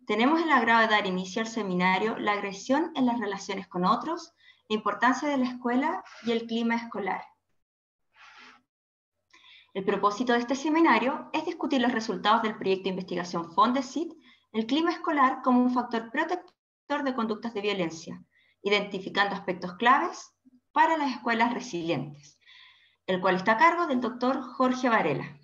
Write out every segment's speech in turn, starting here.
tenemos el agrado de dar inicio al seminario La agresión en las relaciones con otros, la importancia de la escuela y el clima escolar. El propósito de este seminario es discutir los resultados del proyecto de investigación Fondesit, el clima escolar como un factor protector de conductas de violencia, identificando aspectos claves para las escuelas resilientes, el cual está a cargo del doctor Jorge Varela.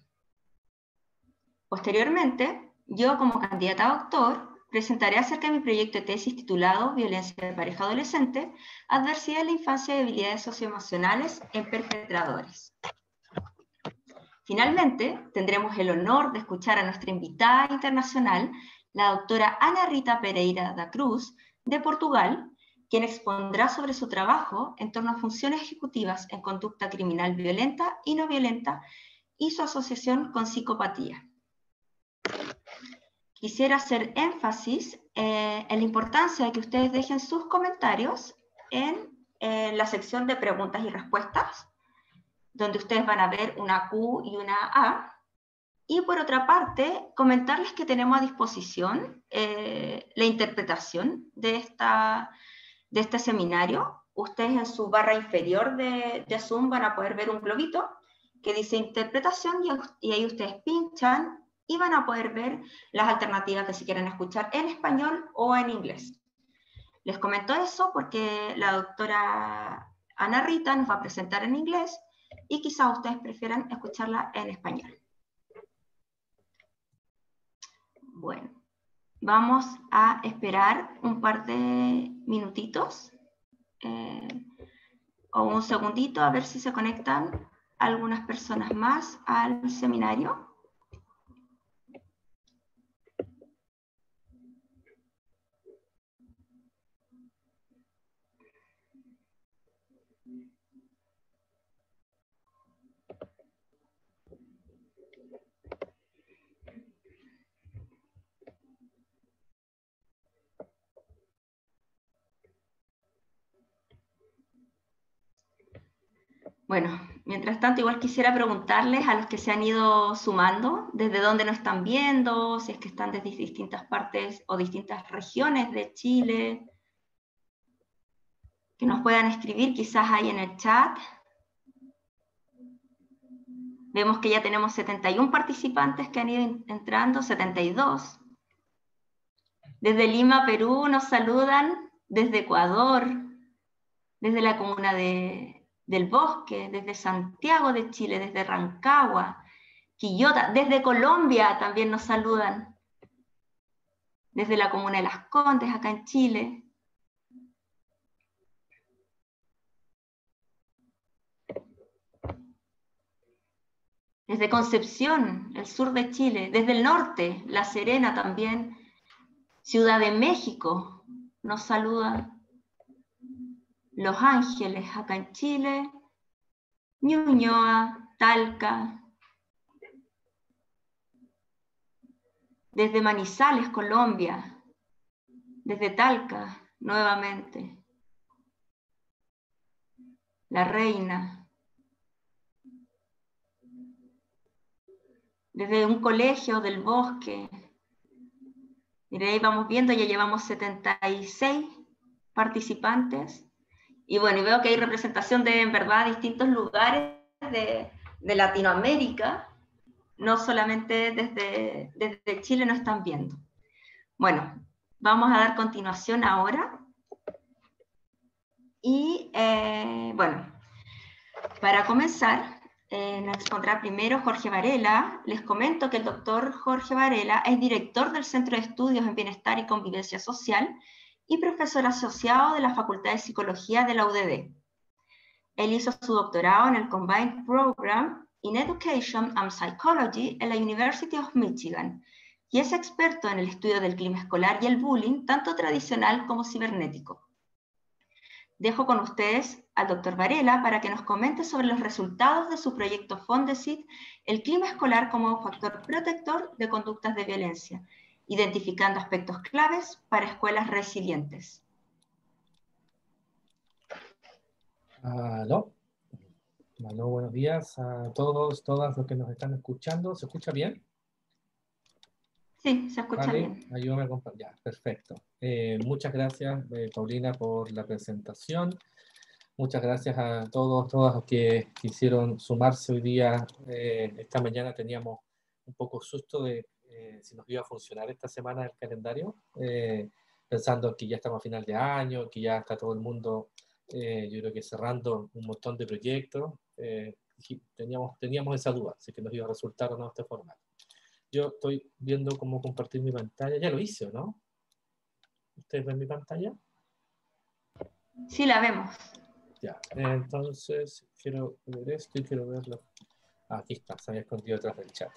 Posteriormente, yo como candidata a doctor presentaré acerca de mi proyecto de tesis titulado Violencia de pareja adolescente, adversidad en la infancia y habilidades socioemocionales en perpetradores. Finalmente, tendremos el honor de escuchar a nuestra invitada internacional, la doctora Ana Rita Pereira da Cruz, de Portugal, quien expondrá sobre su trabajo en torno a funciones ejecutivas en conducta criminal violenta y no violenta y su asociación con psicopatía. Quisiera hacer énfasis en la importancia de que ustedes dejen sus comentarios en la sección de preguntas y respuestas, donde ustedes van a ver una Q y una A. Y por otra parte, comentarles que tenemos a disposición la interpretación de este seminario. Ustedes en su barra inferior de Zoom van a poder ver un globito que dice interpretación y ahí ustedes pinchan y van a poder ver las alternativas de si quieren escuchar en español o en inglés. Les comento eso porque la doctora Ana Rita nos va a presentar en inglés y quizás ustedes prefieran escucharla en español. Bueno, vamos a esperar un par de minutitos o un segundito a ver si se conectan algunas personas más al seminario. Bueno, mientras tanto igual quisiera preguntarles a los que se han ido sumando, desde dónde nos están viendo, si es que están desde distintas partes o distintas regiones de Chile, que nos puedan escribir quizás ahí en el chat. Vemos que ya tenemos 71 participantes que han ido entrando, 72. Desde Lima, Perú, nos saludan, desde Ecuador, desde la comuna del Bosque, desde Santiago de Chile, desde Rancagua, Quillota, desde Colombia también nos saludan, desde la comuna de Las Condes, acá en Chile. Desde Concepción, el sur de Chile, desde el norte, La Serena también, Ciudad de México nos saluda, Los Ángeles, acá en Chile, Ñuñoa, Talca, desde Manizales, Colombia, desde Talca, nuevamente, La Reina, desde un colegio del Bosque. Mire, ahí vamos viendo, ya llevamos 76 participantes. Y bueno, y veo que hay representación de, en verdad, distintos lugares de Latinoamérica. No solamente desde Chile nos están viendo. Bueno, vamos a dar continuación ahora. Y bueno, para comenzar, nos expondrá primero Jorge Varela. Les comento que el doctor Jorge Varela es director del Centro de Estudios en Bienestar y Convivencia Social y profesor asociado de la Facultad de Psicología de la UDD. Él hizo su doctorado en el Combined Program in Education and Psychology en la University of Michigan y es experto en el estudio del clima escolar y el bullying, tanto tradicional como cibernético. Dejo con ustedes al doctor Varela para que nos comente sobre los resultados de su proyecto Fondesit, el clima escolar como factor protector de conductas de violencia, identificando aspectos claves para escuelas resilientes. Aló, buenos días a todos, todas los que nos están escuchando. ¿Se escucha bien? Sí, se escucha ¿Vale? bien. Ayúdame a compartir. Ya, perfecto. Muchas gracias, Paulina, por la presentación. Muchas gracias a todos, todas los que quisieron sumarse hoy día. Esta mañana teníamos un poco susto de si nos iba a funcionar esta semana el calendario, pensando que ya estamos a final de año, que ya está todo el mundo, yo creo que cerrando un montón de proyectos. Teníamos esa duda, si que nos iba a resultar o no este formato. Yo estoy viendo cómo compartir mi pantalla. Ya lo hice, ¿o no? ¿Ustedes ven mi pantalla? Sí, la vemos. Ya, entonces quiero ver esto y quiero verlo. Aquí está, se había escondido detrás del chat.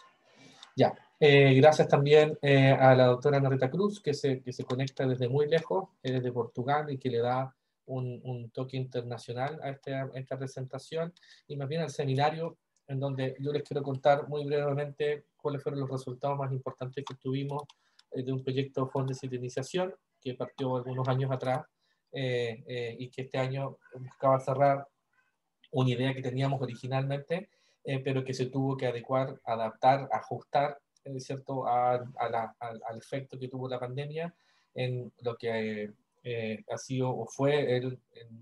Ya, gracias también a la doctora Narita Cruz, que se conecta desde muy lejos, desde Portugal, y que le da un toque internacional a esta presentación, y más bien al seminario, en donde yo les quiero contar muy brevemente cuáles fueron los resultados más importantes que tuvimos de un proyecto Fondes de Iniciación, que partió algunos años atrás, y que este año buscaba cerrar una idea que teníamos originalmente, pero que se tuvo que adecuar, adaptar, ajustar, ¿cierto?, al efecto que tuvo la pandemia en lo que ha sido o fue el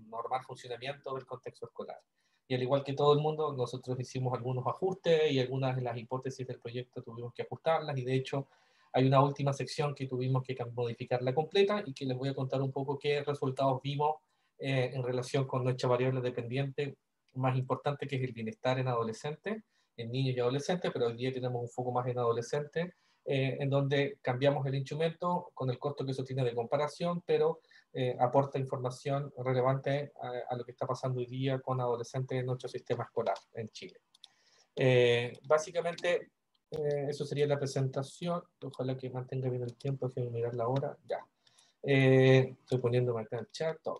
normal funcionamiento del contexto escolar. Y al igual que todo el mundo, nosotros hicimos algunos ajustes y algunas de las hipótesis del proyecto tuvimos que ajustarlas, y de hecho hay una última sección que tuvimos que modificarla completa y que les voy a contar un poco qué resultados vimos en relación con nuestra variable dependiente más importante, que es el bienestar en adolescentes, en niños y adolescentes, pero hoy día tenemos un foco más en adolescentes, en donde cambiamos el instrumento con el costo que eso tiene de comparación, pero aporta información relevante a lo que está pasando hoy día con adolescentes en nuestro sistema escolar en Chile. Básicamente, eso sería la presentación. Ojalá que mantenga bien el tiempo, déjenme mirar la hora. Ya. Estoy poniéndome acá en el chat todo.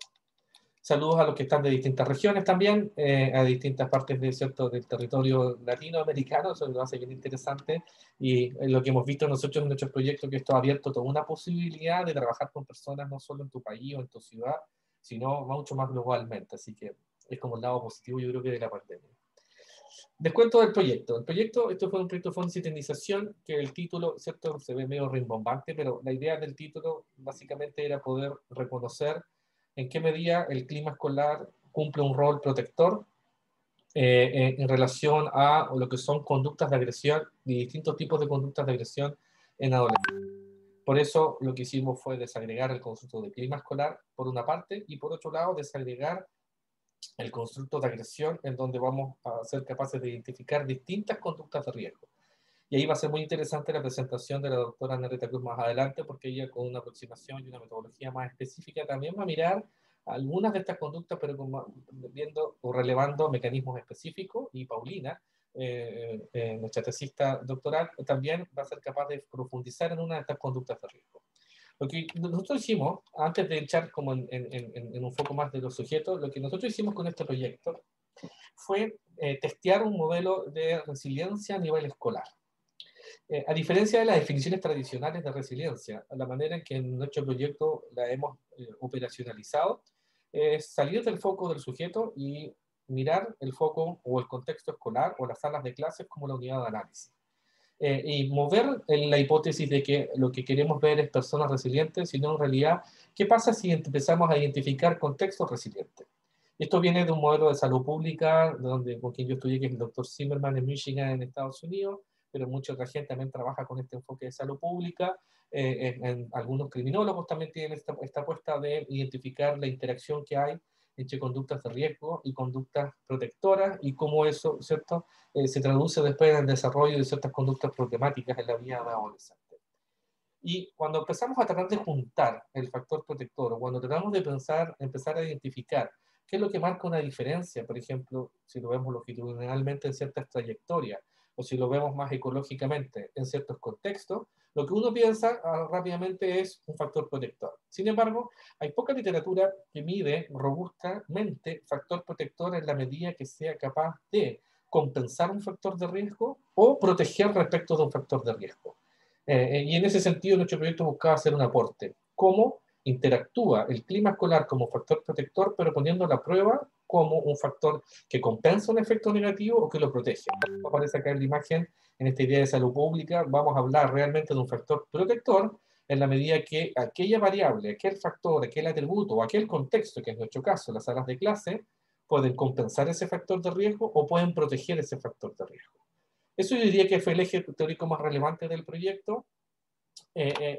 Saludos a los que están de distintas regiones también, a distintas partes del territorio latinoamericano, eso lo hace bien interesante, y lo que hemos visto nosotros en nuestros proyectos, que esto ha abierto toda una posibilidad de trabajar con personas no solo en tu país o en tu ciudad, sino mucho más globalmente, así que es como el lado positivo, yo creo, que de la pandemia. Les cuento del proyecto. Esto fue un proyecto de fondicionización, que el título, ¿cierto?, se ve medio rimbombante, pero la idea del título básicamente era poder reconocer en qué medida el clima escolar cumple un rol protector en relación a lo que son conductas de agresión y distintos tipos de conductas de agresión en adolescentes. Por eso lo que hicimos fue desagregar el concepto de clima escolar por una parte, y por otro lado desagregar el constructo de agresión, en donde vamos a ser capaces de identificar distintas conductas de riesgo. Y ahí va a ser muy interesante la presentación de la doctora Narita Cruz más adelante, porque ella, con una aproximación y una metodología más específica, también va a mirar algunas de estas conductas, pero viendo o relevando mecanismos específicos. Y Paulina, nuestra tesista doctoral, también va a ser capaz de profundizar en una de estas conductas de riesgo. Lo que nosotros hicimos, antes de echar como en un foco más de los sujetos, lo que nosotros hicimos con este proyecto fue testear un modelo de resiliencia a nivel escolar. A diferencia de las definiciones tradicionales de resiliencia, la manera en que en nuestro proyecto la hemos operacionalizado es salir del foco del sujeto y mirar el foco o el contexto escolar o las salas de clases como la unidad de análisis. Y mover la hipótesis de que lo que queremos ver es personas resilientes, sino en realidad, ¿qué pasa si empezamos a identificar contextos resilientes? Esto viene de un modelo de salud pública, con quien yo estudié, que es el doctor Zimmerman en Michigan, en Estados Unidos, pero mucha otra gente también trabaja con este enfoque de salud pública. Algunos criminólogos también tienen esta apuesta de identificar la interacción que hay entre conductas de riesgo y conductas protectoras, y cómo eso, ¿cierto?, se traduce después en el desarrollo de ciertas conductas problemáticas en la vida de adolescente. Y cuando empezamos a tratar de juntar el factor protector, o cuando tratamos de empezar a identificar qué es lo que marca una diferencia, por ejemplo, si lo vemos longitudinalmente en ciertas trayectorias, o si lo vemos más ecológicamente en ciertos contextos, lo que uno piensa rápidamente es un factor protector. Sin embargo, hay poca literatura que mide robustamente factor protector en la medida que sea capaz de compensar un factor de riesgo o proteger respecto de un factor de riesgo. Y en ese sentido, nuestro proyecto buscaba hacer un aporte. ¿Cómo interactúa el clima escolar como factor protector, pero poniendo a la prueba como un factor que compensa un efecto negativo o que lo protege. Como aparece acá en la imagen, en esta idea de salud pública, vamos a hablar realmente de un factor protector en la medida que aquella variable, aquel factor, aquel atributo o aquel contexto, que es nuestro caso, las salas de clase, pueden compensar ese factor de riesgo o pueden proteger ese factor de riesgo. Eso yo diría que fue el eje teórico más relevante del proyecto,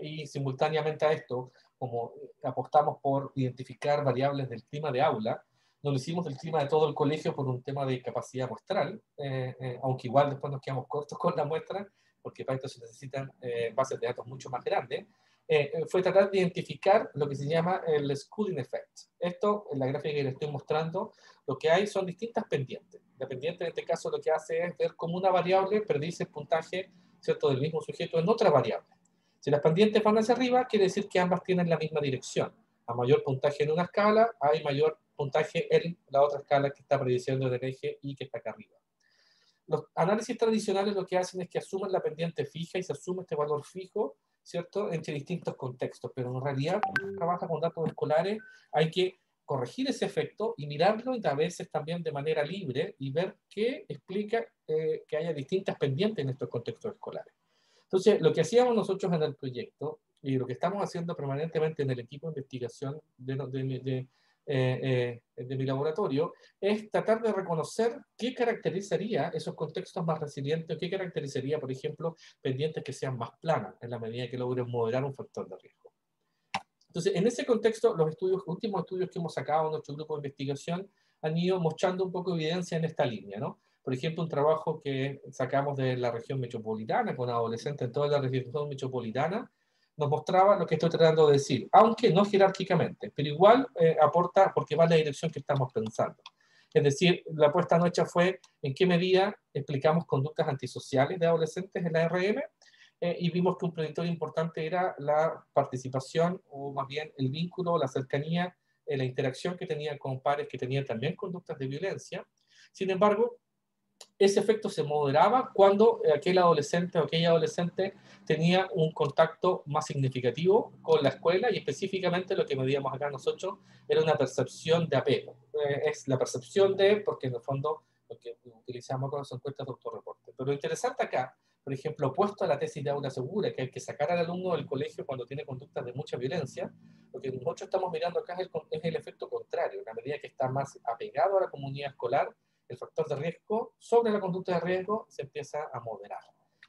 y simultáneamente a esto, como apostamos por identificar variables del clima de aula, no lo hicimos del clima de todo el colegio por un tema de capacidad muestral, aunque igual después nos quedamos cortos con la muestra, porque para esto se necesitan bases de datos mucho más grandes. Fue tratar de identificar lo que se llama el schooling effect. Esto, en la gráfica que les estoy mostrando, lo que hay son distintas pendientes. La pendiente en este caso lo que hace es ver cómo una variable predice el puntaje, ¿cierto?, del mismo sujeto en otra variable. Si las pendientes van hacia arriba, quiere decir que ambas tienen la misma dirección. A mayor puntaje en una escala, hay mayor puntaje en la otra escala que está prediciendo el eje y que está acá arriba. Los análisis tradicionales lo que hacen es que asumen la pendiente fija y se asume este valor fijo, ¿cierto?, entre distintos contextos, pero en realidad, cuando trabaja con datos escolares, hay que corregir ese efecto y mirarlo y a veces también de manera libre y ver qué explica que haya distintas pendientes en estos contextos escolares. Entonces, lo que hacíamos nosotros en el proyecto y lo que estamos haciendo permanentemente en el equipo de investigación de mi laboratorio es tratar de reconocer qué caracterizaría esos contextos más resilientes, o qué caracterizaría, por ejemplo, pendientes que sean más planas en la medida que logren moderar un factor de riesgo. Entonces, en ese contexto, los últimos estudios que hemos sacado en nuestro grupo de investigación han ido mostrando un poco de evidencia en esta línea, ¿no? Por ejemplo, un trabajo que sacamos de la región metropolitana, con adolescentes en toda la región metropolitana, nos mostraba lo que estoy tratando de decir, aunque no jerárquicamente, pero igual aporta porque va en la dirección que estamos pensando. Es decir, la apuesta nuestra fue en qué medida explicamos conductas antisociales de adolescentes en la RM, y vimos que un predictor importante era la participación, o más bien el vínculo, la cercanía, la interacción que tenían con pares que tenían también conductas de violencia. Sin embargo, ese efecto se moderaba cuando aquel adolescente o aquella adolescente tenía un contacto más significativo con la escuela, y específicamente lo que medíamos acá nosotros era una percepción de apego. Es la percepción de, porque en el fondo lo que utilizamos con las encuestas de autorreporte. Pero lo interesante acá, por ejemplo, opuesto a la tesis de aula segura, que hay que sacar al alumno del colegio cuando tiene conductas de mucha violencia, lo que nosotros estamos mirando acá es el efecto contrario. En la medida que está más apegado a la comunidad escolar, el factor de riesgo sobre la conducta de riesgo se empieza a moderar.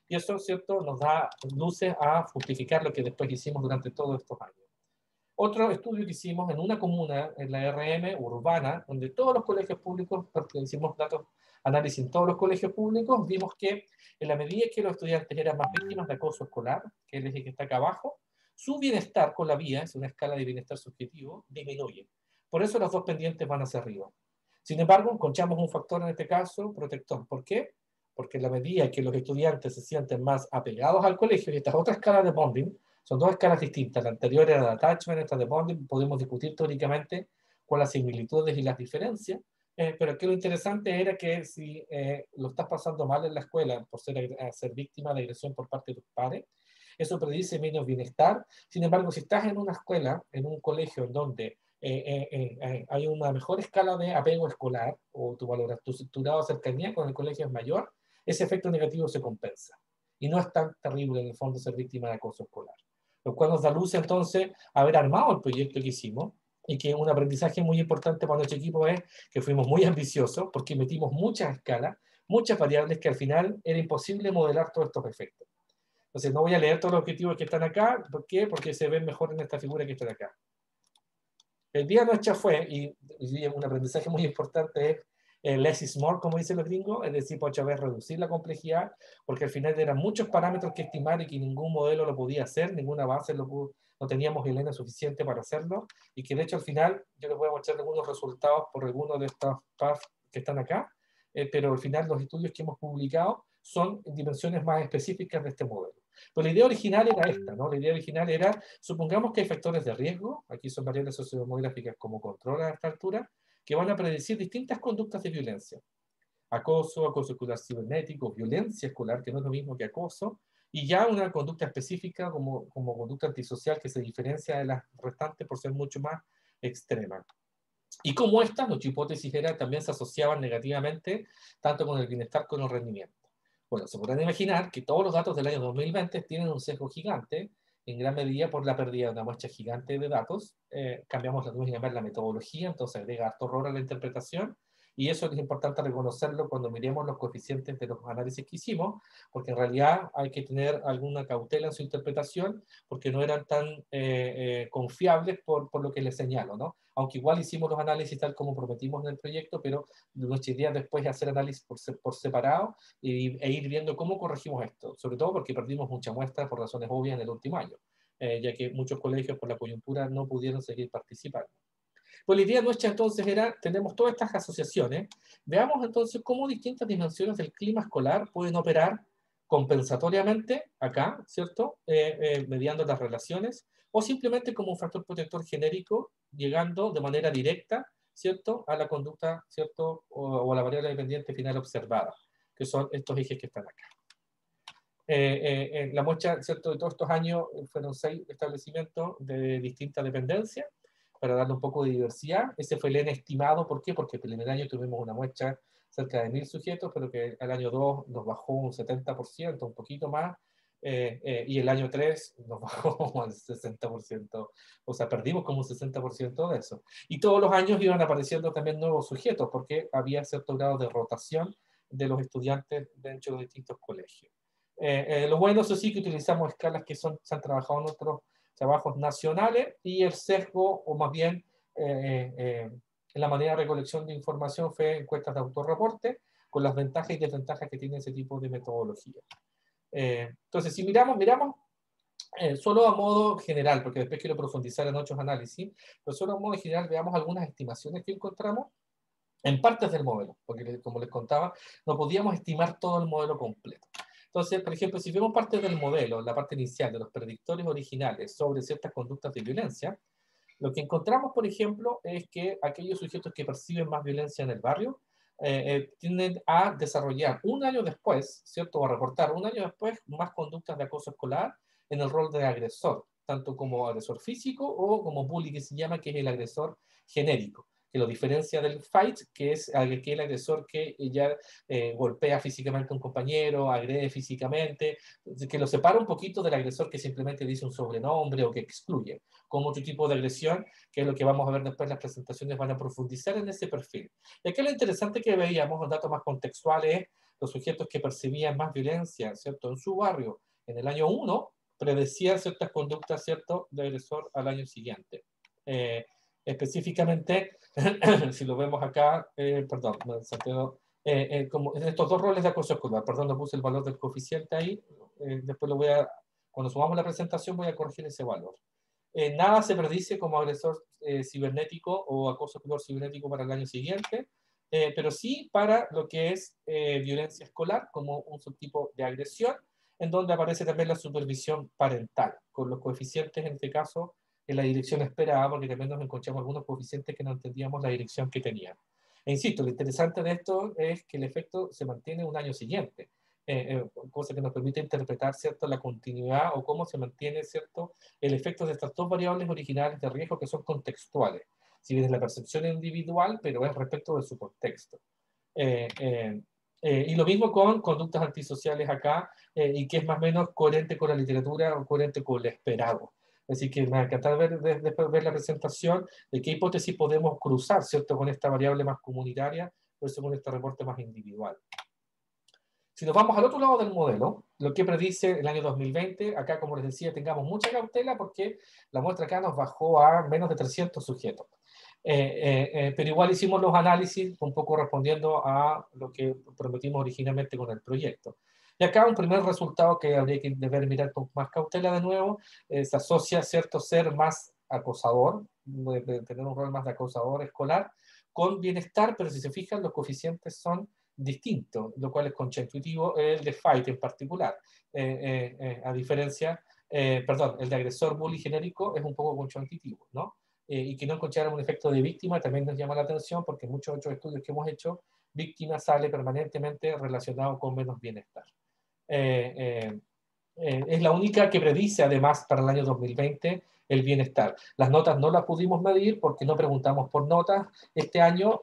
Y eso, ¿cierto?, nos da luces a justificar lo que después hicimos durante todos estos años. Otro estudio que hicimos en una comuna, en la RM urbana, donde todos los colegios públicos, porque hicimos análisis en todos los colegios públicos, vimos que en la medida que los estudiantes eran más víctimas de acoso escolar, que es el eje que está acá abajo, su bienestar con la vía, es una escala de bienestar subjetivo, disminuye. Por eso los dos pendientes van hacia arriba. Sin embargo, encontramos un factor en este caso protector. ¿Por qué? Porque en la medida que los estudiantes se sienten más apegados al colegio, y estas otras escalas de bonding, son dos escalas distintas. La anterior era de attachment, esta de bonding, podemos discutir teóricamente con las similitudes y las diferencias, pero aquí lo interesante era que si lo estás pasando mal en la escuela por ser víctima de agresión por parte de tus padres, eso predice menos bienestar. Sin embargo, si estás en una escuela, en un colegio en donde hay una mejor escala de apego escolar, o tu grado de cercanía con el colegio es mayor, ese efecto negativo se compensa. Y no es tan terrible en el fondo ser víctima de acoso escolar. Lo cual nos da luz entonces haber armado el proyecto que hicimos, y que un aprendizaje muy importante para nuestro equipo es que fuimos muy ambiciosos porque metimos muchas escalas, muchas variables que al final era imposible modelar todos estos efectos. Entonces no voy a leer todos los objetivos que están acá. ¿Por qué? Porque se ven mejor en esta figura que está acá. El día nuestra fue, y un aprendizaje muy importante es less is more, como dicen los gringos, es decir, muchas veces reducir la complejidad, porque al final eran muchos parámetros que estimar y que ningún modelo lo podía hacer, ninguna base no teníamos el N suficiente para hacerlo, y que de hecho al final yo les voy a mostrar algunos resultados por algunos de estos paths que están acá, pero al final los estudios que hemos publicado son dimensiones más específicas de este modelo. Pero la idea original era esta, ¿no? La idea original era, supongamos que hay factores de riesgo, aquí son variables sociodemográficas como control a esta altura, que van a predecir distintas conductas de violencia. Acoso escolar cibernético, violencia escolar, que no es lo mismo que acoso, y ya una conducta específica como conducta antisocial que se diferencia de las restantes por ser mucho más extrema. Y como estas, nuestra hipótesis era también se asociaban negativamente tanto con el bienestar como con el rendimiento. Bueno, se podrán imaginar que todos los datos del año 2020 tienen un sesgo gigante, en gran medida por la pérdida de una muestra gigante de datos. Cambiamos la metodología, entonces agrega harto error a la interpretación, y eso es importante reconocerlo cuando miremos los coeficientes de los análisis que hicimos, porque en realidad hay que tener alguna cautela en su interpretación, porque no eran tan confiables por lo que les señalo, ¿no? Aunque igual hicimos los análisis tal como prometimos en el proyecto, pero nuestra idea después es hacer análisis por separado e ir viendo cómo corregimos esto, sobre todo porque perdimos mucha muestra por razones obvias en el último año, ya que muchos colegios por la coyuntura no pudieron seguir participando. Pues la idea nuestra entonces era, tenemos todas estas asociaciones, veamos entonces cómo distintas dimensiones del clima escolar pueden operar compensatoriamente acá, ¿cierto? Mediando las relaciones, o simplemente como un factor protector genérico, llegando de manera directa, ¿cierto?, a la conducta, ¿cierto?, o a la variable dependiente final observada, que son estos ejes que están acá. La muestra, ¿cierto?, de todos estos años fueron 6 establecimientos de distintas dependencias, para darle un poco de diversidad. Ese fue el N estimado. ¿Por qué? Porque el primer año tuvimos una muestra cerca de 1000 sujetos, pero que al año 2 nos bajó un 70%, un poquito más, y el año 3 nos bajó como al 60%, o sea, perdimos como un 60% de eso. Y todos los años iban apareciendo también nuevos sujetos, porque había cierto grado de rotación de los estudiantes dentro de los distintos colegios. Lo bueno, eso sí, que utilizamos escalas que se han trabajado en otros trabajos nacionales, y el sesgo, o más bien la manera de recolección de información fue encuestas de autorreporte, con las ventajas y desventajas que tiene ese tipo de metodología. Entonces, si miramos solo a modo general, porque después quiero profundizar en otros análisis, pero solo a modo general veamos algunas estimaciones que encontramos en partes del modelo, porque como les contaba, no podíamos estimar todo el modelo completo. Entonces, por ejemplo, si vemos parte del modelo, la parte inicial de los predictores originales sobre ciertas conductas de violencia, lo que encontramos, por ejemplo, es que aquellos sujetos que perciben más violencia en el barrio tienden a desarrollar un año después, ¿cierto?, o a reportar un año después más conductas de acoso escolar en el rol de agresor, tanto como agresor físico o como bully, que se llama, que es el agresor genérico, que lo diferencia del fight, que es aquel agresor que ya golpea físicamente a un compañero, agrede físicamente, que lo separa un poquito del agresor que simplemente dice un sobrenombre o que excluye, como otro tipo de agresión, que es lo que vamos a ver después. Las presentaciones van a profundizar en ese perfil. Y aquí lo interesante que veíamos, los datos más contextuales, es los sujetos que percibían más violencia, ¿cierto?, en su barrio en el año 1, predecían ciertas conductas, ¿cierto?, de agresor al año siguiente. Específicamente, si lo vemos acá, perdón, Santiago, como en estos dos roles de acoso escolar, perdón, no puse el valor del coeficiente ahí, después lo voy a, cuando subamos la presentación voy a corregir ese valor. Nada se predice como agresor cibernético o acoso escolar cibernético para el año siguiente, pero sí para lo que es violencia escolar como un subtipo de agresión, en donde aparece también la supervisión parental, con los coeficientes en este caso en la dirección esperada, porque también nos encontramos algunos coeficientes que no entendíamos la dirección que tenían. E insisto, lo interesante de esto es que el efecto se mantiene un año siguiente, cosa que nos permite interpretar, ¿cierto?, la continuidad o cómo se mantiene, ¿cierto?, el efecto de estas dos variables originales de riesgo que son contextuales. Si bien es la percepción individual, pero es respecto de su contexto. Y lo mismo con conductas antisociales acá, y que es más o menos coherente con la literatura o coherente con lo esperado. Así que me va a encantar después ver la presentación de qué hipótesis podemos cruzar, ¿cierto?, con esta variable más comunitaria versus con este reporte más individual. Si nos vamos al otro lado del modelo, lo que predice el año 2020, acá, como les decía, tengamos mucha cautela porque la muestra acá nos bajó a menos de 300 sujetos. Pero igual hicimos los análisis un poco respondiendo a lo que prometimos originalmente con el proyecto. Y acá un primer resultado que habría que deber mirar con más cautela de nuevo, se asocia cierto ser más acosador, de tener un rol más de acosador escolar, con bienestar, pero si se fijan los coeficientes son distintos, lo cual es contraintuitivo, el de fight en particular, a diferencia, perdón, el de agresor bully genérico es un poco contraintuitivo, ¿no? Y que no encontraran un efecto de víctima también nos llama la atención, porque en muchos otros estudios que hemos hecho, víctima sale permanentemente relacionado con menos bienestar. Es la única que predice, además, para el año 2020, el bienestar. Las notas no las pudimos medir porque no preguntamos por notas este año,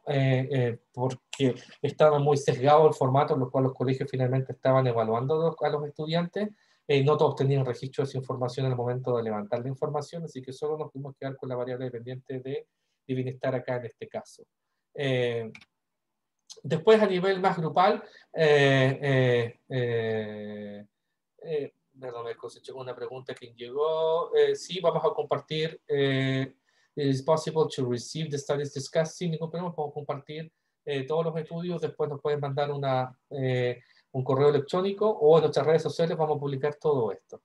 porque estaba muy sesgado el formato en el cual los colegios finalmente estaban evaluando a los estudiantes. No todos tenían registro de esa información en el momento de levantar la información, así que solo nos pudimos quedar con la variable dependiente de bienestar acá en este caso. Después, a nivel más grupal, perdón, me cosechó una pregunta que llegó. Sí, vamos a compartir. Is possible to receive the studies discussed? Sin ningún problema, podemos compartir todos los estudios. Después nos pueden mandar un correo electrónico o en nuestras redes sociales vamos a publicar todo esto.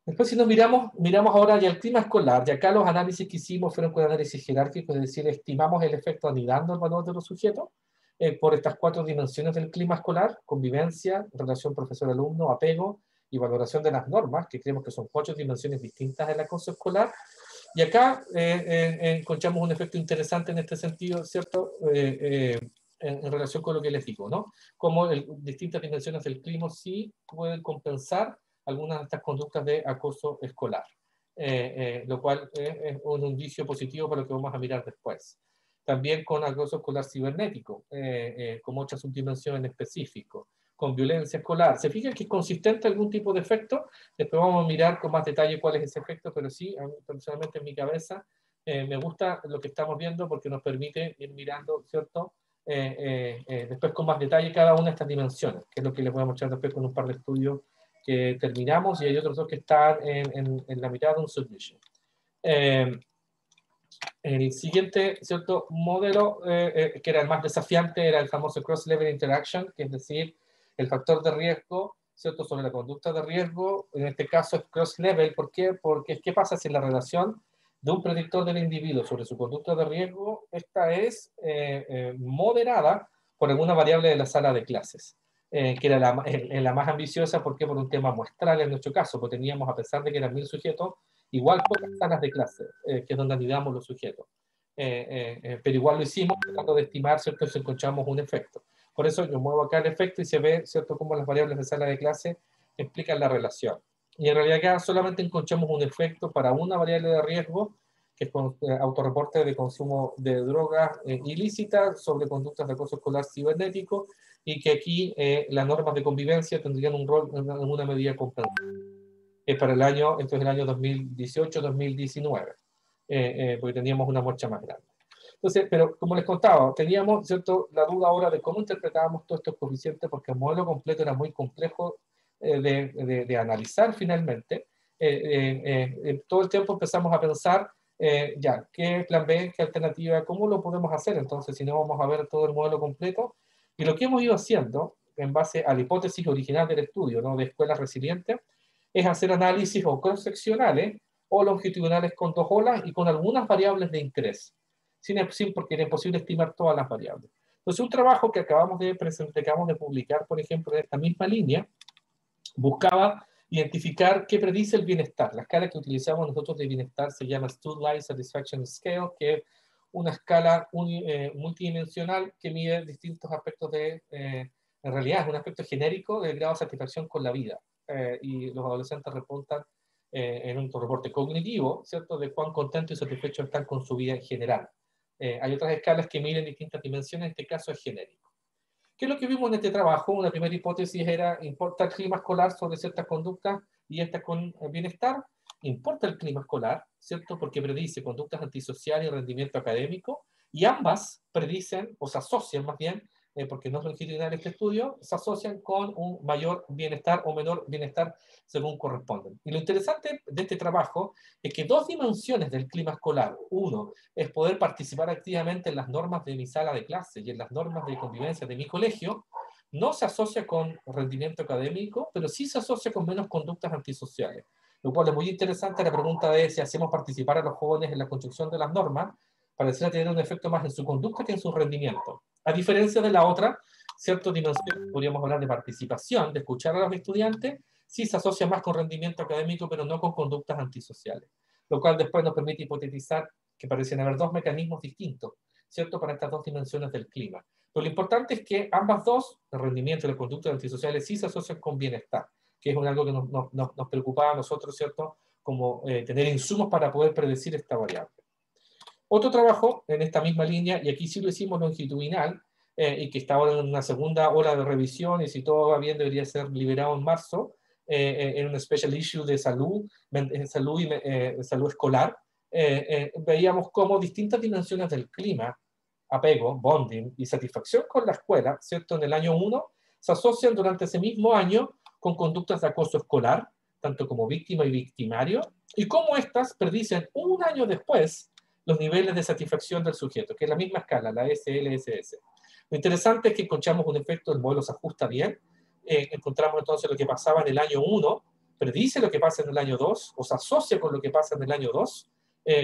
Después, si nos miramos ahora ya el clima escolar, y acá los análisis que hicimos fueron con análisis jerárquico, es decir, estimamos el efecto anidando el valor de los sujetos por estas 4 dimensiones del clima escolar: convivencia, relación profesor-alumno, apego y valoración de las normas, que creemos que son 4 dimensiones distintas del acoso escolar. Y acá encontramos un efecto interesante en este sentido, ¿cierto? En relación con lo que les digo, ¿no? Como distintas dimensiones del clima sí pueden compensar algunas de estas conductas de acoso escolar, lo cual es un indicio positivo para lo que vamos a mirar después. También con acoso escolar cibernético, con muchas subdimensiones en específico, con violencia escolar. ¿Se fijan que es consistente algún tipo de efecto? Después vamos a mirar con más detalle cuál es ese efecto, pero sí, personalmente en mi cabeza me gusta lo que estamos viendo porque nos permite ir mirando, ¿cierto? Después con más detalle cada una de estas dimensiones, que es lo que les voy a mostrar después con un par de estudios que terminamos, y hay otros 2 que están en la mitad de un submission. El siguiente, ¿cierto?, modelo, que era el más desafiante, era el famoso cross-level interaction, que es decir, el factor de riesgo, ¿cierto?, sobre la conducta de riesgo. En este caso es cross-level. ¿Por qué? Porque ¿qué pasa si la relación de un predictor del individuo sobre su conducta de riesgo, esta es moderada por alguna variable de la sala de clases? Que era la más ambiciosa. ¿Por qué? Por un tema muestral en nuestro caso, porque teníamos, a pesar de que eran 1000 sujetos, igual pocas salas de clase, que es donde anidamos los sujetos. Pero igual lo hicimos tratando de estimar, ¿cierto?, si encontramos un efecto. Por eso yo muevo acá el efecto y se ve, ¿cierto?, cómo las variables de sala de clase explican la relación. Y en realidad acá solamente encontramos un efecto para una variable de riesgo, que es autorreporte de consumo de drogas ilícitas sobre conductas de acoso escolar cibernético, y que aquí las normas de convivencia tendrían un rol en una medida compensativa para el año, entonces el año 2018-2019, porque teníamos una muestra más grande. Entonces, pero como les contaba, teníamos, ¿cierto?, la duda ahora de cómo interpretábamos todos estos coeficientes, porque el modelo completo era muy complejo de analizar finalmente. Todo el tiempo empezamos a pensar, ya, ¿qué plan B, qué alternativa, cómo lo podemos hacer? Entonces, si no, vamos a ver todo el modelo completo. Y lo que hemos ido haciendo, en base a la hipótesis original del estudio, ¿no?, de escuelas resilientes, es hacer análisis o cross-seccionales o longitudinales con 2 olas y con algunas variables de interés, porque era imposible estimar todas las variables. Entonces, un trabajo que acabamos de publicar, por ejemplo, en esta misma línea, buscaba identificar qué predice el bienestar. La escala que utilizamos nosotros de bienestar se llama Student Life Satisfaction Scale, que es una escala multidimensional que mide distintos aspectos en realidad es un aspecto genérico del grado de satisfacción con la vida. Y los adolescentes reportan en un reporte cognitivo, ¿cierto?, de cuán contentos y satisfechos están con su vida en general. Hay otras escalas que miden distintas dimensiones, en este caso es genérico. ¿Qué es lo que vimos en este trabajo? Una primera hipótesis era: ¿importa el clima escolar sobre ciertas conductas y estas con bienestar? Importa el clima escolar, ¿cierto?, porque predice conductas antisociales y rendimiento académico, y ambas predicen, o se asocian más bien, porque no es longitudinal este estudio, se asocian con un mayor bienestar o menor bienestar según corresponden. Y lo interesante de este trabajo es que 2 dimensiones del clima escolar: uno es poder participar activamente en las normas de mi sala de clase y en las normas de convivencia de mi colegio, no se asocia con rendimiento académico, pero sí se asocia con menos conductas antisociales. Lo cual es muy interesante. La pregunta de si hacemos participar a los jóvenes en la construcción de las normas pareciera tener un efecto más en su conducta que en su rendimiento. A diferencia de la otra, cierta dimensión, podríamos hablar de participación, de escuchar a los estudiantes, sí se asocia más con rendimiento académico, pero no con conductas antisociales. Lo cual después nos permite hipotetizar que parecen haber 2 mecanismos distintos, ¿cierto?, para estas 2 dimensiones del clima. Pero lo importante es que ambas 2, el rendimiento y las conductas antisociales, sí se asocian con bienestar, que es algo que nos preocupaba a nosotros, ¿cierto?, como tener insumos para poder predecir esta variable. Otro trabajo en esta misma línea, y aquí sí lo hicimos longitudinal, y que está ahora en una segunda hora de revisión, y si todo va bien debería ser liberado en marzo, en un special issue de salud, salud escolar. Veíamos cómo distintas dimensiones del clima, apego, bonding y satisfacción con la escuela, ¿cierto? En el año 1 se asocian durante ese mismo año con conductas de acoso escolar, tanto como víctima y victimario, y cómo estas predicen un año después los niveles de satisfacción del sujeto, que es la misma escala, la SLSS. Lo interesante es que encontramos un efecto, el modelo se ajusta bien, encontramos entonces lo que pasaba en el año 1, predice lo que pasa en el año 2, o se asocia con lo que pasa en el año 2,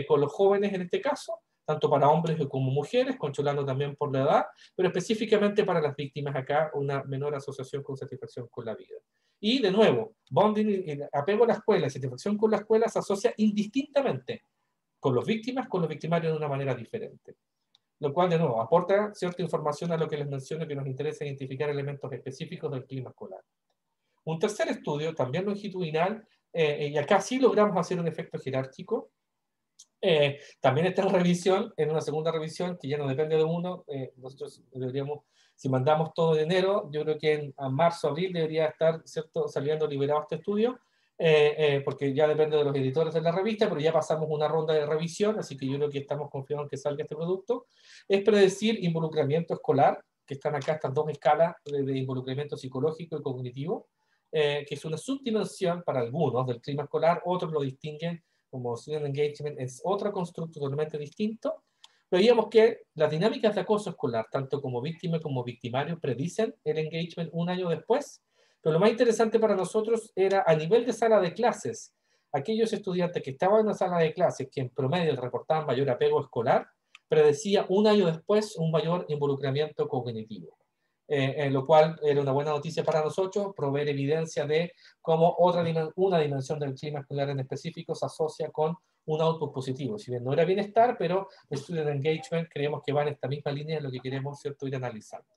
con los jóvenes en este caso, tanto para hombres como mujeres, controlando también por la edad, pero específicamente para las víctimas acá, una menor asociación con satisfacción con la vida. Y de nuevo, bonding, apego a la escuela, satisfacción con la escuela se asocia indistintamente con los víctimas, con los victimarios de una manera diferente. Lo cual, de nuevo, aporta cierta información a lo que les menciono, que nos interesa identificar elementos específicos del clima escolar. Un tercer estudio, también longitudinal, y acá sí logramos hacer un efecto jerárquico. También está en revisión, en una segunda revisión, que ya no depende de uno. Nosotros deberíamos, si mandamos todo en enero, yo creo que en marzo, abril debería estar, ¿cierto?, saliendo liberado este estudio, porque ya depende de los editores de la revista, pero ya pasamos una ronda de revisión, así que yo creo que estamos confiados en que salga este producto. Es predecir involucramiento escolar, que están acá estas dos escalas de involucramiento psicológico y cognitivo, que es una subdimensión para algunos del clima escolar, otros lo distinguen como student engagement, es otro constructo totalmente distinto. Veíamos que las dinámicas de acoso escolar, tanto como víctima como victimario, predicen el engagement un año después, pero lo más interesante para nosotros era a nivel de sala de clases. Aquellos estudiantes que estaban en la sala de clases, que en promedio reportaban mayor apego escolar, predecía un año después un mayor involucramiento cognitivo. Lo cual era una buena noticia para nosotros, proveer evidencia de cómo una dimensión del clima escolar en específico se asocia con un output positivo. Si bien no era bienestar, pero student engagement creemos que va en esta misma línea de lo que queremos, ¿cierto?, ir analizando.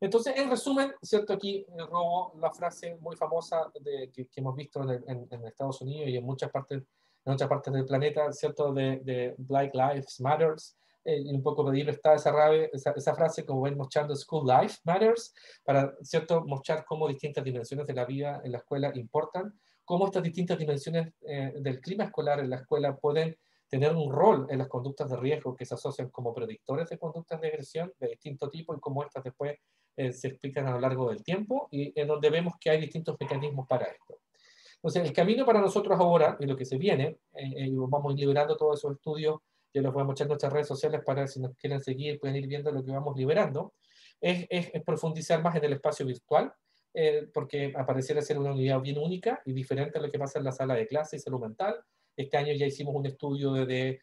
Entonces, en resumen, ¿cierto?, aquí robo la frase muy famosa que hemos visto en Estados Unidos y en otras partes del planeta, ¿cierto?, de Black Lives Matters, y un poco pedir esa frase, como ven, mostrando School Life Matters, para, ¿cierto?, mostrar cómo distintas dimensiones de la vida en la escuela importan, cómo estas distintas dimensiones del clima escolar en la escuela pueden tener un rol en las conductas de riesgo que se asocian como predictores de conductas de agresión de distinto tipo y cómo estas después se explican a lo largo del tiempo y en donde vemos que hay distintos mecanismos para esto. Entonces, el camino para nosotros ahora y lo que se viene, y vamos a ir liberando todos esos estudios, ya los voy a mostrar en nuestras redes sociales para si nos quieren seguir, pueden ir viendo lo que vamos liberando, es profundizar más en el espacio virtual, porque apareciera ser una unidad bien única y diferente a lo que pasa en la sala de clase y salud mental. Este año ya hicimos un estudio de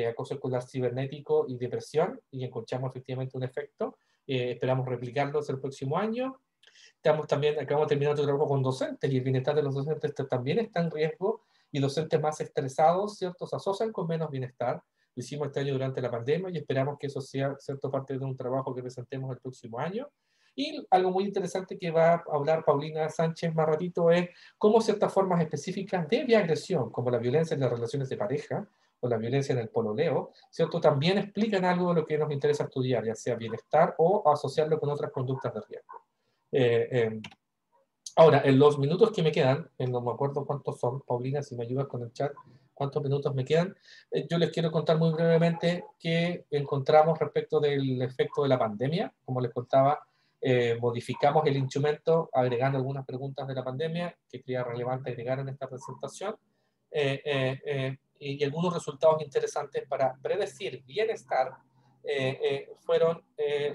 acoso escolar cibernético y depresión y encontramos efectivamente un efecto. Esperamos replicarlos el próximo año. Acabamos de terminar otro trabajo con docentes y el bienestar de los docentes también está en riesgo y docentes más estresados, ¿cierto?, se asocian con menos bienestar. Lo hicimos este año durante la pandemia y esperamos que eso sea, ¿cierto?, parte de un trabajo que presentemos el próximo año. Y algo muy interesante que va a hablar Paulina Sánchez más ratito es cómo ciertas formas específicas de agresión, como la violencia en las relaciones de pareja o la violencia en el pololeo, ¿cierto?, también explican algo de lo que nos interesa estudiar, ya sea bienestar o asociarlo con otras conductas de riesgo. Ahora, en los minutos que me quedan, no me acuerdo cuántos son, Paulina, si me ayudas con el chat, cuántos minutos me quedan, yo les quiero contar muy brevemente qué encontramos respecto del efecto de la pandemia. Como les contaba, modificamos el instrumento agregando algunas preguntas de la pandemia que creía relevante agregar en esta presentación y algunos resultados interesantes para predecir bienestar fueron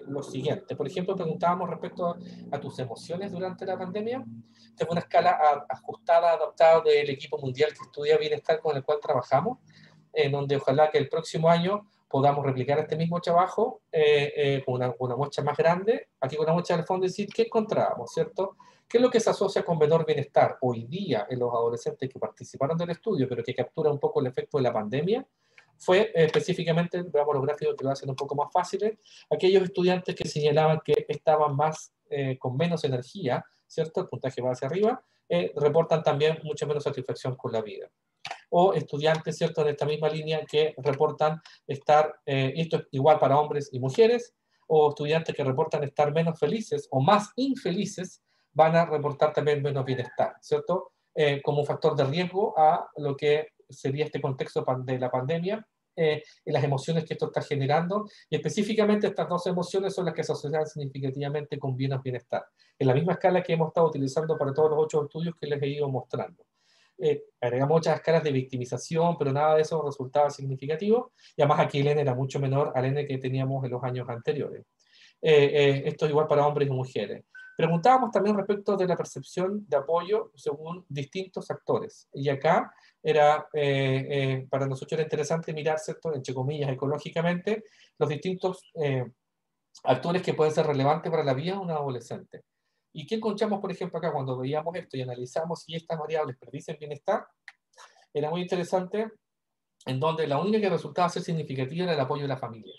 los siguientes. Por ejemplo, preguntábamos respecto a tus emociones durante la pandemia. Tengo una escala ajustada, adaptada del equipo mundial que estudia bienestar con el cual trabajamos, en donde ojalá que el próximo año podamos replicar este mismo trabajo con una muestra más grande, aquí con una muestra del fondo, y decir qué encontrábamos, ¿cierto? ¿Qué es lo que se asocia con menor bienestar hoy día en los adolescentes que participaron del estudio, pero que captura un poco el efecto de la pandemia? Fue específicamente, veamos los gráficos que lo hacen un poco más fáciles, aquellos estudiantes que señalaban que estaban más con menos energía, ¿cierto? El puntaje va hacia arriba, reportan también mucha menos satisfacción con la vida. o estudiantes, ¿cierto?, de esta misma línea que reportan estar, esto es igual para hombres y mujeres, o estudiantes que reportan estar menos felices o más infelices, van a reportar también menos bienestar, ¿cierto? Como un factor de riesgo a lo que sería este contexto de la pandemia, y las emociones que esto está generando, y específicamente estas dos emociones son las que se asocian significativamente con bienestar, en la misma escala que hemos estado utilizando para todos los 8 estudios que les he ido mostrando. Agregamos muchas escalas de victimización, pero nada de eso resultaba significativo, y además aquí el N era mucho menor al N que teníamos en los años anteriores. Esto es igual para hombres y mujeres. Preguntábamos también respecto de la percepción de apoyo según distintos actores, y acá era, para nosotros era interesante mirar, ¿cierto?, entre comillas, ecológicamente, los distintos actores que pueden ser relevantes para la vida de un adolescente. ¿Y qué encontramos, por ejemplo, acá cuando veíamos esto y analizamos si estas variables predicen bienestar? Era muy interesante, en donde la única que resultaba ser significativa era el apoyo de la familia.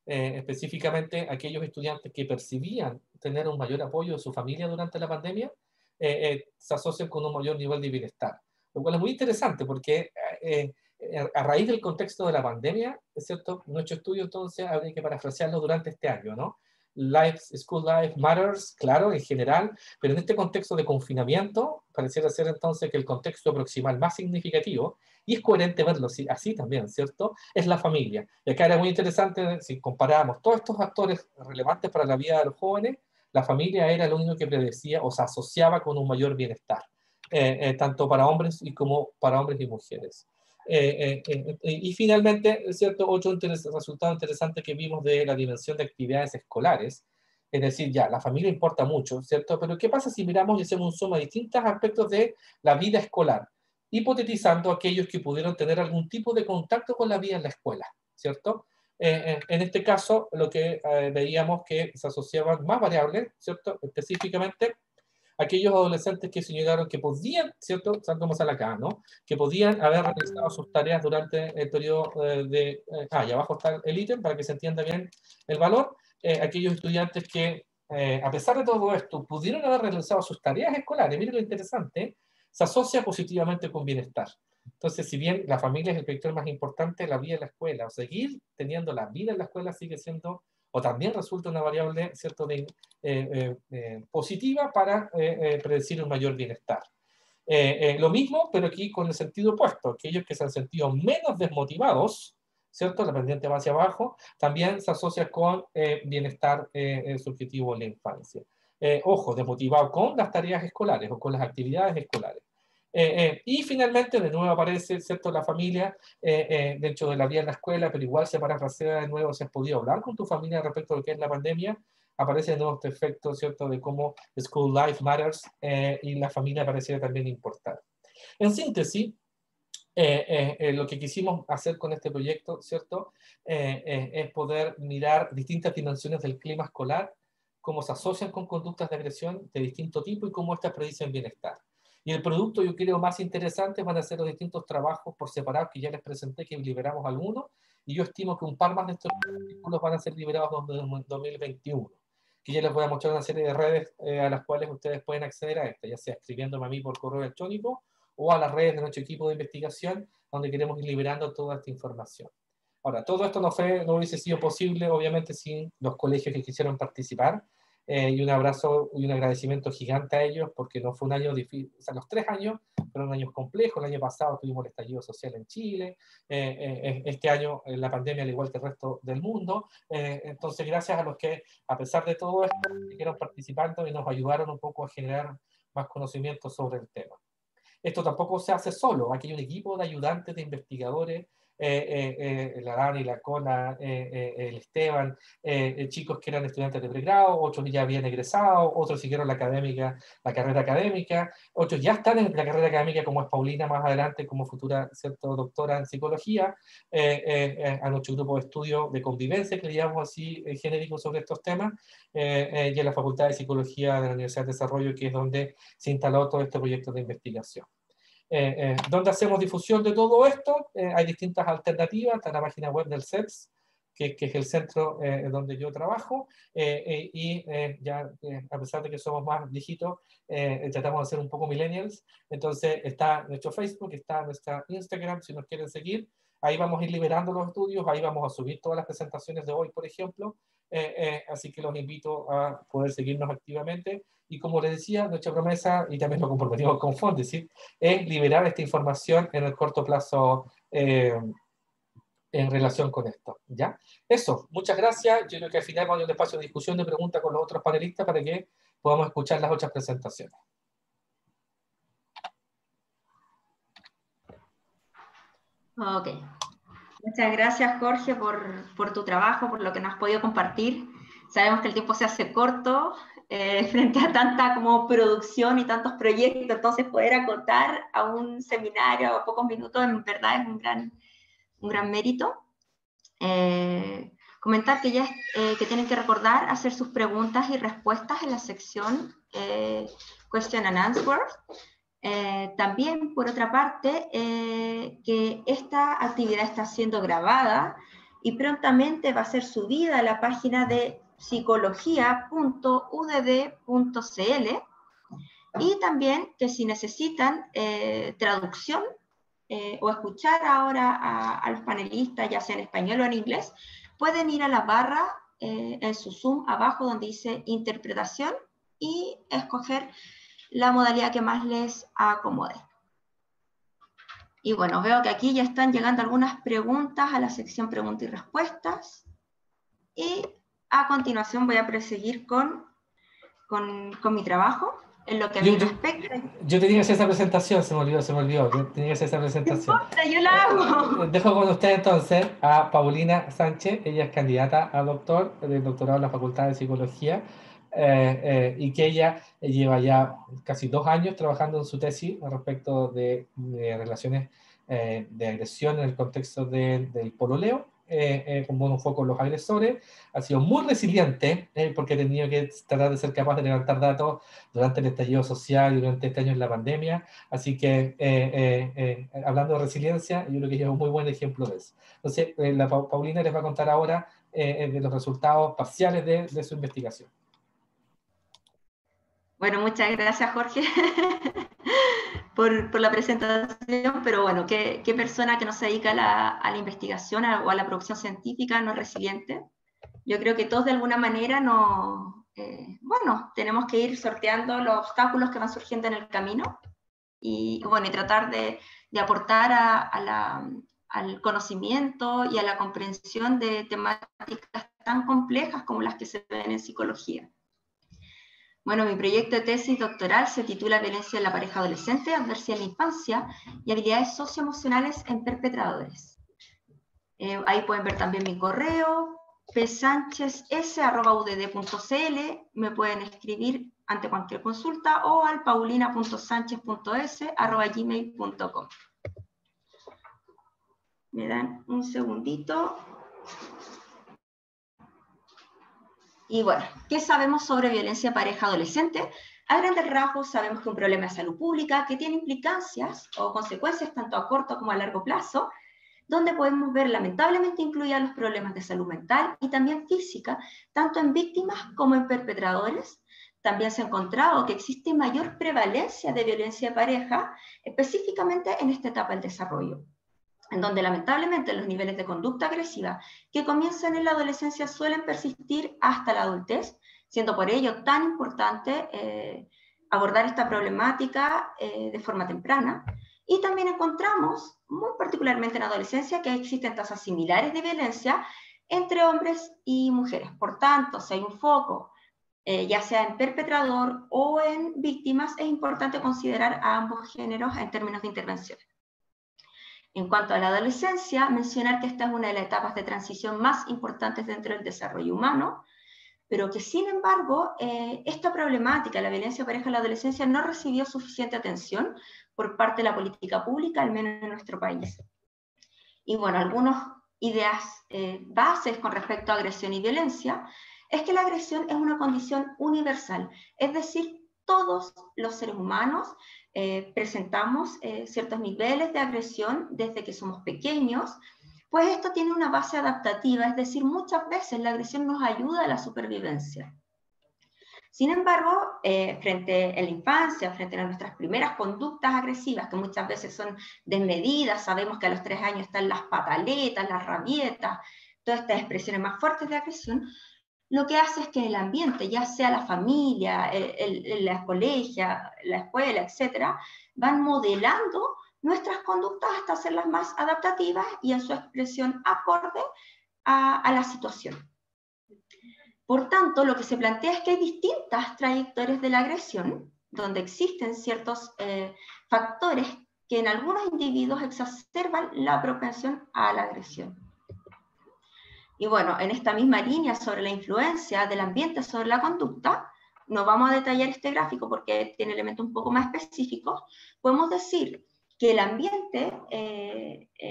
Específicamente aquellos estudiantes que percibían tener un mayor apoyo de su familia durante la pandemia, se asocian con un mayor nivel de bienestar. Lo cual es muy interesante porque a raíz del contexto de la pandemia, ¿es cierto?, nuestro estudio entonces habría que parafrasearlo durante este año, ¿no? School life matters, claro, en general, pero en este contexto de confinamiento, pareciera ser entonces que el contexto proximal más significativo, y es coherente verlo así también, ¿cierto?, es la familia. Y acá era muy interesante, si comparamos todos estos actores relevantes para la vida de los jóvenes, la familia era lo único que predecía o se asociaba con un mayor bienestar, tanto para hombres como para hombres y mujeres. Y finalmente, ¿cierto?, otro resultado interesante que vimos de la dimensión de actividades escolares, es decir, ya, la familia importa mucho, ¿cierto? Pero ¿qué pasa si miramos y hacemos un suma de distintos aspectos de la vida escolar, hipotetizando aquellos que pudieron tener algún tipo de contacto con la vida en la escuela, ¿cierto? En este caso, lo que veíamos que se asociaban más variables, ¿cierto? Específicamente, aquellos adolescentes que señalaron que podían, ¿cierto?, tal como sale acá, ¿no?, que podían haber realizado sus tareas durante el periodo y abajo está el ítem para que se entienda bien el valor, aquellos estudiantes que, a pesar de todo esto, pudieron haber realizado sus tareas escolares, miren lo interesante, se asocia positivamente con bienestar. Entonces, si bien la familia es el vector más importante de la vida en la escuela, o seguir teniendo la vida en la escuela sigue siendo, o también resulta una variable, ¿cierto?, positiva para predecir un mayor bienestar. Lo mismo, pero aquí con el sentido opuesto. Aquellos que se han sentido menos desmotivados, ¿cierto?, la pendiente va hacia abajo, también se asocia con bienestar subjetivo en la infancia. Ojo, desmotivado con las tareas escolares o con las actividades escolares. Y finalmente, de nuevo aparece, ¿cierto?, la familia dentro de la vida en la escuela, pero igual se parafrasea de nuevo si has podido hablar con tu familia respecto a lo que es la pandemia. Aparece de nuevo este efecto, ¿cierto?, de cómo school life matters y la familia pareciera también importar. En síntesis, lo que quisimos hacer con este proyecto, ¿cierto?, es poder mirar distintas dimensiones del clima escolar, cómo se asocian con conductas de agresión de distinto tipo y cómo estas predicen bienestar. Y el producto, yo creo, más interesante van a ser los distintos trabajos por separado que ya les presenté, que liberamos algunos, y yo estimo que un par más de estos artículos van a ser liberados en 2021, que ya les voy a mostrar una serie de redes a las cuales ustedes pueden acceder a esta, ya sea escribiéndome a mí por correo electrónico o a las redes de nuestro equipo de investigación, donde queremos ir liberando toda esta información. Ahora, todo esto no hubiese sido posible, obviamente, sin los colegios que quisieron participar, y un abrazo y un agradecimiento gigante a ellos, porque no fue un año difícil, o sea, los 3 años fueron años complejos. El año pasado tuvimos el estallido social en Chile, este año la pandemia al igual que el resto del mundo, entonces gracias a los que, a pesar de todo esto, siguieron participando y nos ayudaron un poco a generar más conocimiento sobre el tema. Esto tampoco se hace solo, aquí hay un equipo de ayudantes, de investigadores, la Dani, la Cona, el Esteban, chicos que eran estudiantes de pregrado, otros ya habían egresado, otros siguieron la carrera académica, otros ya están en la carrera académica, como es Paulina más adelante, como futura, ¿cierto?, doctora en psicología, a nuestro grupo de estudio de convivencia, que le llamamos así genérico sobre estos temas, y en la Facultad de Psicología de la Universidad de Desarrollo, que es donde se instaló todo este proyecto de investigación. ¿Dónde hacemos difusión de todo esto? Hay distintas alternativas. Está la página web del CEPS, que es el centro donde yo trabajo, a pesar de que somos más viejitos, tratamos de ser un poco millennials. Entonces está nuestro Facebook, está nuestra Instagram, si nos quieren seguir. Ahí vamos a ir liberando los estudios, ahí vamos a subir todas las presentaciones de hoy, por ejemplo. Así que los invito a poder seguirnos activamente. Y como les decía, nuestra promesa, y también lo comprometimos con Fondesit, es liberar esta información en el corto plazo en relación con esto. ¿Ya? Eso, muchas gracias. Yo creo que al final vamos a un espacio de discusión, de preguntas con los otros panelistas para que podamos escuchar las otras presentaciones. Ok. Muchas gracias, Jorge, por tu trabajo, por lo que nos has podido compartir. Sabemos que el tiempo se hace corto frente a tanta como producción y tantos proyectos, entonces poder acotar a un seminario a pocos minutos en verdad es un gran mérito. Comentar que ya que tienen que recordar hacer sus preguntas y respuestas en la sección Question and Answer. También, por otra parte, que esta actividad está siendo grabada y prontamente va a ser subida a la página de psicología.udd.cl, y también que si necesitan traducción o escuchar ahora a los panelistas, ya sea en español o en inglés, pueden ir a la barra en su Zoom abajo donde dice interpretación y escoger la modalidad que más les acomode. Y bueno, veo que aquí ya están llegando algunas preguntas a la sección preguntas y respuestas. Y a continuación voy a proseguir con mi trabajo en lo que a mí respecta. Yo tenía que hacer esa presentación, se me olvidó. Yo tenía que hacer esa presentación. No importa, yo la hago. Dejo con usted entonces a Paulina Sánchez. Ella es candidata a doctor del doctorado en la Facultad de Psicología y que ella lleva ya casi 2 años trabajando en su tesis respecto de relaciones de agresión en el contexto del pololeo, con buen foco en los agresores. Ha sido muy resiliente porque ha tenido que tratar de ser capaz de levantar datos durante el estallido social y durante este año en la pandemia. Así que, hablando de resiliencia, yo creo que ella es un muy buen ejemplo de eso. Entonces, la Paulina les va a contar ahora de los resultados parciales de su investigación. Bueno, muchas gracias, Jorge, por la presentación, pero bueno, ¿qué persona que no se dedica a la investigación o a la producción científica no es resiliente? Yo creo que todos de alguna manera bueno, tenemos que ir sorteando los obstáculos que van surgiendo en el camino y bueno, y tratar de aportar al conocimiento y a la comprensión de temáticas tan complejas como las que se ven en psicología. Bueno, mi proyecto de tesis doctoral se titula Violencia en la pareja adolescente, adversidad en la infancia y habilidades socioemocionales en perpetradores. Ahí pueden ver también mi correo, psanchezs@udd.cl, me pueden escribir ante cualquier consulta o al paulina.sanchez.s@gmail.com. Me dan un segundito. Y bueno, ¿qué sabemos sobre violencia pareja adolescente? A grandes rasgos sabemos que es un problema de salud pública que tiene implicancias o consecuencias tanto a corto como a largo plazo, donde podemos ver lamentablemente incluidos los problemas de salud mental y también física, tanto en víctimas como en perpetradores. También se ha encontrado que existe mayor prevalencia de violencia de pareja, específicamente en esta etapa del desarrollo, en donde lamentablemente los niveles de conducta agresiva que comienzan en la adolescencia suelen persistir hasta la adultez, siendo por ello tan importante abordar esta problemática de forma temprana. Y también encontramos, muy particularmente en adolescencia, que existen tasas similares de violencia entre hombres y mujeres. Por tanto, si hay un foco, ya sea en perpetrador o en víctimas, es importante considerar a ambos géneros en términos de intervención. En cuanto a la adolescencia, mencionar que esta es una de las etapas de transición más importantes dentro del desarrollo humano, pero que sin embargo, esta problemática, la violencia de pareja en la adolescencia, no recibió suficiente atención por parte de la política pública, al menos en nuestro país. Y bueno, algunas ideas bases con respecto a agresión y violencia, es que la agresión es una condición universal, es decir, todos los seres humanos presentamos ciertos niveles de agresión desde que somos pequeños, Pues esto tiene una base adaptativa, es decir, muchas veces la agresión nos ayuda a la supervivencia. Sin embargo, frente a la infancia, frente a nuestras primeras conductas agresivas, que muchas veces son desmedidas, sabemos que a los 3 años están las pataletas, las rabietas, todas estas expresiones más fuertes de agresión, lo que hace es que el ambiente, ya sea la familia, la colegia, la escuela, etcétera, van modelando nuestras conductas hasta hacerlas más adaptativas y en su expresión acorde a la situación. Por tanto, lo que se plantea es que hay distintas trayectorias de la agresión, donde existen ciertos factores que en algunos individuos exacerban la propensión a la agresión. Y bueno, en esta misma línea sobre la influencia del ambiente sobre la conducta, no vamos a detallar este gráfico porque tiene elementos un poco más específicos, podemos decir que el ambiente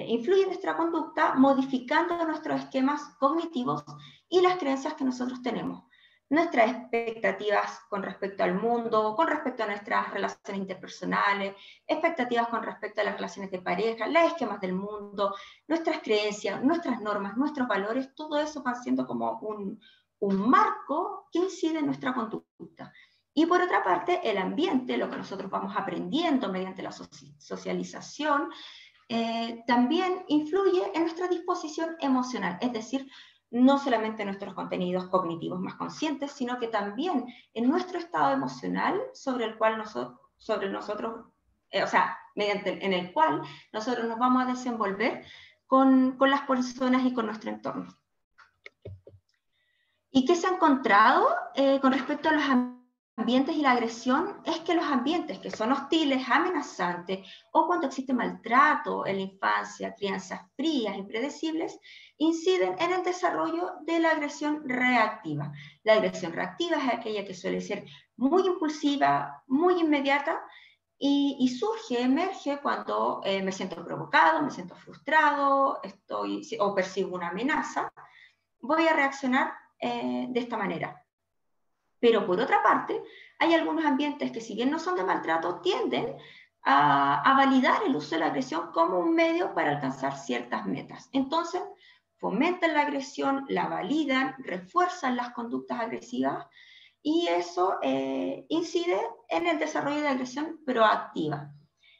influye en nuestra conducta modificando nuestros esquemas cognitivos y las creencias que nosotros tenemos. Nuestras expectativas con respecto al mundo, con respecto a nuestras relaciones interpersonales, expectativas con respecto a las relaciones de pareja, los esquemas del mundo, nuestras creencias, nuestras normas, nuestros valores, todo eso va siendo como un marco que incide en nuestra conducta. Y por otra parte, el ambiente, lo que nosotros vamos aprendiendo mediante la socialización, también influye en nuestra disposición emocional, es decir, no solamente en nuestros contenidos cognitivos más conscientes, sino que también en nuestro estado emocional sobre el cual en el cual nosotros nos vamos a desenvolver con las personas y con nuestro entorno. ¿Y qué se ha encontrado con respecto a los ambientes y la agresión? Es que los ambientes que son hostiles, amenazantes, o cuando existe maltrato en la infancia, crianzas frías, impredecibles, inciden en el desarrollo de la agresión reactiva. La agresión reactiva es aquella que suele ser muy impulsiva, muy inmediata, y surge, emerge cuando me siento provocado, me siento frustrado, o percibo una amenaza, voy a reaccionar de esta manera. Pero por otra parte, hay algunos ambientes que si bien no son de maltrato, tienden a validar el uso de la agresión como un medio para alcanzar ciertas metas. Entonces, fomentan la agresión, la validan, refuerzan las conductas agresivas y eso incide en el desarrollo de agresión proactiva.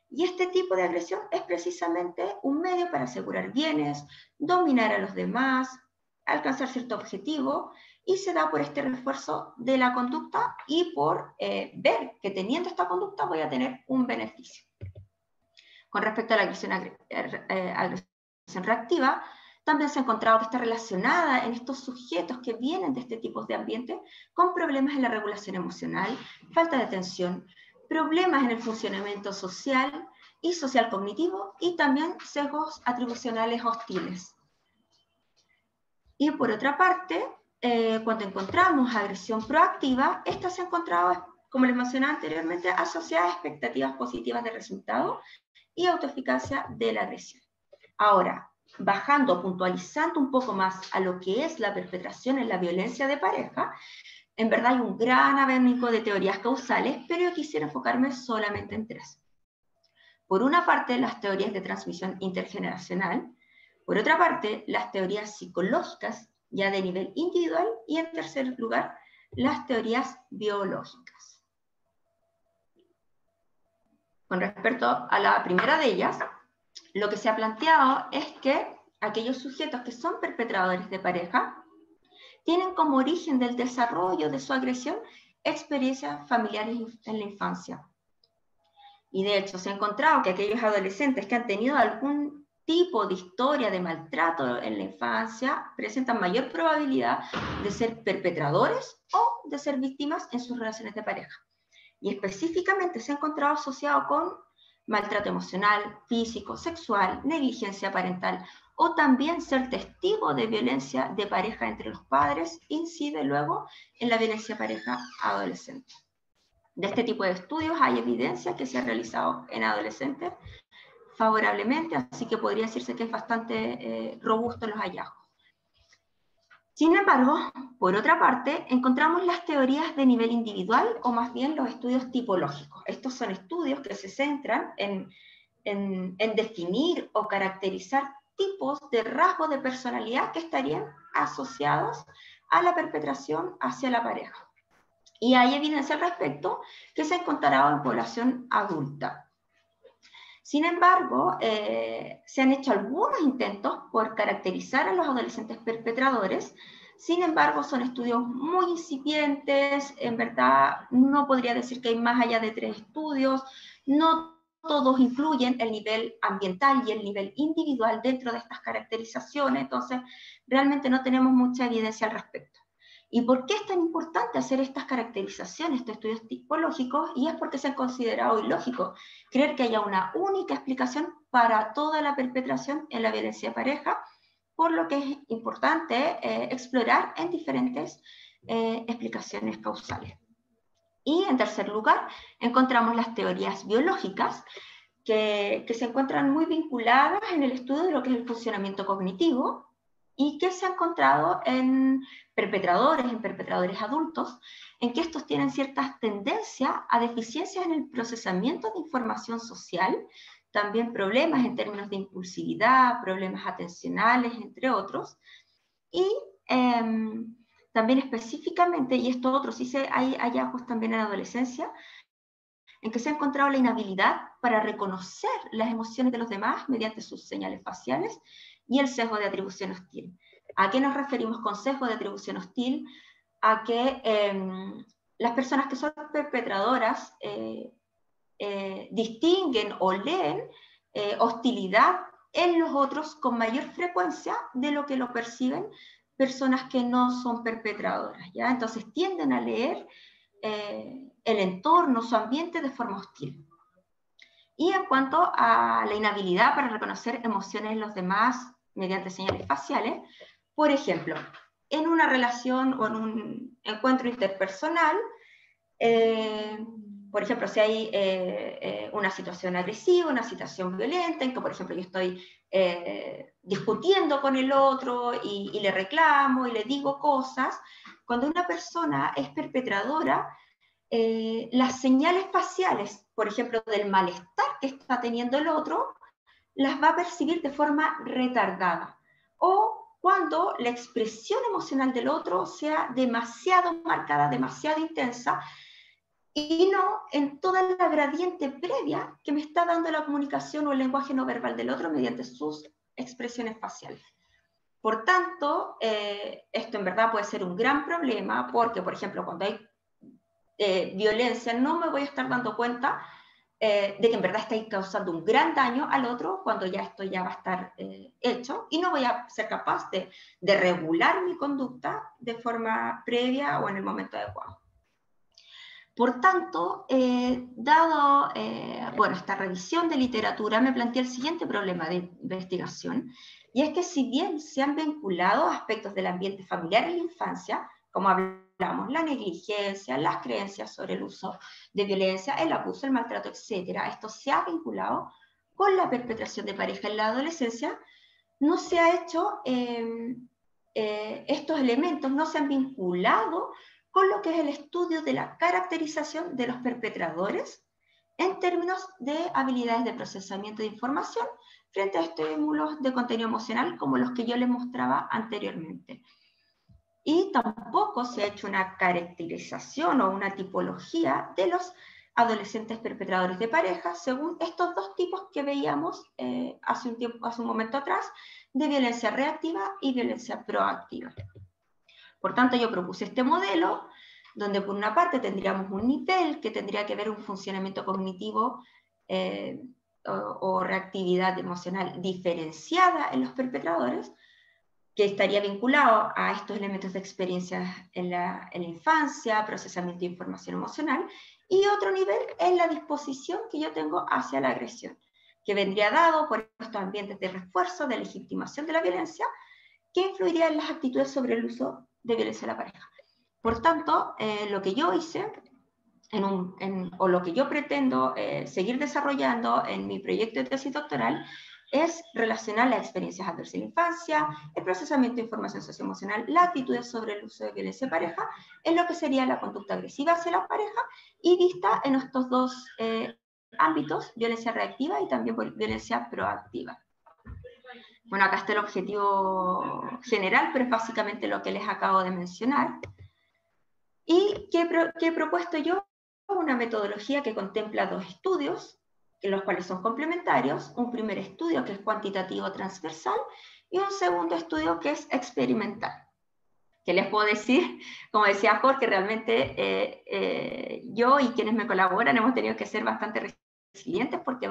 Y este tipo de agresión es precisamente un medio para asegurar bienes, dominar a los demás, alcanzar cierto objetivo, y se da por este refuerzo de la conducta y por ver que teniendo esta conducta voy a tener un beneficio. Con respecto a la agresión reactiva, también se ha encontrado que está relacionada en estos sujetos que vienen de este tipo de ambiente con problemas en la regulación emocional, falta de atención, problemas en el funcionamiento social y social cognitivo y también sesgos atribucionales hostiles. Y por otra parte, cuando encontramos agresión proactiva, esta se ha encontrado, como les mencionaba anteriormente, asociada a expectativas positivas de resultado y autoeficacia de la agresión. Ahora, bajando, puntualizando un poco más a lo que es la perpetración en la violencia de pareja, en verdad hay un gran abanico de teorías causales, pero yo quisiera enfocarme solamente en 3. Por una parte, las teorías de transmisión intergeneracional, por otra parte, las teorías psicológicas ya de nivel individual y en tercer lugar, las teorías biológicas. Con respecto a la primera de ellas, lo que se ha planteado es que aquellos sujetos que son perpetradores de pareja tienen como origen del desarrollo de su agresión experiencias familiares en la infancia. Y de hecho se ha encontrado que aquellos adolescentes que han tenido algún tipo de historia de maltrato en la infancia presentan mayor probabilidad de ser perpetradores o de ser víctimas en sus relaciones de pareja. Y específicamente se ha encontrado asociado con maltrato emocional, físico, sexual, negligencia parental o también ser testigo de violencia de pareja entre los padres incide luego en la violencia de pareja adolescente. De este tipo de estudios hay evidencia que se ha realizado en adolescentes favorablemente, así que podría decirse que es bastante robusto en los hallazgos. Sin embargo, por otra parte, encontramos las teorías de nivel individual o más bien los estudios tipológicos. Estos son estudios que se centran en definir o caracterizar tipos de rasgos de personalidad que estarían asociados a la perpetración hacia la pareja. Y hay evidencia al respecto que se encontrará en población adulta. Sin embargo, se han hecho algunos intentos por caracterizar a los adolescentes perpetradores. Sin embargo, son estudios muy incipientes. En verdad, no podría decir que hay más allá de 3 estudios. No todos incluyen el nivel ambiental y el nivel individual dentro de estas caracterizaciones. Entonces, realmente no tenemos mucha evidencia al respecto. ¿Y por qué es tan importante hacer estas caracterizaciones, estos estudios tipológicos? Y es porque se ha considerado ilógico creer que haya una única explicación para toda la perpetración en la violencia de pareja, por lo que es importante explorar en diferentes explicaciones causales. Y en tercer lugar, encontramos las teorías biológicas, que se encuentran muy vinculadas en el estudio de lo que es el funcionamiento cognitivo, y que se ha encontrado en perpetradores adultos, en que estos tienen ciertas tendencias a deficiencias en el procesamiento de información social, también problemas en términos de impulsividad, problemas atencionales, entre otros, y también específicamente, y esto otro, sí hay hallazgos también en la adolescencia, en que se ha encontrado la inhabilidad para reconocer las emociones de los demás mediante sus señales faciales y el sesgo de atribución hostil. ¿A qué nos referimos con sesgo de atribución hostil? A que las personas que son perpetradoras distinguen o leen hostilidad en los otros con mayor frecuencia de lo que lo perciben personas que no son perpetradoras, ¿ya? Entonces tienden a leer el entorno, su ambiente de forma hostil. Y en cuanto a la inhabilidad para reconocer emociones en los demás mediante señales faciales, por ejemplo, en una relación o en un encuentro interpersonal, por ejemplo, si hay una situación agresiva, una situación violenta, en que, por ejemplo, yo estoy discutiendo con el otro y le reclamo y le digo cosas, cuando una persona es perpetradora, las señales faciales, por ejemplo, del malestar que está teniendo el otro, las va a percibir de forma retardada. O cuando la expresión emocional del otro sea demasiado marcada, demasiado intensa, y no en toda la gradiente previa que me está dando la comunicación o el lenguaje no verbal del otro mediante sus expresiones faciales. Por tanto, esto en verdad puede ser un gran problema porque, por ejemplo, cuando hay violencia, no me voy a estar dando cuenta de que en verdad estáis causando un gran daño al otro cuando ya esto ya va a estar hecho, y no voy a ser capaz de regular mi conducta de forma previa o en el momento adecuado. Por tanto, dado esta revisión de literatura, me planteé el siguiente problema de investigación, y es que si bien se han vinculado aspectos del ambiente familiar en la infancia, como hablamos, la negligencia, las creencias sobre el uso de violencia, el abuso, el maltrato, etc., esto se ha vinculado con la perpetración de pareja en la adolescencia, no se ha hecho, estos elementos no se han vinculado con lo que es el estudio de la caracterización de los perpetradores en términos de habilidades de procesamiento de información frente a estímulos de contenido emocional como los que yo les mostraba anteriormente. Y tampoco se ha hecho una caracterización o una tipología de los adolescentes perpetradores de pareja según estos dos tipos que veíamos hace un momento atrás, de violencia reactiva y violencia proactiva. Por tanto, yo propuse este modelo, donde por una parte tendríamos un nivel que tendría que ver un funcionamiento cognitivo o reactividad emocional diferenciada en los perpetradores, que estaría vinculado a estos elementos de experiencia en la infancia, procesamiento de información emocional, y otro nivel es la disposición que yo tengo hacia la agresión, que vendría dado por estos ambientes de refuerzo, de legitimación de la violencia, que influiría en las actitudes sobre el uso de violencia de la pareja. Por tanto, lo que yo hice, o lo que yo pretendo seguir desarrollando en mi proyecto de tesis doctoral, es relacionar las experiencias adversas en la infancia, el procesamiento de información socioemocional, las actitudes sobre el uso de violencia de pareja, en lo que sería la conducta agresiva hacia la pareja, y vista en estos dos ámbitos, violencia reactiva y también violencia proactiva. Bueno, acá está el objetivo general, pero es básicamente lo que les acabo de mencionar. ¿Y qué he propuesto yo? Una metodología que contempla 2 estudios, los cuales son complementarios, un primer estudio que es cuantitativo transversal y un segundo estudio que es experimental. ¿Qué les puedo decir? Como decía Jorge, realmente yo y quienes me colaboran hemos tenido que ser bastante resilientes porque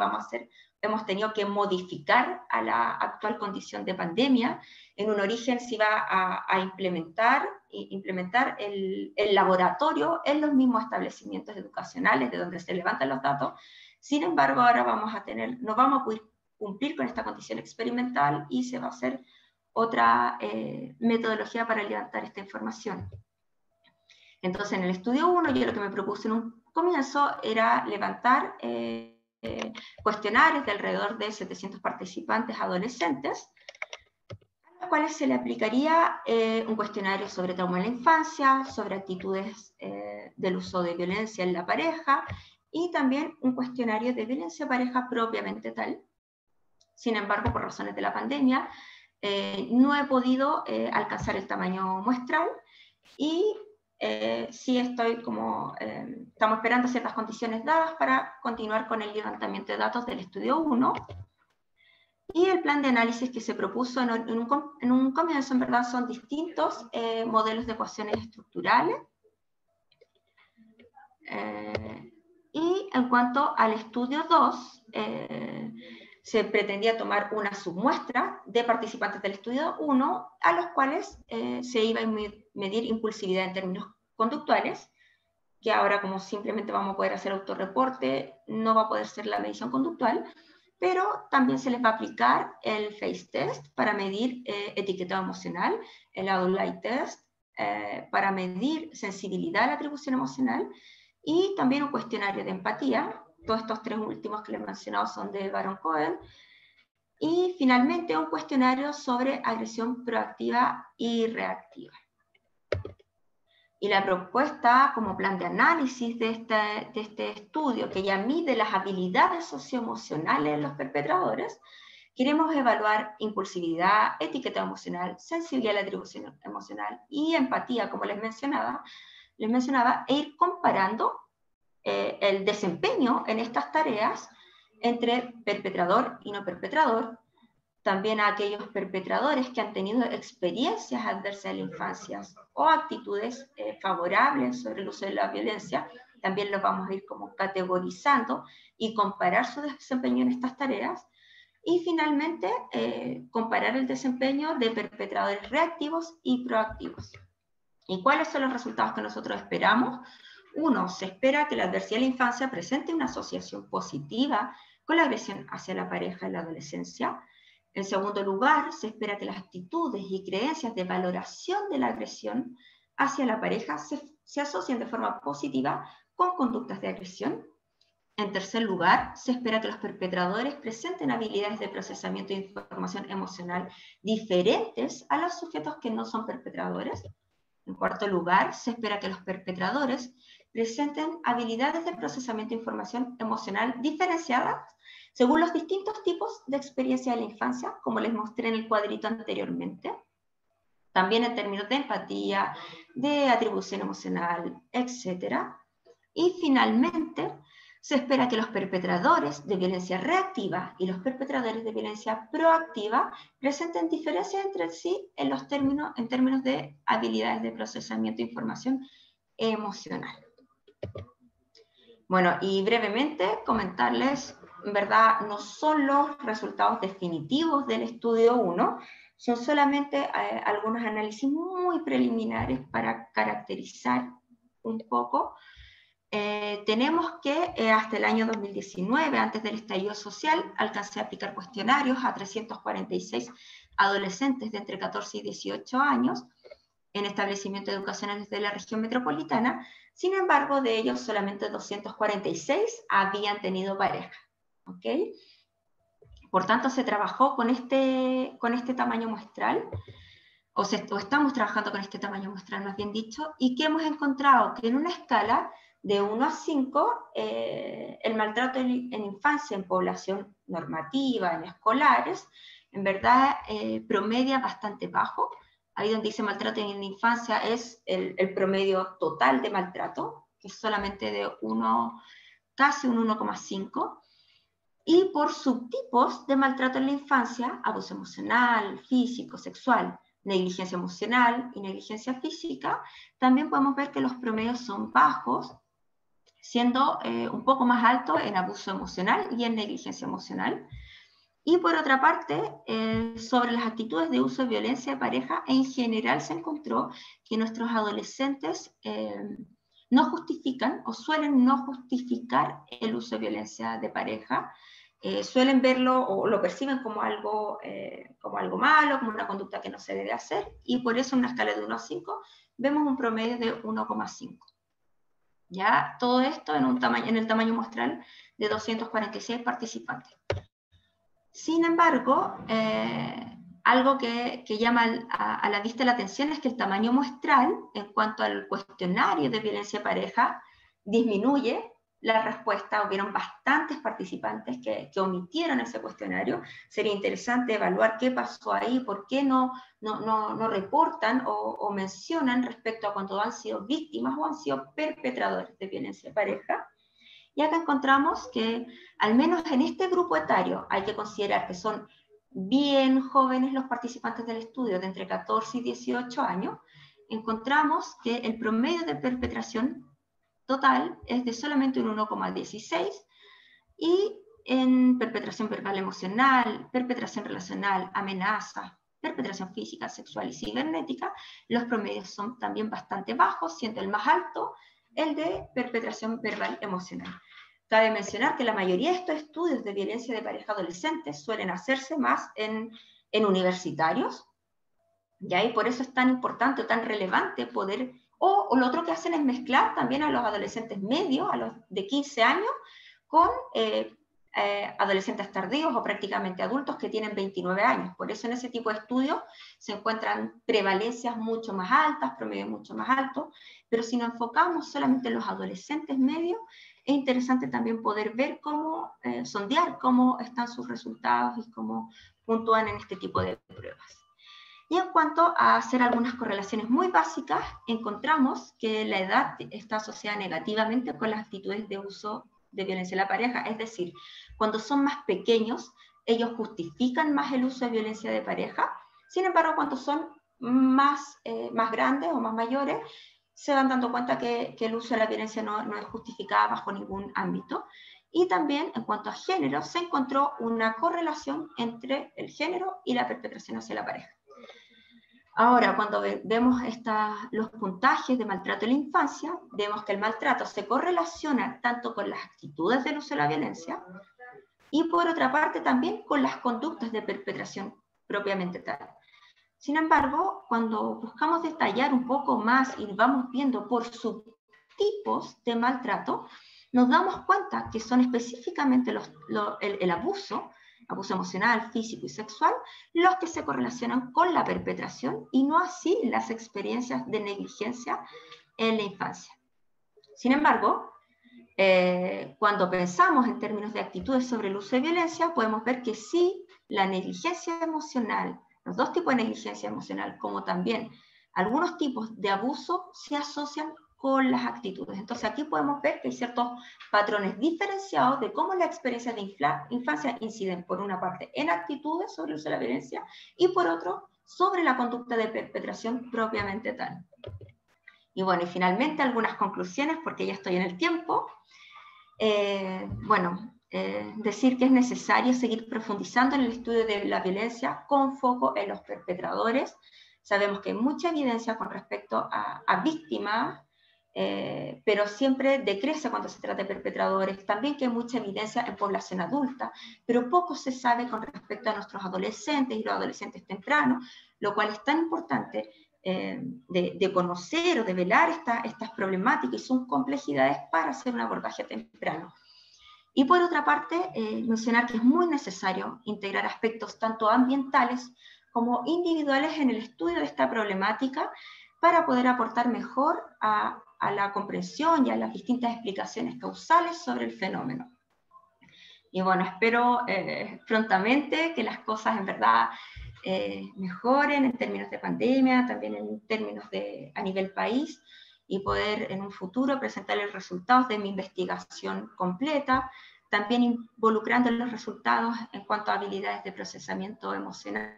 hemos tenido que modificar a la actual condición de pandemia. En un origen se iba a implementar el laboratorio en los mismos establecimientos educacionales de donde se levantan los datos. Sin embargo, ahora no vamos a poder cumplir con esta condición experimental y se va a hacer otra metodología para levantar esta información. Entonces, en el estudio 1, yo lo que me propuse en un comienzo era levantar cuestionarios de alrededor de 700 participantes adolescentes, a los cuales se le aplicaría un cuestionario sobre trauma en la infancia, sobre actitudes del uso de violencia en la pareja, y también un cuestionario de violencia pareja propiamente tal. Sin embargo, por razones de la pandemia, no he podido alcanzar el tamaño muestral y sí estamos esperando ciertas condiciones dadas para continuar con el levantamiento de datos del estudio 1. Y el plan de análisis que se propuso en un comienzo, en verdad, son distintos modelos de ecuaciones estructurales. Y en cuanto al estudio 2, se pretendía tomar una submuestra de participantes del estudio 1, a los cuales se iba a medir impulsividad en términos conductuales, que ahora como simplemente vamos a poder hacer autorreporte, no va a poder ser la medición conductual, pero también se les va a aplicar el FACE test para medir etiquetado emocional, el Adult test para medir sensibilidad a la atribución emocional, y también un cuestionario de empatía. Todos estos 3 últimos que les he mencionado son de Baron Cohen. Y finalmente un cuestionario sobre agresión proactiva y reactiva. Y la propuesta como plan de análisis de este estudio, que ya mide las habilidades socioemocionales de los perpetradores, queremos evaluar impulsividad, etiqueta emocional, sensibilidad a la atribución emocional y empatía, como les mencionaba, e ir comparando el desempeño en estas tareas entre perpetrador y no perpetrador, también a aquellos perpetradores que han tenido experiencias adversas en la infancia o actitudes favorables sobre el uso de la violencia, también los vamos a ir como categorizando y comparar su desempeño en estas tareas, y finalmente comparar el desempeño de perpetradores reactivos y proactivos. ¿Y cuáles son los resultados que nosotros esperamos? 1. Se espera que la adversidad de la infancia presente una asociación positiva con la agresión hacia la pareja en la adolescencia. En segundo lugar, se espera que las actitudes y creencias de valoración de la agresión hacia la pareja se asocien de forma positiva con conductas de agresión. En tercer lugar, se espera que los perpetradores presenten habilidades de procesamiento de información emocional diferentes a los sujetos que no son perpetradores. En cuarto lugar, se espera que los perpetradores presenten habilidades de procesamiento de información emocional diferenciadas según los distintos tipos de experiencia de la infancia, como les mostré en el cuadrito anteriormente. También en términos de empatía, de atribución emocional, etc. Y finalmente, se espera que los perpetradores de violencia reactiva y los perpetradores de violencia proactiva presenten diferencias entre sí en términos de habilidades de procesamiento de información emocional. Bueno, y brevemente comentarles, en verdad, no son los resultados definitivos del estudio 1, son solamente algunos análisis muy preliminares para caracterizar un poco. Tenemos que hasta el año 2019, antes del estallido social, alcancé a aplicar cuestionarios a 346 adolescentes de entre 14 y 18 años en establecimientos educacionales de la región metropolitana. Sin embargo, de ellos solamente 246 habían tenido pareja. ¿Okay? Por tanto, se trabajó con este tamaño muestral, o estamos trabajando con este tamaño muestral, más bien dicho, y que hemos encontrado que en una escala de 1 a 5, el maltrato en infancia, en población normativa, en escolares, en verdad promedia bastante bajo. Ahí donde dice maltrato en la infancia es el promedio total de maltrato, que es solamente de casi un 1,5. Y por subtipos de maltrato en la infancia, abuso emocional, físico, sexual, negligencia emocional y negligencia física, también podemos ver que los promedios son bajos, siendo un poco más altos en abuso emocional y en negligencia emocional. Y por otra parte, sobre las actitudes de uso de violencia de pareja, en general se encontró que nuestros adolescentes no justifican o suelen no justificar el uso de violencia de pareja, suelen verlo o lo perciben como algo malo, como una conducta que no se debe hacer, y por eso en una escala de 1 a 5 vemos un promedio de 1,5. Ya todo esto en el tamaño muestral de 246 participantes. Sin embargo, algo que llama a la vista la atención es que el tamaño muestral, en cuanto al cuestionario de violencia de pareja, disminuye la respuesta. Hubieron bastantes participantes que omitieron ese cuestionario. Sería interesante evaluar qué pasó ahí, por qué no reportan o mencionan respecto a cuando han sido víctimas o han sido perpetradores de violencia de pareja. Y acá encontramos que, al menos en este grupo etario, hay que considerar que son bien jóvenes los participantes del estudio, de entre 14 y 18 años, encontramos que el promedio de perpetración total es de solamente un 1,16, y en perpetración verbal emocional, perpetración relacional, amenaza, perpetración física, sexual y cibernética, los promedios son también bastante bajos, siendo el más alto el de perpetración verbal emocional. Cabe mencionar que la mayoría de estos estudios de violencia de pareja adolescentes suelen hacerse más en universitarios, ¿ya? Y por eso es tan importante o tan relevante poder, o lo otro que hacen es mezclar también a los adolescentes medios, a los de 15 años, con adolescentes tardíos o prácticamente adultos que tienen 29 años. Por eso en ese tipo de estudios se encuentran prevalencias mucho más altas, promedios mucho más altos, pero si nos enfocamos solamente en los adolescentes medios, es interesante también poder ver cómo, sondear cómo están sus resultados y cómo puntúan en este tipo de pruebas. Y en cuanto a hacer algunas correlaciones muy básicas, encontramos que la edad está asociada negativamente con las actitudes de uso de violencia en la pareja, es decir, cuando son más pequeños, ellos justifican más el uso de violencia de pareja. Sin embargo, cuando son más grandes o más mayores, se van dando cuenta que el uso de la violencia no es justificada bajo ningún ámbito. Y también, en cuanto a género, se encontró una correlación entre el género y la perpetración hacia la pareja. Ahora, cuando vemos los puntajes de maltrato en la infancia, vemos que el maltrato se correlaciona tanto con las actitudes del uso de la violencia y, por otra parte, también con las conductas de perpetración propiamente tal. Sin embargo, cuando buscamos detallar un poco más y vamos viendo por subtipos de maltrato, nos damos cuenta que son específicamente el abuso emocional, físico y sexual, los que se correlacionan con la perpetración y no así las experiencias de negligencia en la infancia. Sin embargo, cuando pensamos en términos de actitudes sobre el uso de violencia, podemos ver que sí, la negligencia emocional, los dos tipos de negligencia emocional, como también algunos tipos de abuso, se asocian con las actitudes. Entonces aquí podemos ver que hay ciertos patrones diferenciados de cómo las experiencias de infancia inciden, por una parte, en actitudes sobre el uso de la violencia y por otro, sobre la conducta de perpetración propiamente tal. Y bueno, y finalmente algunas conclusiones, porque ya estoy en el tiempo. Decir que es necesario seguir profundizando en el estudio de la violencia con foco en los perpetradores. Sabemos que hay mucha evidencia con respecto a víctimas, pero siempre decrece cuando se trata de perpetradores. También que hay mucha evidencia en población adulta, pero poco se sabe con respecto a nuestros adolescentes y los adolescentes tempranos, lo cual es tan importante de conocer o de velar estas problemáticas y sus complejidades para hacer un abordaje temprano. Y por otra parte, mencionar que es muy necesario integrar aspectos tanto ambientales como individuales en el estudio de esta problemática para poder aportar mejor a la comprensión y a las distintas explicaciones causales sobre el fenómeno. Y bueno, espero prontamente que las cosas en verdad mejoren en términos de pandemia, también en términos a nivel país, y poder en un futuro presentarles resultados de mi investigación completa, también involucrando los resultados en cuanto a habilidades de procesamiento emocional,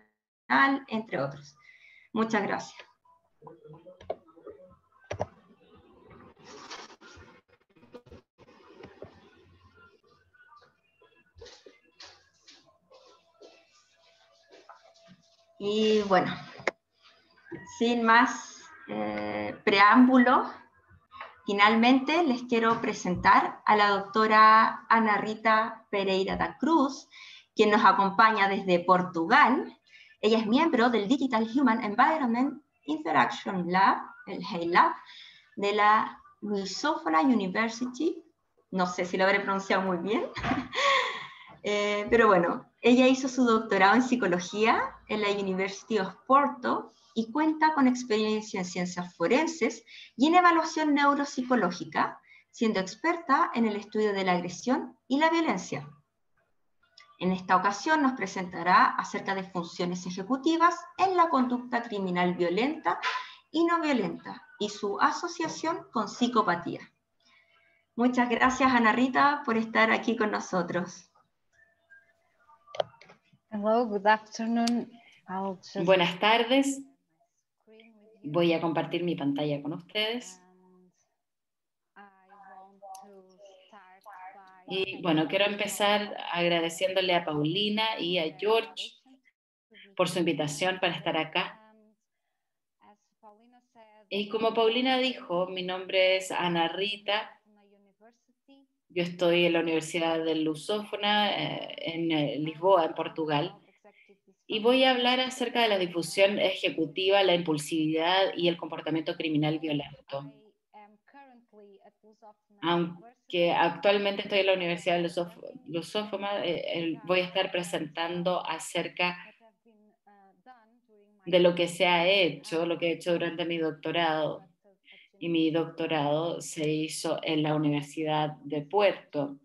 entre otros. Muchas gracias. Y bueno, sin más preámbulo, finalmente les quiero presentar a la doctora Ana Rita Pereira da Cruz, quien nos acompaña desde Portugal. Ella es miembro del Digital Human Environment Interaction Lab, el HEILab, de la Lusófona University. No sé si lo habré pronunciado muy bien. Pero bueno, ella hizo su doctorado en psicología en la University of Porto y cuenta con experiencia en ciencias forenses y en evaluación neuropsicológica, siendo experta en el estudio de la agresión y la violencia. En esta ocasión nos presentará acerca de funciones ejecutivas en la conducta criminal violenta y no violenta y su asociación con psicopatía. Muchas gracias, Ana Rita, por estar aquí con nosotros. Hello, good afternoon. Buenas tardes. Voy a compartir mi pantalla con ustedes. Y bueno, quiero empezar agradeciéndole a Paulina y a George por su invitación para estar acá. Y como Paulina dijo, mi nombre es Ana Rita. Yo estoy en la Universidad de Lusófona, en Lisboa, en Portugal. Y voy a hablar acerca de la difusión ejecutiva, la impulsividad y el comportamiento criminal violento. Aunque actualmente estoy en la Universidad de Lusófona, voy a estar presentando acerca de lo que se ha hecho, lo que he hecho durante mi doctorado. Y mi doctorado se hizo en la Universidad de Puerto,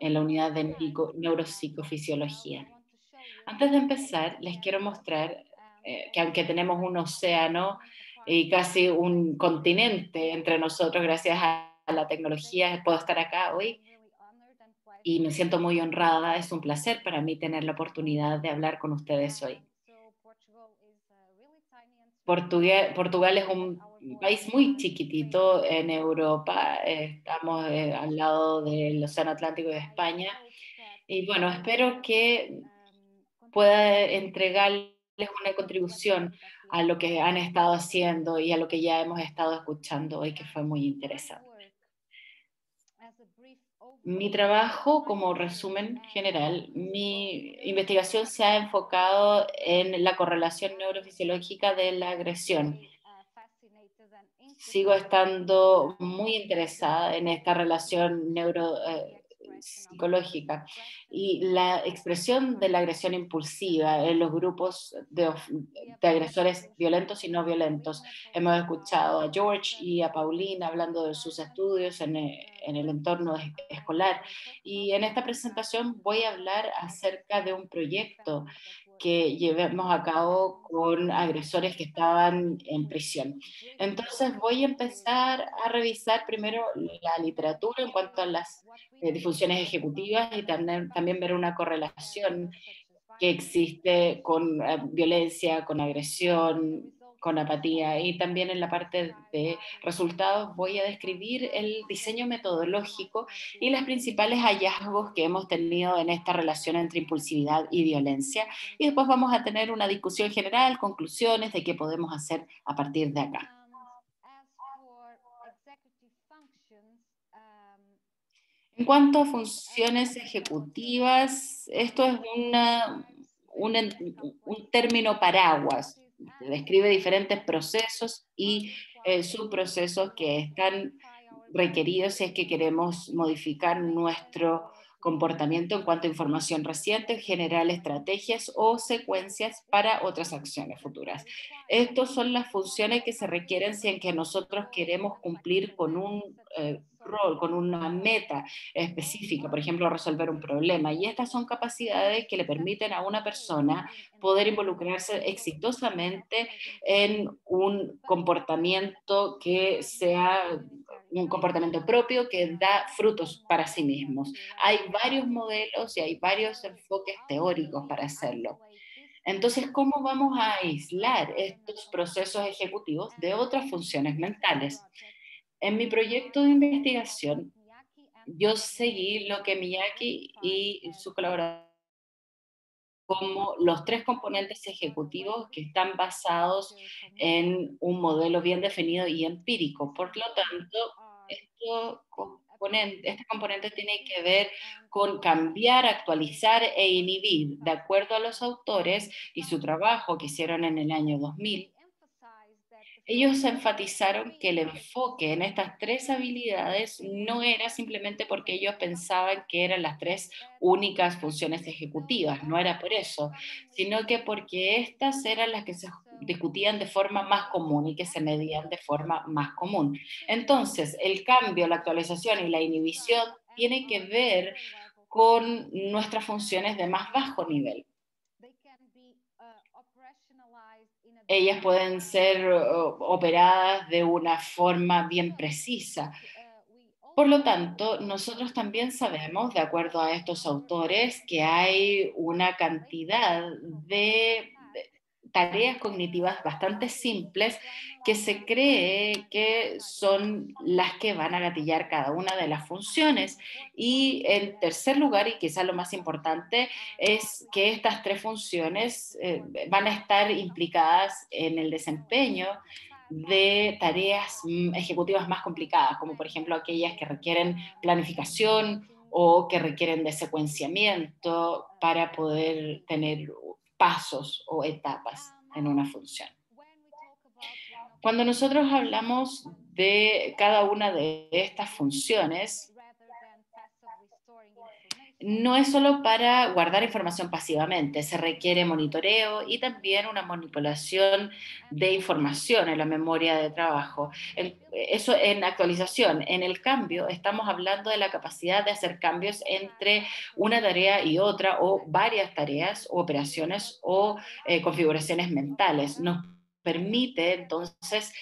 en la unidad de neuropsicofisiología. Antes de empezar, les quiero mostrar que aunque tenemos un océano y casi un continente entre nosotros, gracias a la tecnología, puedo estar acá hoy y me siento muy honrada. Es un placer para mí tener la oportunidad de hablar con ustedes hoy. Portugal es un país muy chiquitito en Europa, estamos al lado del Océano Atlántico de España, y bueno, espero que pueda entregarles una contribución a lo que han estado haciendo y a lo que ya hemos estado escuchando hoy, que fue muy interesante. Mi trabajo, como resumen general, mi investigación se ha enfocado en la correlación neurofisiológica de la agresión. Sigo estando muy interesada en esta relación neuropsicológica y la expresión de la agresión impulsiva en los grupos de agresores violentos y no violentos. Hemos escuchado a George y a Paulina hablando de sus estudios en el entorno escolar, y en esta presentación voy a hablar acerca de un proyecto que llevamos a cabo con agresores que estaban en prisión. Entonces voy a empezar a revisar primero la literatura en cuanto a las disfunciones ejecutivas y también ver una correlación que existe con violencia, con agresión, con apatía, y también en la parte de resultados voy a describir el diseño metodológico y los principales hallazgos que hemos tenido en esta relación entre impulsividad y violencia, y después vamos a tener una discusión general, conclusiones de qué podemos hacer a partir de acá. En cuanto a funciones ejecutivas, esto es un término paraguas. Describe diferentes procesos y subprocesos que están requeridos si es que queremos modificar nuestro comportamiento en cuanto a información reciente, generar estrategias o secuencias para otras acciones futuras. Estas son las funciones que se requieren si es que nosotros queremos cumplir con un rol, con una meta específica, por ejemplo, resolver un problema. Y estas son capacidades que le permiten a una persona poder involucrarse exitosamente en un comportamiento que sea un comportamiento propio que da frutos para sí mismos. Hay varios modelos y hay varios enfoques teóricos para hacerlo. Entonces, ¿cómo vamos a aislar estos procesos ejecutivos de otras funciones mentales? En mi proyecto de investigación, yo seguí lo que Miyake y su colaborador como los tres componentes ejecutivos que están basados en un modelo bien definido y empírico. Por lo tanto, este componente tiene que ver con cambiar, actualizar e inhibir, de acuerdo a los autores y su trabajo que hicieron en el año 2000. Ellos enfatizaron que el enfoque en estas tres habilidades no era simplemente porque ellos pensaban que eran las tres únicas funciones ejecutivas, no era por eso, sino que porque estas eran las que se discutían de forma más común y que se medían de forma más común. Entonces, el cambio, la actualización y la inhibición tienen que ver con nuestras funciones de más bajo nivel. Ellas pueden ser operadas de una forma bien precisa. Por lo tanto, nosotros también sabemos, de acuerdo a estos autores, que hay una cantidad de tareas cognitivas bastante simples que se cree que son las que van a gatillar cada una de las funciones. Y en tercer lugar, y quizás lo más importante, es que estas tres funciones van a estar implicadas en el desempeño de tareas ejecutivas más complicadas, como por ejemplo aquellas que requieren planificación o que requieren de secuenciamiento para poder tener pasos o etapas en una función. Cuando nosotros hablamos de cada una de estas funciones, no es solo para guardar información pasivamente, se requiere monitoreo y también una manipulación de información en la memoria de trabajo. Eso en actualización. En el cambio, estamos hablando de la capacidad de hacer cambios entre una tarea y otra, o varias tareas, o operaciones, o configuraciones mentales. Nos permite entonces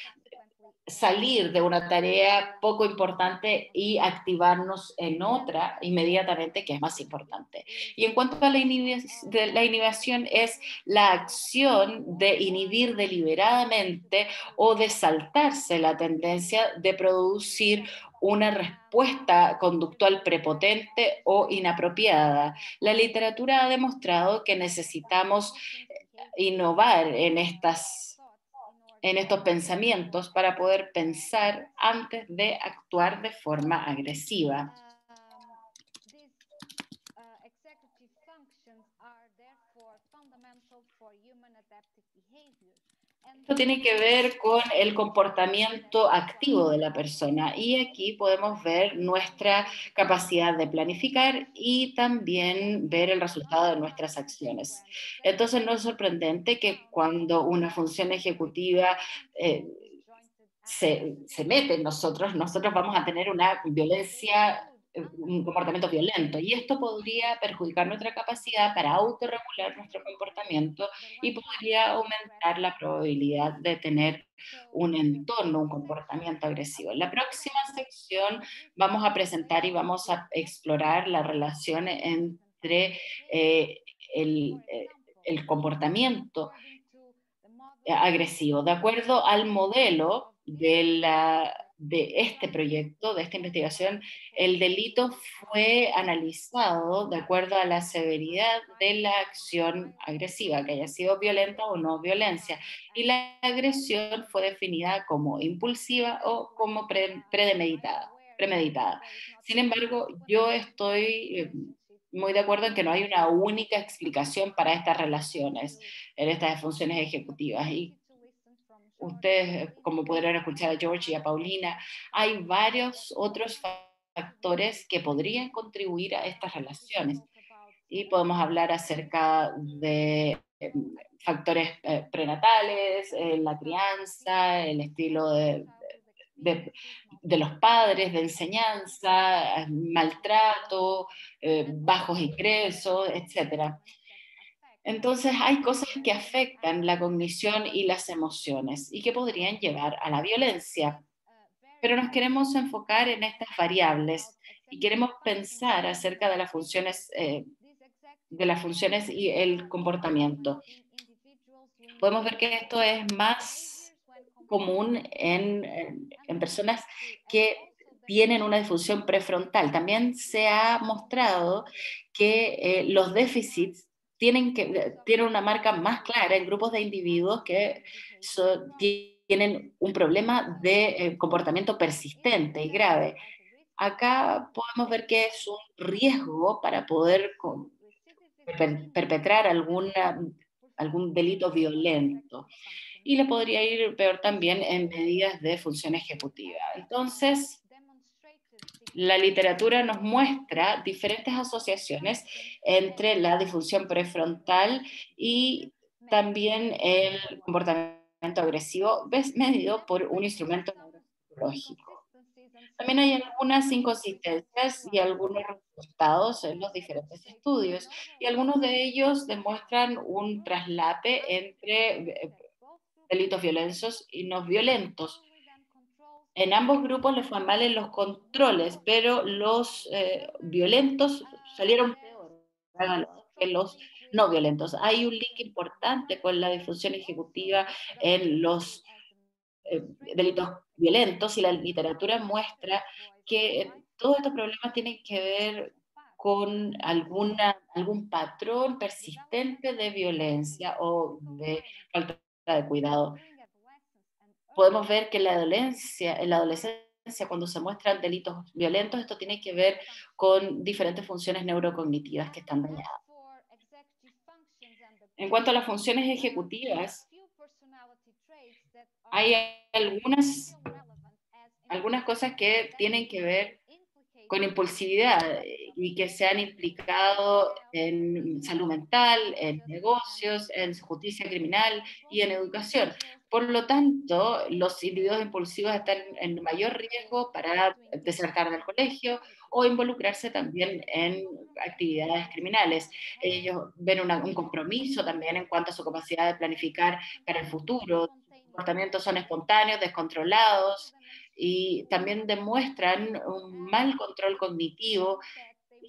salir de una tarea poco importante y activarnos en otra inmediatamente que es más importante. Y en cuanto a la inhibición es la acción de inhibir deliberadamente o de saltarse la tendencia de producir una respuesta conductual prepotente o inapropiada. La literatura ha demostrado que necesitamos innovar en estos pensamientos para poder pensar antes de actuar de forma agresiva. Esto tiene que ver con el comportamiento activo de la persona y aquí podemos ver nuestra capacidad de planificar y también ver el resultado de nuestras acciones. Entonces no es sorprendente que cuando una función ejecutiva se mete en nosotros vamos a tener una violencia, un comportamiento violento, y esto podría perjudicar nuestra capacidad para autorregular nuestro comportamiento y podría aumentar la probabilidad de tener un entorno, un comportamiento agresivo. En la próxima sección vamos a presentar y vamos a explorar la relación entre eh, el, eh, el comportamiento agresivo. De acuerdo al modelo de este proyecto, de esta investigación, el delito fue analizado de acuerdo a la severidad de la acción agresiva, que haya sido violenta o no violencia, y la agresión fue definida como impulsiva o como premeditada. Sin embargo, yo estoy muy de acuerdo en que no hay una única explicación para estas relaciones en estas funciones ejecutivas. Y ustedes, como pudieron escuchar a George y a Paulina, hay varios otros factores que podrían contribuir a estas relaciones. Y podemos hablar acerca de factores prenatales, la crianza, el estilo de los padres, de enseñanza, maltrato, bajos ingresos, etc. Entonces hay cosas que afectan la cognición y las emociones y que podrían llevar a la violencia. Pero nos queremos enfocar en estas variables y queremos pensar acerca de las funciones y el comportamiento. Podemos ver que esto es más común en personas que tienen una disfunción prefrontal. También se ha mostrado que los déficits tienen una marca más clara en grupos de individuos que tienen un problema de comportamiento persistente y grave. Acá podemos ver que es un riesgo para poder perpetrar algún delito violento. Y le podría ir peor también en medidas de función ejecutiva. Entonces, la literatura nos muestra diferentes asociaciones entre la disfunción prefrontal y también el comportamiento agresivo medido por un instrumento neurológico. También hay algunas inconsistencias y algunos resultados en los diferentes estudios, y algunos de ellos demuestran un traslape entre delitos violentos y no violentos. En ambos grupos les fue mal en los controles, pero los violentos salieron peor que los no violentos. Hay un link importante con la disfunción ejecutiva en los delitos violentos, y la literatura muestra que todos estos problemas tienen que ver con algún patrón persistente de violencia o de falta de cuidado. Podemos ver que en la adolescencia, cuando se muestran delitos violentos, esto tiene que ver con diferentes funciones neurocognitivas que están dañadas. En cuanto a las funciones ejecutivas, hay algunas cosas que tienen que ver con impulsividad y que se han implicado en salud mental, en negocios, en justicia criminal y en educación. Por lo tanto, los individuos impulsivos están en mayor riesgo para desertar del colegio o involucrarse también en actividades criminales. Ellos ven un compromiso también en cuanto a su capacidad de planificar para el futuro. Sus comportamientos son espontáneos, descontrolados, y también demuestran un mal control cognitivo,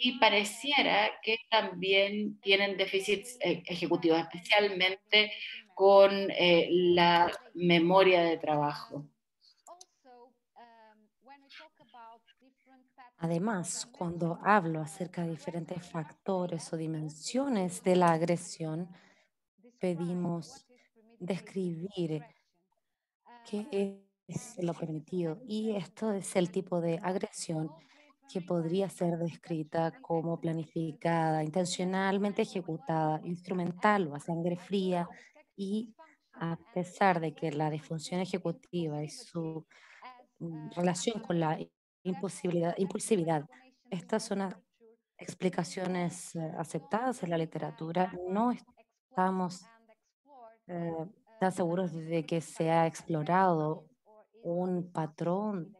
y pareciera que también tienen déficits ejecutivos, especialmente con la memoria de trabajo. Además, cuando hablo acerca de diferentes factores o dimensiones de la agresión, pedimos describir qué es lo permitido, y esto es el tipo de agresión que podría ser descrita como planificada, intencionalmente ejecutada, instrumental o a sangre fría, y a pesar de que la disfunción ejecutiva y su relación con la impulsividad, estas son explicaciones aceptadas en la literatura. No estamos eh, tan seguros de que se ha explorado un patrón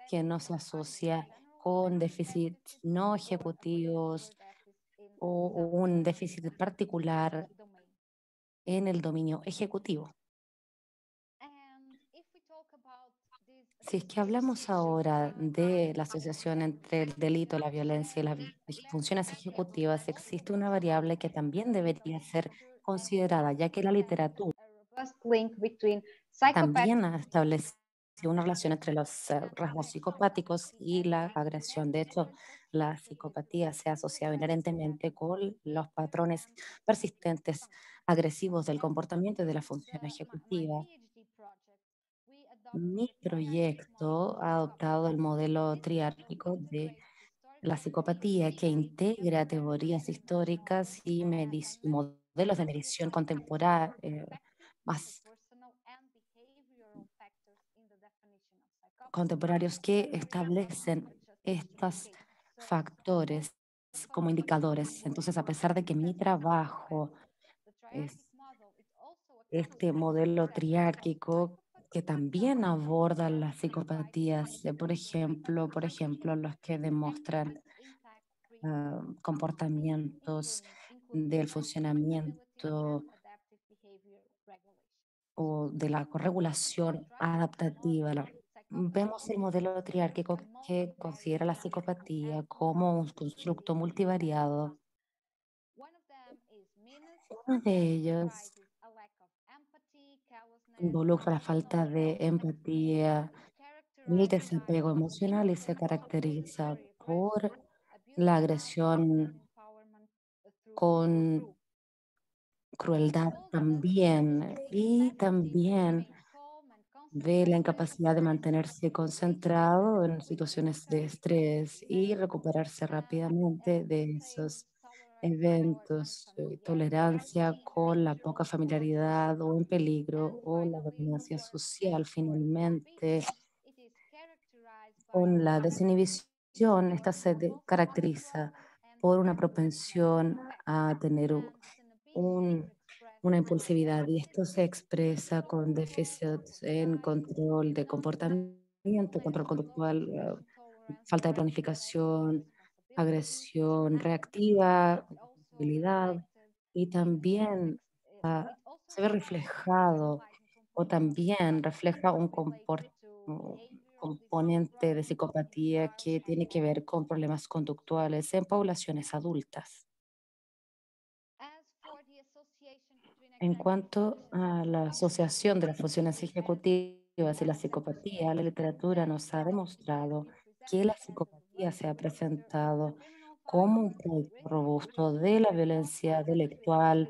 que no se asocia con déficits no ejecutivos o un déficit particular en el dominio ejecutivo. Si es que hablamos ahora de la asociación entre el delito, la violencia y las funciones ejecutivas, existe una variable que también debería ser considerada, ya que la literatura también establece una relación entre los rasgos psicopáticos y la agresión. De hecho, la psicopatía se ha asociado inherentemente con los patrones persistentes agresivos del comportamiento y de la función ejecutiva. Mi proyecto ha adoptado el modelo triárquico de la psicopatía, que integra teorías históricas y modelos de medición más contemporáneos que establecen estos factores como indicadores. Entonces, a pesar de que mi trabajo es este modelo triárquico, que también abordan las psicopatías, por ejemplo, los que demuestran comportamientos del funcionamiento o de la corregulación adaptativa. Vemos el modelo triárquico que considera la psicopatía como un constructo multivariado. Uno de ellos involucra la falta de empatía, el desapego emocional y se caracteriza por la agresión con crueldad también y también de la incapacidad de mantenerse concentrado en situaciones de estrés y recuperarse rápidamente de esos eventos, tolerancia con la poca familiaridad o en peligro o la dominancia social. Finalmente, con la desinhibición, esta caracteriza por una propensión a tener una impulsividad y esto se expresa con déficits en control de comportamiento, control conductual, falta de planificación, agresión reactiva, responsabilidad y también se ve reflejado o también refleja un componente de psicopatía que tiene que ver con problemas conductuales en poblaciones adultas. En cuanto a la asociación de las funciones ejecutivas y la psicopatía, la literatura nos ha demostrado que la psicopatía se ha presentado como un producto robusto de la violencia delictual,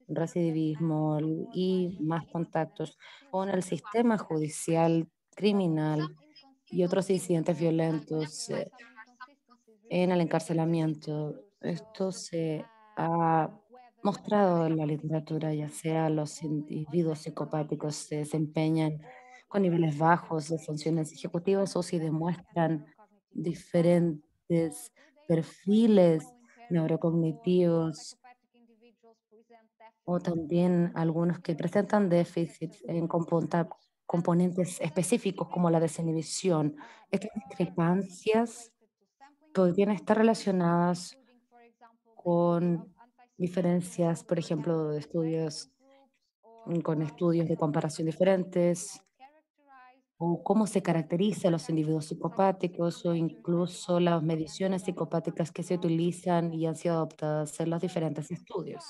recidivismo y más contactos con el sistema judicial, criminal y otros incidentes violentos en el encarcelamiento. Esto se ha mostrado en la literatura, ya sea los individuos psicopáticos se desempeñan con niveles bajos de funciones ejecutivas o si demuestran diferentes perfiles neurocognitivos o también algunos que presentan déficits en componentes específicos como la desinhibición. Estas discrepancias podrían estar relacionadas con diferencias, por ejemplo, de estudios, con estudios de comparación diferentes, o cómo se caracterizan los individuos psicopáticos, o incluso las mediciones psicopáticas que se utilizan y han sido adoptadas en los diferentes estudios.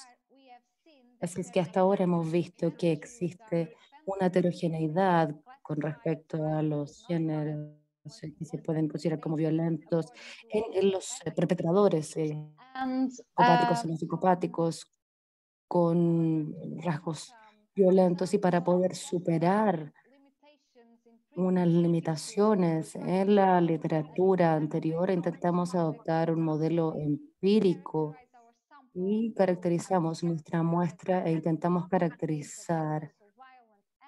Así es que hasta ahora hemos visto que existe una heterogeneidad con respecto a los géneros que se pueden considerar como violentos en los perpetradores And psicopáticos o no psicopáticos con rasgos violentos y para poder superar unas limitaciones en la literatura anterior intentamos adoptar un modelo empírico y caracterizamos nuestra muestra e intentamos caracterizar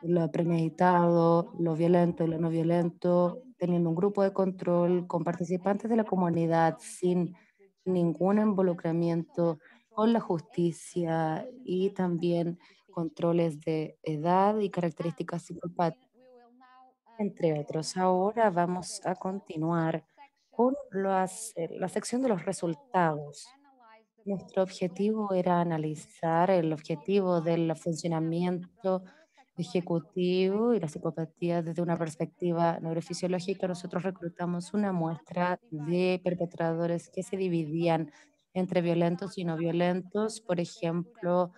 lo premeditado, lo violento y lo no violento, teniendo un grupo de control con participantes de la comunidad sin ningún involucramiento con la justicia y también controles de edad y características psicopáticas, entre otros. Ahora vamos a continuar con la sección de los resultados. Nuestro objetivo era analizar el objetivo del funcionamiento ejecutivo y la psicopatía desde una perspectiva neurofisiológica. Nosotros reclutamos una muestra de perpetradores que se dividían entre violentos y no violentos, por ejemplo,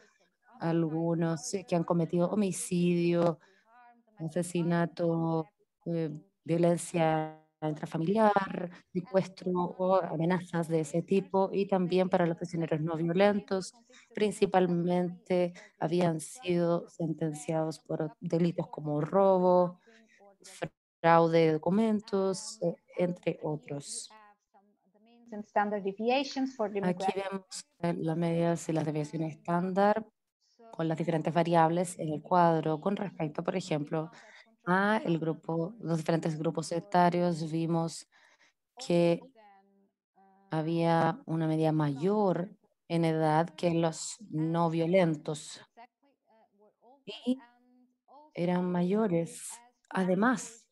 algunos que han cometido homicidio, asesinato, violencia intrafamiliar, secuestro o amenazas de ese tipo, y también para los prisioneros no violentos, principalmente habían sido sentenciados por delitos como robo, fraude de documentos, entre otros. and standard deviations for Aquí vemos las medidas y las desviaciones estándar con las diferentes variables en el cuadro con respecto, por ejemplo, a los diferentes grupos etarios. Vimos que había una media mayor en edad que en los no violentos y eran mayores Además,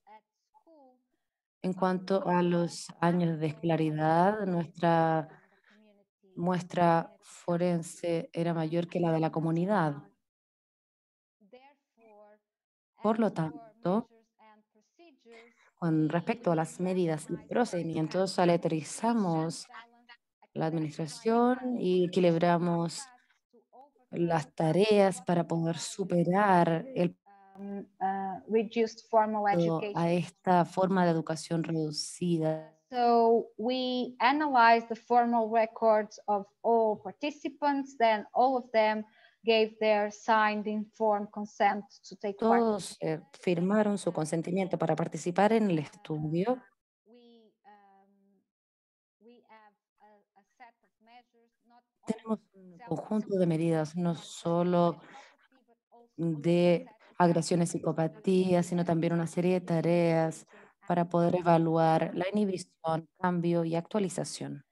en cuanto a los años de escolaridad, nuestra muestra forense era mayor que la de la comunidad. Por lo tanto, con respecto a las medidas y procedimientos, aleatorizamos la administración y equilibramos las tareas para poder superar reduced formal a education. esta forma de educación reducida. So we analyzed the formal records of all participants, then all of them gave their signed informed consent to take part. Todos firmaron su consentimiento para participar en el estudio. Tenemos un conjunto de medidas, no solo de agresiones psicopatías, sino también una serie de tareas para poder evaluar la inhibición, cambio y actualización.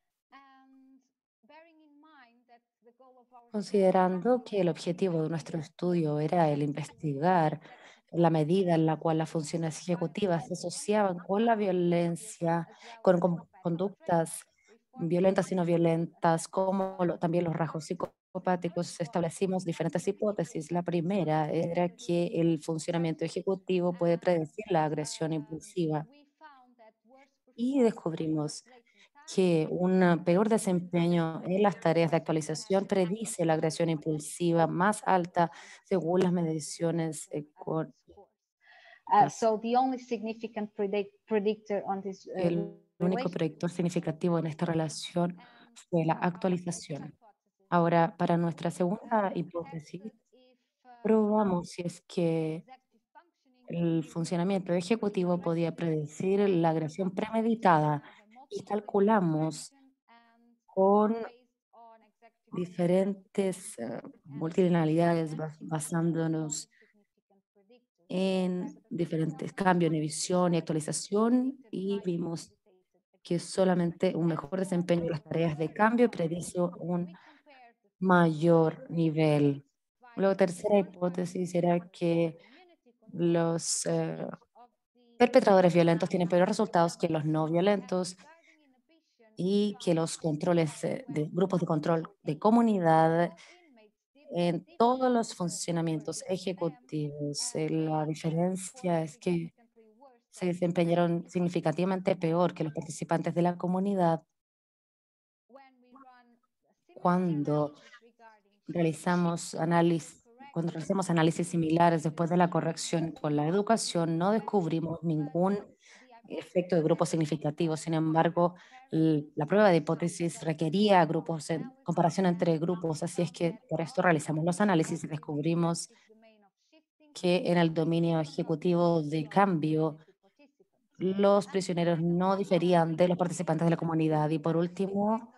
Considerando que el objetivo de nuestro estudio era el investigar la medida en la cual las funciones ejecutivas se asociaban con la violencia, con conductas violentas y no violentas, como también los rasgos psicopáticos, establecimos diferentes hipótesis. La primera era que el funcionamiento ejecutivo puede predecir la agresión impulsiva y descubrimos que un peor desempeño en las tareas de actualización predice la agresión impulsiva más alta según las mediciones So the only significant predictor on this el único predictor significativo en esta relación fue la actualización. Ahora, para nuestra segunda hipótesis, probamos si es que el funcionamiento ejecutivo podía predecir la agresión premeditada y calculamos con diferentes multilinealidades basándonos en diferentes cambios en visión y actualización y vimos que solamente un mejor desempeño de las tareas de cambio predice un mayor nivel. La tercera hipótesis era que los perpetradores violentos tienen peores resultados que los no violentos y que los controles de grupos de control de comunidad en todos los funcionamientos ejecutivos. La diferencia es que se desempeñaron significativamente peor que los participantes de la comunidad cuando realizamos análisis similares después de la corrección con la educación. No descubrimos ningún efecto de grupo significativo. Sin embargo, la prueba de hipótesis requería grupos, en comparación entre grupos, así es que por esto realizamos los análisis y descubrimos que en el dominio ejecutivo de cambio, los prisioneros no diferían de los participantes de la comunidad. Y por último,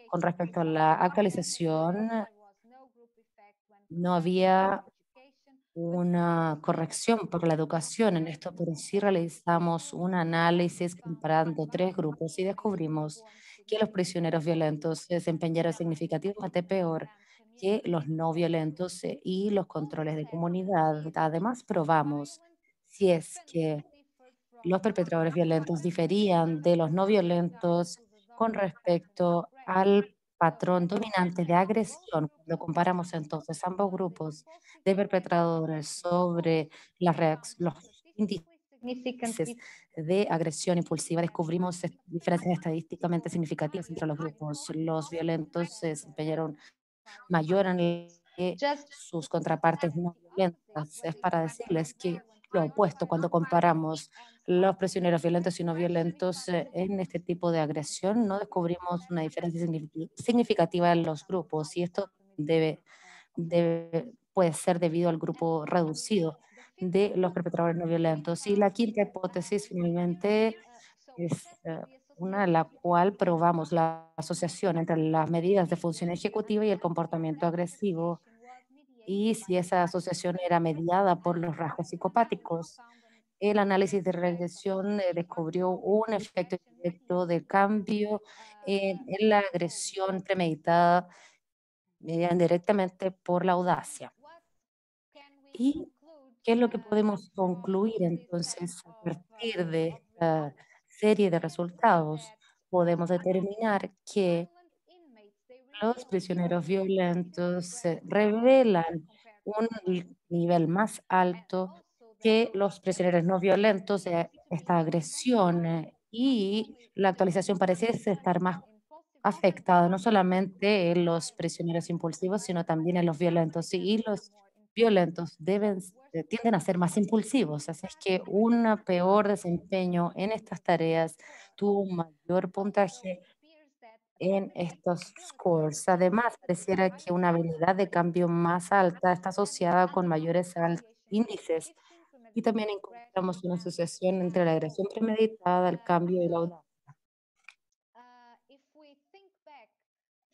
con respecto a la actualización, no había una corrección por la educación en esto, pero sí realizamos un análisis comparando tres grupos y descubrimos que los prisioneros violentos se desempeñaron significativamente peor que los no violentos y los controles de comunidad. Además, probamos si es que los perpetradores violentos diferían de los no violentos con respecto al patrón dominante de agresión. Cuando comparamos entonces ambos grupos de perpetradores sobre los índices de agresión impulsiva, descubrimos diferencias estadísticamente significativas entre los grupos. Los violentos se desempeñaron mayor en que sus contrapartes no violentas. Es para decirles que lo opuesto cuando comparamos los prisioneros violentos y no violentos en este tipo de agresión, no descubrimos una diferencia significativa en los grupos y esto puede ser debido al grupo reducido de los perpetradores no violentos. Y la quinta hipótesis finalmente es una en la cual probamos la asociación entre las medidas de función ejecutiva y el comportamiento agresivo y si esa asociación era mediada por los rasgos psicopáticos. El análisis de regresión descubrió un efecto directo de cambio en la agresión premeditada indirectamente por la audacia. ¿Y ¿Qué es lo que podemos concluir entonces a partir de esta serie de resultados? Podemos determinar que los prisioneros violentos revelan un nivel más alto que los prisioneros no violentos de esta agresión y la actualización parece estar más afectada no solamente en los prisioneros impulsivos, sino también en los violentos. Y los violentos tienden a ser más impulsivos, así es que un peor desempeño en estas tareas tuvo un mayor puntaje en estos scores. Además, pareciera que una habilidad de cambio más alta está asociada con mayores índices y también encontramos una asociación entre la agresión premeditada, el cambio y la audacia.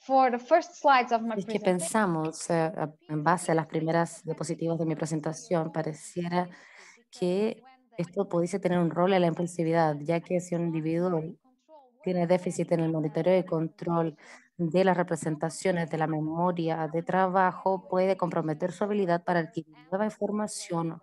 For the first slides of my Si es que presentation, pensamos en base a las primeras diapositivas de mi presentación, pareciera que esto pudiese tener un rol en la impulsividad, ya que si un individuo tiene déficit en el monitoreo y control de las representaciones de la memoria de trabajo, puede comprometer su habilidad para adquirir nueva información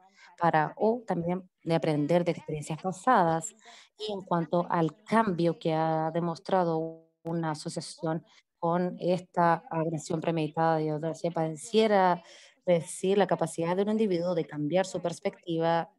o también de aprender de experiencias pasadas. Y en cuanto al cambio que ha demostrado una asociación con esta agresión premeditada y audacia, pareciera decir la capacidad de un individuo de cambiar su perspectiva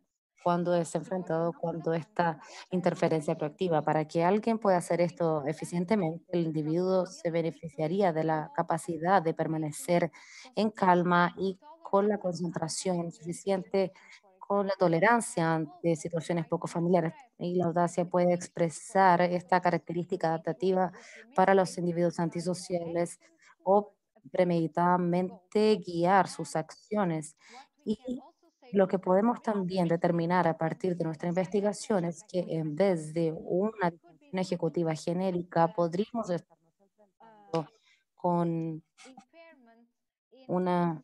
cuando es enfrentado, cuando esta interferencia proactiva. Para que alguien pueda hacer esto eficientemente, el individuo se beneficiaría de la capacidad de permanecer en calma y con la concentración suficiente, con la tolerancia ante situaciones poco familiares. Y la audacia puede expresar esta característica adaptativa para los individuos antisociales o premeditadamente guiar sus acciones. Y lo que podemos también determinar a partir de nuestra investigación es que en vez de una disfunción ejecutiva genérica, podríamos estarnos enfrentando con una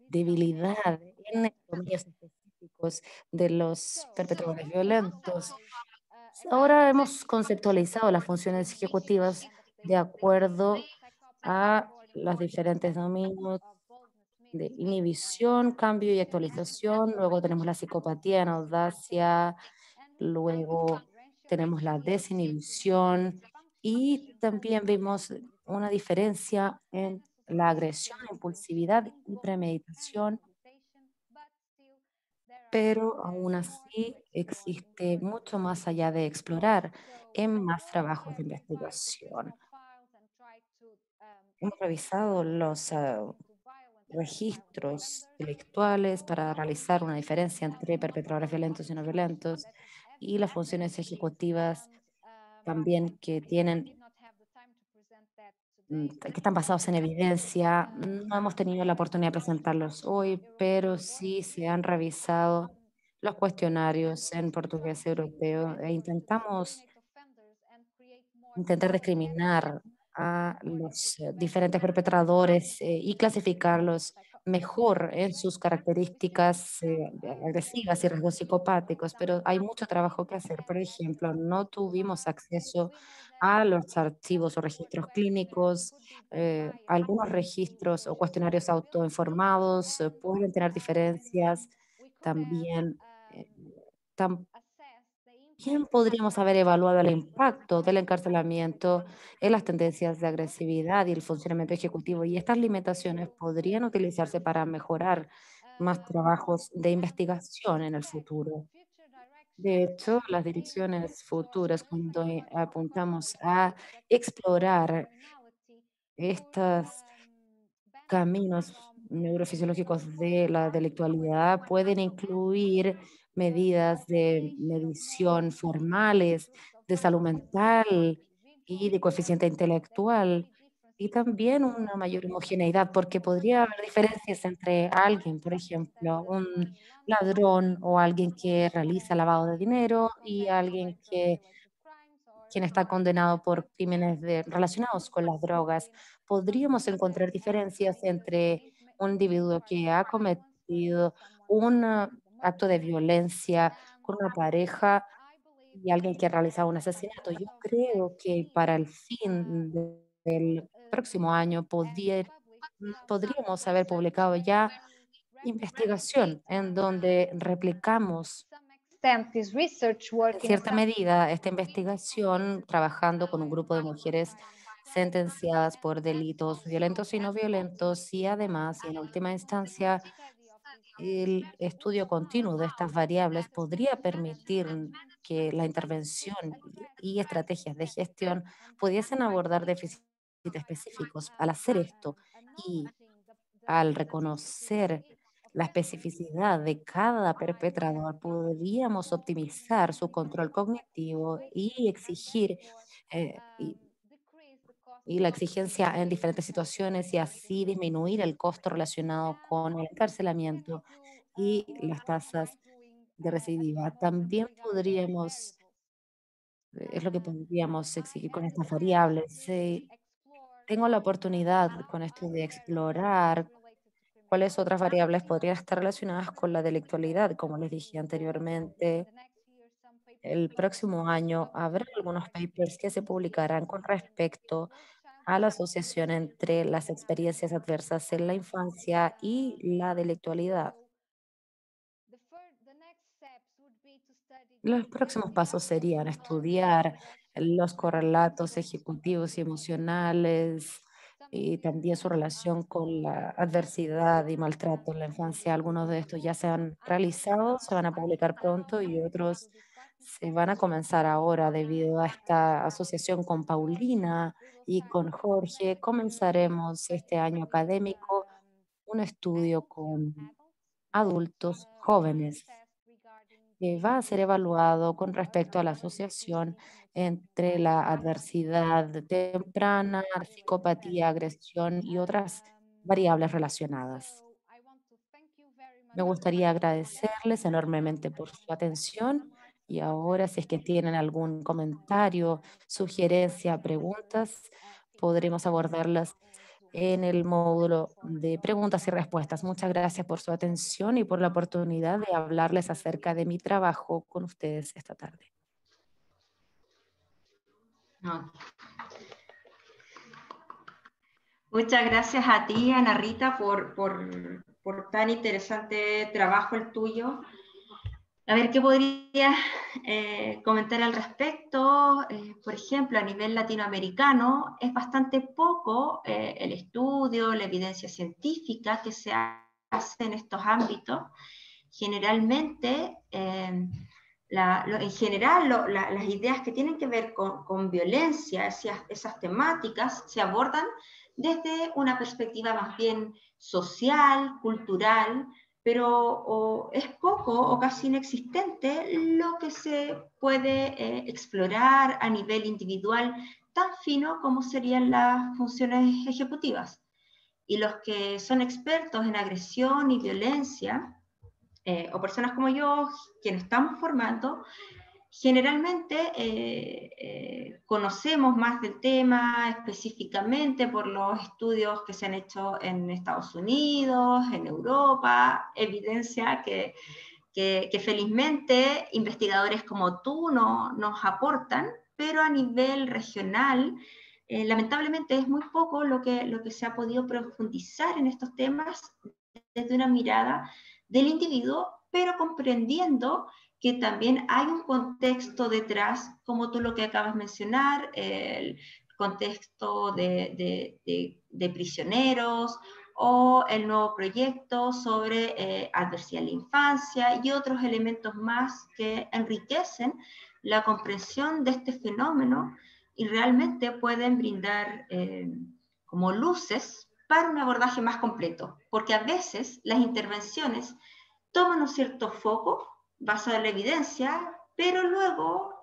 debilidad en dominios específicos de los perpetradores violentos. Ahora hemos conceptualizado las funciones ejecutivas de acuerdo a los diferentes dominios de inhibición, cambio y actualización. Luego tenemos la psicopatía en audacia. Luego tenemos la desinhibición. Y también vimos una diferencia en la agresión, impulsividad y premeditación. Pero aún así existe mucho más allá de explorar en más trabajos de investigación. Hemos revisado los registros intelectuales para realizar una diferencia entre perpetradores violentos y no violentos y las funciones ejecutivas también que están basados en evidencia. No hemos tenido la oportunidad de presentarlos hoy, pero sí se han revisado los cuestionarios en portugués europeo e intentamos intentar discriminar a los diferentes perpetradores y clasificarlos mejor en sus características agresivas y rasgos psicopáticos, pero hay mucho trabajo que hacer. Por ejemplo, no tuvimos acceso a los archivos o registros clínicos. Algunos registros o cuestionarios autoinformados pueden tener diferencias también. eh, ¿Quién podríamos haber evaluado el impacto del encarcelamiento en las tendencias de agresividad y el funcionamiento ejecutivo? Y estas limitaciones podrían utilizarse para mejorar más trabajos de investigación en el futuro. De hecho, las direcciones futuras, cuando apuntamos a explorar estos caminos neurofisiológicos de la delictualidad, pueden incluir medidas de medición formales, de salud mental y de coeficiente intelectual, y también una mayor homogeneidad, porque podría haber diferencias entre alguien, por ejemplo, un ladrón o alguien que realiza lavado de dinero y alguien quien está condenado por crímenes relacionados con las drogas. Podríamos encontrar diferencias entre un individuo que ha cometido un acto de violencia con una pareja y alguien que ha realizado un asesinato. Yo creo que para el fin del próximo año podríamos haber publicado ya investigación en donde replicamos this research work en cierta medida esta investigación trabajando con un grupo de mujeres sentenciadas por delitos violentos y no violentos y además, y en última instancia, el estudio continuo de estas variables podría permitir que la intervención y estrategias de gestión pudiesen abordar déficits específicos. Al hacer esto y al reconocer la especificidad de cada perpetrador, podríamos optimizar su control cognitivo y exigir y la exigencia en diferentes situaciones y así disminuir el costo relacionado con el encarcelamiento y las tasas de recidiva. También podríamos, es lo que podríamos exigir con estas variables. Tengo la oportunidad con esto de explorar cuáles otras variables podrían estar relacionadas con la delictualidad. Como les dije anteriormente, el próximo año habrá algunos papers que se publicarán con respecto a la asociación entre las experiencias adversas en la infancia y la delictualidad. Los próximos pasos serían estudiar los correlatos ejecutivos y emocionales y también su relación con la adversidad y maltrato en la infancia. Algunos de estos ya se han realizado, se van a publicar pronto y otros se van a comenzar ahora debido a esta asociación con Paulina y con Jorge. Comenzaremos este año académico un estudio con adultos jóvenes que va a ser evaluado con respecto a la asociación entre la adversidad temprana, psicopatía, agresión y otras variables relacionadas. Me gustaría agradecerles enormemente por su atención y ahora si es que tienen algún comentario, sugerencia, preguntas, podremos abordarlas en el módulo de preguntas y respuestas. Muchas gracias por su atención y por la oportunidad de hablarles acerca de mi trabajo con ustedes esta tarde. Muchas gracias a ti, Ana Rita, por tan interesante trabajo el tuyo. A ver, ¿qué podrías comentar al respecto? Por ejemplo, a nivel latinoamericano es bastante poco el estudio, la evidencia científica que se hace en estos ámbitos. Generalmente, en general, las ideas que tienen que ver con violencia, esas temáticas, se abordan desde una perspectiva más bien social, cultural, pero es poco o casi inexistente lo que se puede explorar a nivel individual tan fino como serían las funciones ejecutivas. Y los que son expertos en agresión y violencia, o personas como yo, que nos estamos formando, generalmente conocemos más del tema específicamente por los estudios que se han hecho en Estados Unidos, en Europa, evidencia que felizmente investigadores como tú nos aportan, pero a nivel regional, lamentablemente es muy poco lo que se ha podido profundizar en estos temas desde una mirada del individuo, pero comprendiendo que también hay un contexto detrás, como tú lo que acabas de mencionar, el contexto de prisioneros o el nuevo proyecto sobre adversidad en la infancia y otros elementos más que enriquecen la comprensión de este fenómeno y realmente pueden brindar como luces para un abordaje más completo, porque a veces las intervenciones toman un cierto foco basado en la evidencia, pero luego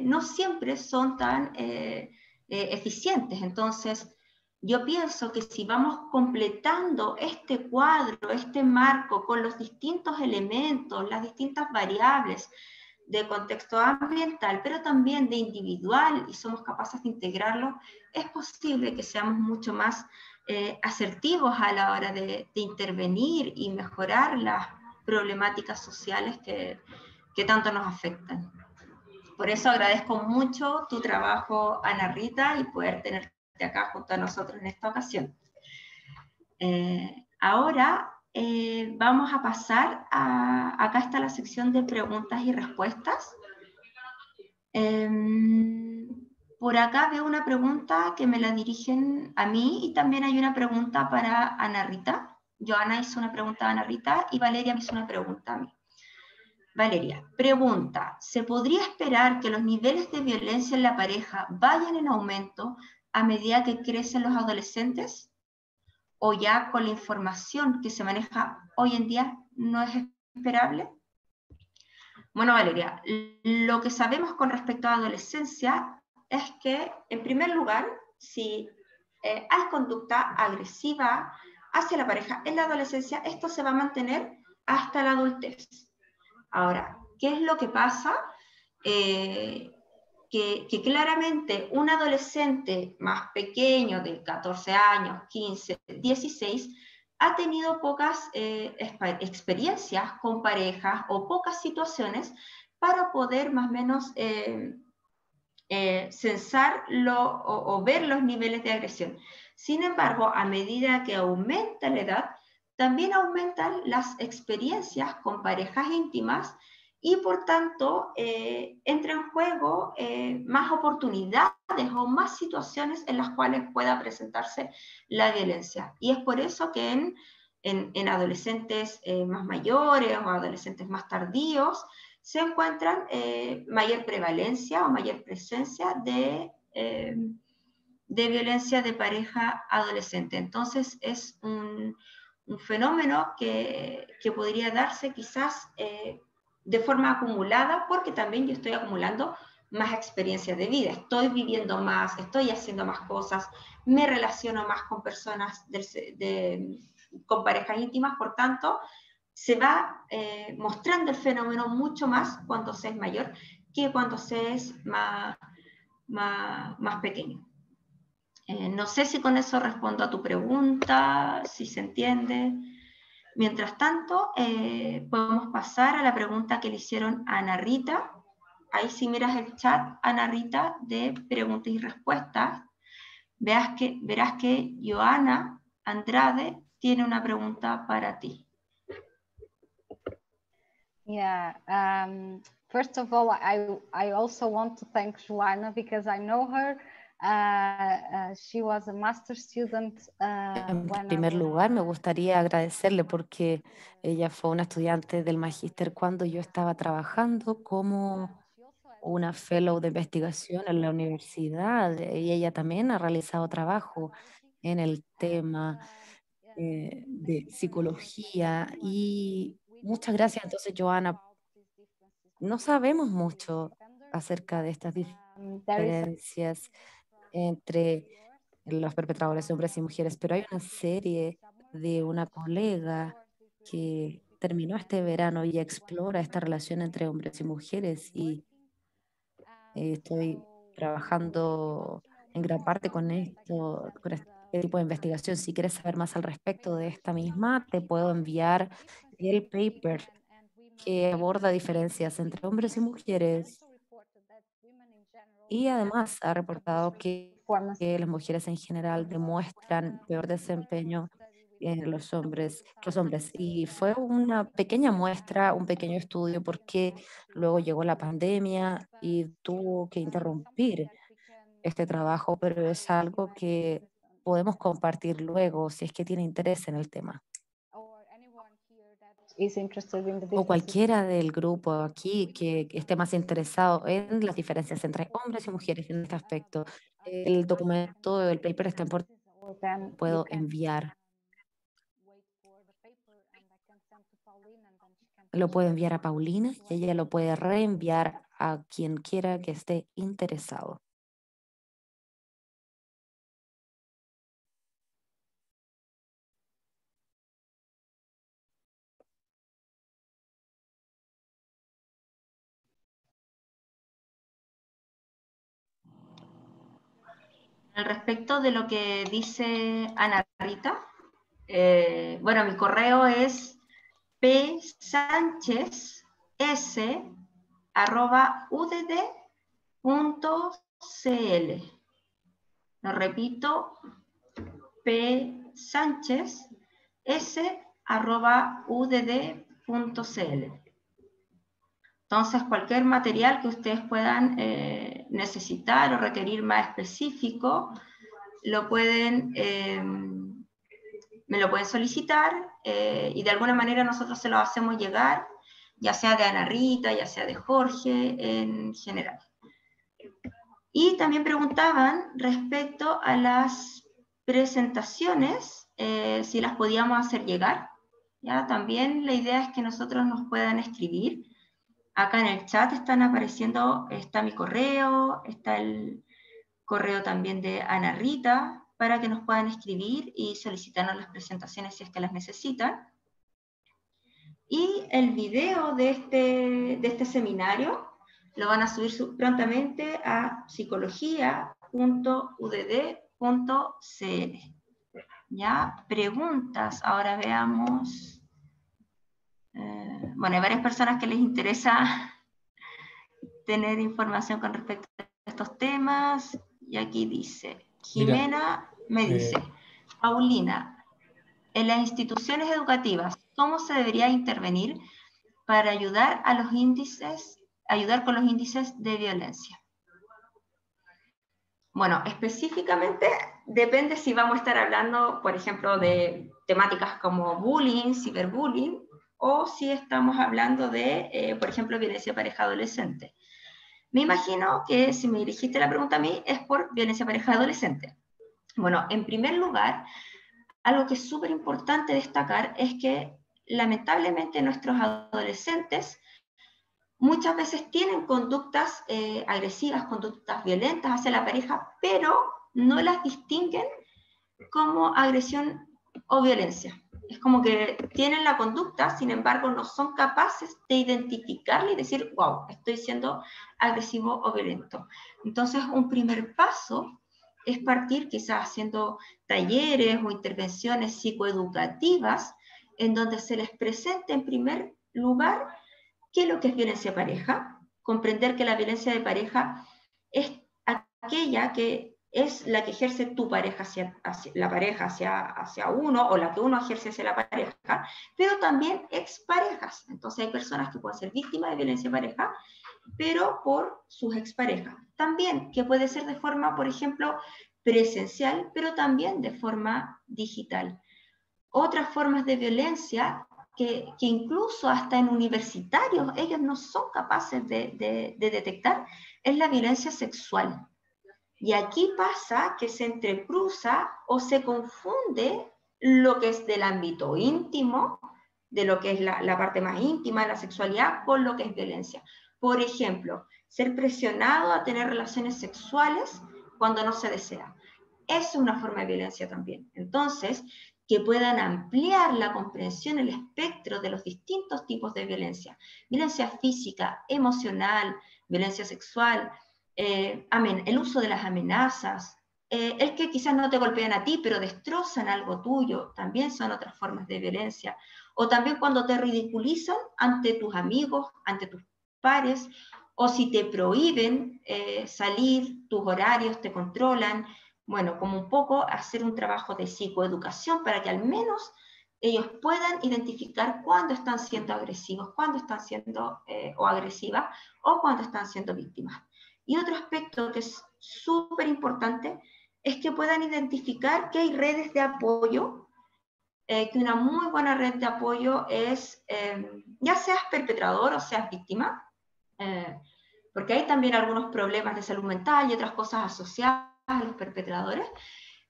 no siempre son tan eficientes. Entonces, yo pienso que si vamos completando este cuadro, este marco con los distintos elementos, las distintas variables de contexto ambiental, pero también de individual, y somos capaces de integrarlo, es posible que seamos mucho más asertivos a la hora de intervenir y mejorar las problemáticas sociales que tanto nos afectan. Por eso agradezco mucho tu trabajo, Ana Rita, y poder tenerte acá junto a nosotros en esta ocasión. Ahora vamos a pasar acá está la sección de preguntas y respuestas. Por acá veo una pregunta que me la dirigen a mí y también hay una pregunta para Ana Rita. Joana hizo una pregunta a Ana Rita y Valeria me hizo una pregunta a mí. Valeria, pregunta, ¿se podría esperar que los niveles de violencia en la pareja vayan en aumento a medida que crecen los adolescentes? ¿O ya con la información que se maneja hoy en día no es esperable? Bueno, Valeria, lo que sabemos con respecto a la adolescencia es que, en primer lugar, si hay conducta agresiva hacia la pareja en la adolescencia, esto se va a mantener hasta la adultez. Ahora, ¿qué es lo que pasa? Que claramente un adolescente más pequeño, de 14 años, 15, 16, ha tenido pocas experiencias con parejas o pocas situaciones para poder más o menos censar o ver los niveles de agresión. Sin embargo, a medida que aumenta la edad, también aumentan las experiencias con parejas íntimas y por tanto entra en juego más oportunidades o más situaciones en las cuales pueda presentarse la violencia. Y es por eso que en adolescentes más mayores o adolescentes más tardíos se encuentran mayor prevalencia o mayor presencia de violencia de pareja adolescente. Entonces es un fenómeno que podría darse quizás de forma acumulada, porque también yo estoy acumulando más experiencias de vida, estoy viviendo más, estoy haciendo más cosas, me relaciono más con personas, con parejas íntimas, por tanto, se va mostrando el fenómeno mucho más cuando se es mayor que cuando se es más pequeño. No sé si con eso respondo a tu pregunta, si se entiende. Mientras tanto, podemos pasar a la pregunta que le hicieron a Ana Rita. Ahí si miras el chat, Ana Rita, de preguntas y respuestas, verás que Joana Andrade tiene una pregunta para ti. Yeah. First of all, I also want to thank Joanna because I know her. She was a master student. En primer lugar, me gustaría agradecerle porque ella fue una estudiante del magíster cuando yo estaba trabajando como una fellow de investigación en la universidad y ella también ha realizado trabajo en el tema de psicología y muchas gracias. Entonces, Joana, no sabemos mucho acerca de estas diferencias entre los perpetradores hombres y mujeres, pero hay una serie de una colega que terminó este verano y explora esta relación entre hombres y mujeres y estoy trabajando en gran parte con esto, con este tipo de investigación. Si quieres saber más al respecto de esta misma, te puedo enviar el paper que aborda diferencias entre hombres y mujeres y además ha reportado que las mujeres en general demuestran peor desempeño en los hombres que los hombres. Y fue una pequeña muestra, un pequeño estudio, porque luego llegó la pandemia y tuvo que interrumpir este trabajo, pero es algo que podemos compartir luego si es que tiene interés en el tema. O cualquiera del grupo aquí que esté más interesado en las diferencias entre hombres y mujeres en este aspecto. El documento, el paper está en portugués, puedo enviar. Lo puedo enviar a Paulina y ella lo puede reenviar a quien quiera que esté interesado. Al respecto de lo que dice Ana Rita, bueno, mi correo es psanchez@udd.cl. Lo repito, psanchez, Entonces, cualquier material que ustedes puedan necesitar o requerir más específico, me lo pueden solicitar y de alguna manera nosotros se lo hacemos llegar, ya sea de Ana Rita, ya sea de Jorge, en general. Y también preguntaban respecto a las presentaciones, si las podíamos hacer llegar. ¿Ya? También la idea es que nosotros nos puedan escribir. Acá en el chat están apareciendo, está mi correo, está el correo también de Ana Rita, para que nos puedan escribir y solicitarnos las presentaciones si es que las necesitan. Y el video de este seminario lo van a subir prontamente a psicología.udd.cl. ¿Ya? Preguntas, ahora veamos. Bueno, hay varias personas que les interesa tener información con respecto a estos temas, y aquí dice, Jimena me dice, Paulina, en las instituciones educativas, ¿cómo se debería intervenir para ayudar con los índices de violencia? Bueno, específicamente depende si vamos a estar hablando, por ejemplo, de temáticas como bullying, ciberbullying, o si estamos hablando de, por ejemplo, violencia de pareja adolescente. Me imagino que si me dirigiste la pregunta a mí es por violencia de pareja adolescente. Bueno, en primer lugar, algo que es súper importante destacar es que lamentablemente nuestros adolescentes muchas veces tienen conductas agresivas, conductas violentas hacia la pareja, pero no las distinguen como agresión o violencia. Es como que tienen la conducta, sin embargo no son capaces de identificarla y decir, wow, estoy siendo agresivo o violento. Entonces un primer paso es partir quizás haciendo talleres o intervenciones psicoeducativas en donde se les presente en primer lugar qué es lo que es violencia de pareja, comprender que la violencia de pareja es aquella que es la que ejerce tu pareja hacia uno, o la que uno ejerce hacia la pareja, pero también exparejas. Entonces hay personas que pueden ser víctimas de violencia de pareja, pero por sus exparejas. También que puede ser de forma, por ejemplo, presencial, pero también de forma digital. Otras formas de violencia que incluso hasta en universitarios ellos no son capaces de detectar, es la violencia sexual. Y aquí pasa que se entrecruza o se confunde lo que es del ámbito íntimo, de lo que es la parte más íntima de la sexualidad, con lo que es violencia. Por ejemplo, ser presionado a tener relaciones sexuales cuando no se desea. Es una forma de violencia también. Entonces, que puedan ampliar la comprensión, el espectro de los distintos tipos de violencia. Violencia física, emocional, violencia sexual, el uso de las amenazas, el que quizás no te golpean a ti, pero destrozan algo tuyo, también son otras formas de violencia. O también cuando te ridiculizan ante tus amigos, ante tus pares, o si te prohíben salir, tus horarios te controlan. Bueno, como un poco hacer un trabajo de psicoeducación para que al menos ellos puedan identificar cuándo están siendo agresivos, cuándo están siendo o agresivas, o cuándo están siendo víctimas. Y otro aspecto que es súper importante es que puedan identificar que hay redes de apoyo, que una muy buena red de apoyo es, ya seas perpetrador o seas víctima, porque hay también algunos problemas de salud mental y otras cosas asociadas a los perpetradores,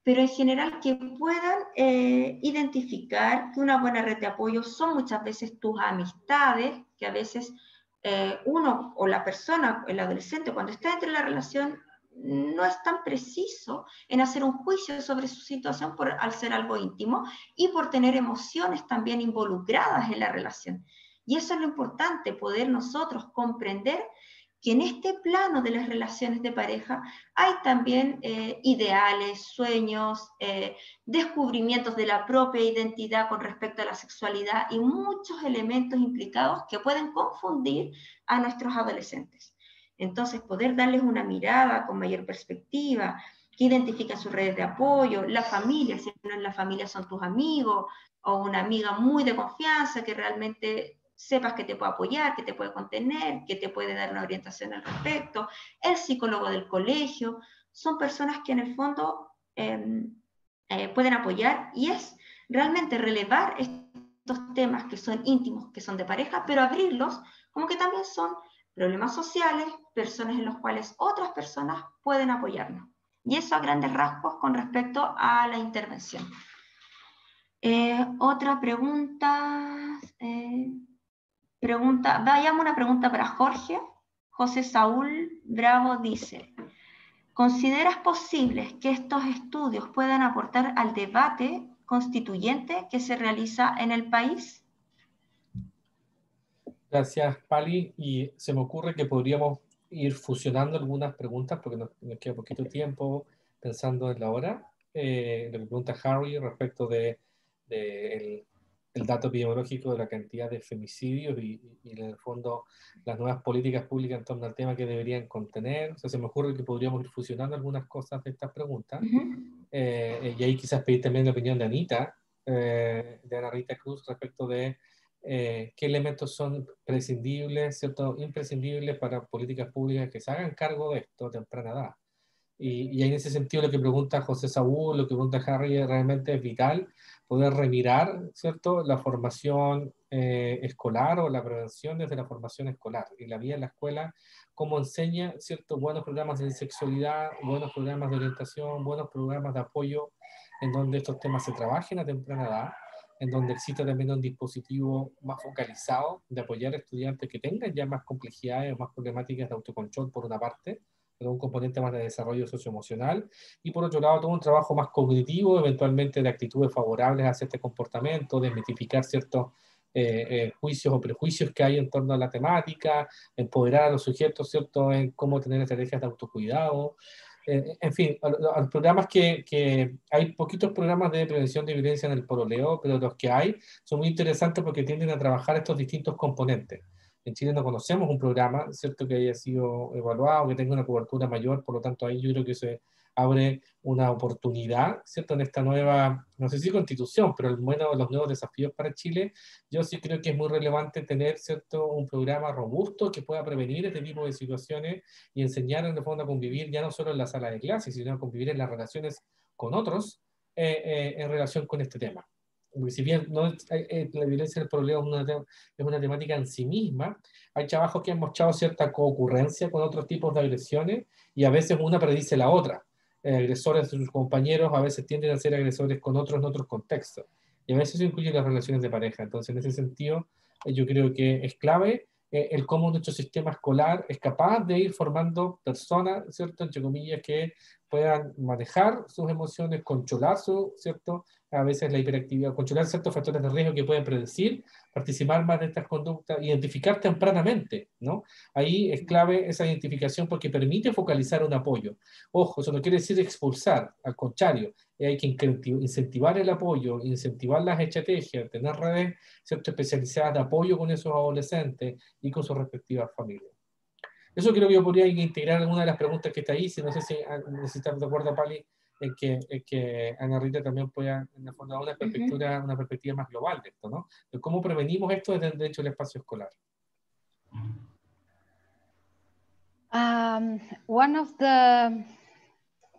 pero en general que puedan identificar que una buena red de apoyo son muchas veces tus amistades, que a veces uno o la persona, el adolescente, cuando está dentro de la relación, no es tan preciso en hacer un juicio sobre su situación al ser algo íntimo y por tener emociones también involucradas en la relación. Y eso es lo importante, poder nosotros comprender que en este plano de las relaciones de pareja hay también ideales, sueños, descubrimientos de la propia identidad con respecto a la sexualidad y muchos elementos implicados que pueden confundir a nuestros adolescentes. Entonces, poder darles una mirada con mayor perspectiva, que identifiquen sus redes de apoyo, la familia, si no en la familia son tus amigos, o una amiga muy de confianza que realmente sepas que te puede apoyar, que te puede contener, que te puede dar una orientación al respecto, el psicólogo del colegio, son personas que en el fondo pueden apoyar, y es realmente relevar estos temas que son íntimos, que son de pareja, pero abrirlos como que también son problemas sociales, personas en los cuales otras personas pueden apoyarnos. Y eso a grandes rasgos con respecto a la intervención. Otra pregunta, vayamos una pregunta para Jorge. José Saúl Bravo dice: ¿consideras posible que estos estudios puedan aportar al debate constituyente que se realiza en el país? Gracias, Pali. Y se me ocurre que podríamos ir fusionando algunas preguntas, porque nos queda poquito tiempo pensando en la hora. Lo que pregunta Harry respecto de el dato epidemiológico de la cantidad de femicidios y en el fondo las nuevas políticas públicas en torno al tema que deberían contener. O sea, se me ocurre que podríamos ir fusionando algunas cosas de estas preguntas. Y ahí quizás pedir también la opinión de Anita, de Ana Rita Cruz, respecto de qué elementos son prescindibles, ¿cierto? Imprescindibles para políticas públicas que se hagan cargo de esto a temprana edad. Y en ese sentido lo que pregunta José Saúl, lo que pregunta Harry, realmente es vital poder remirar, ¿cierto?, la formación escolar o la prevención desde la formación escolar. Y la vida en la escuela, cómo enseña, ¿cierto?, buenos programas de sexualidad, buenos programas de orientación, buenos programas de apoyo en donde estos temas se trabajen a temprana edad, en donde exista también un dispositivo más focalizado de apoyar a estudiantes que tengan ya más complejidades o más problemáticas de autocontrol por una parte, pero un componente más de desarrollo socioemocional, y por otro lado todo un trabajo más cognitivo, eventualmente de actitudes favorables hacia este comportamiento, desmitificar ciertos juicios o prejuicios que hay en torno a la temática, empoderar a los sujetos, ¿cierto?, en cómo tener estrategias de autocuidado. En fin, a los programas que hay poquitos programas de prevención de violencia en el pololeo, pero los que hay son muy interesantes porque tienden a trabajar estos distintos componentes. En Chile no conocemos un programa, ¿cierto?, que haya sido evaluado, que tenga una cobertura mayor, por lo tanto ahí yo creo que se abre una oportunidad, ¿cierto?, en esta nueva, no sé si constitución, pero los nuevos desafíos para Chile. Yo sí creo que es muy relevante tener, ¿cierto?, un programa robusto que pueda prevenir este tipo de situaciones y enseñar en el fondo a convivir ya no solo en la sala de clases, sino a convivir en las relaciones con otros en relación con este tema. Porque si bien no, la violencia del problema es una temática en sí misma, hay trabajos que han mostrado cierta coocurrencia con otros tipos de agresiones y a veces una predice la otra. Agresores de sus compañeros a veces tienden a ser agresores con otros en otros contextos. Y a veces eso incluye las relaciones de pareja. Entonces, en ese sentido, yo creo que es clave el cómo nuestro sistema escolar es capaz de ir formando personas, ¿cierto?, entre comillas, que puedan manejar sus emociones, controlar ¿cierto?, a veces la hiperactividad, controlar ciertos factores de riesgo que pueden predecir, participar más de estas conductas, identificar tempranamente, ¿no? Ahí es clave esa identificación porque permite focalizar un apoyo. Ojo, eso no quiere decir expulsar, al contrario, hay que incentivar el apoyo, incentivar las estrategias, tener redes, ¿cierto?, especializadas de apoyo con esos adolescentes y con sus respectivas familias. Eso creo que yo podría integrar alguna de las preguntas que está ahí, si no sé si estás de acuerdo, Pali, en que Ana Rita también pueda, en el fondo, una perspectiva más global de esto, ¿no? De cómo prevenimos esto desde el derecho al espacio escolar. One of the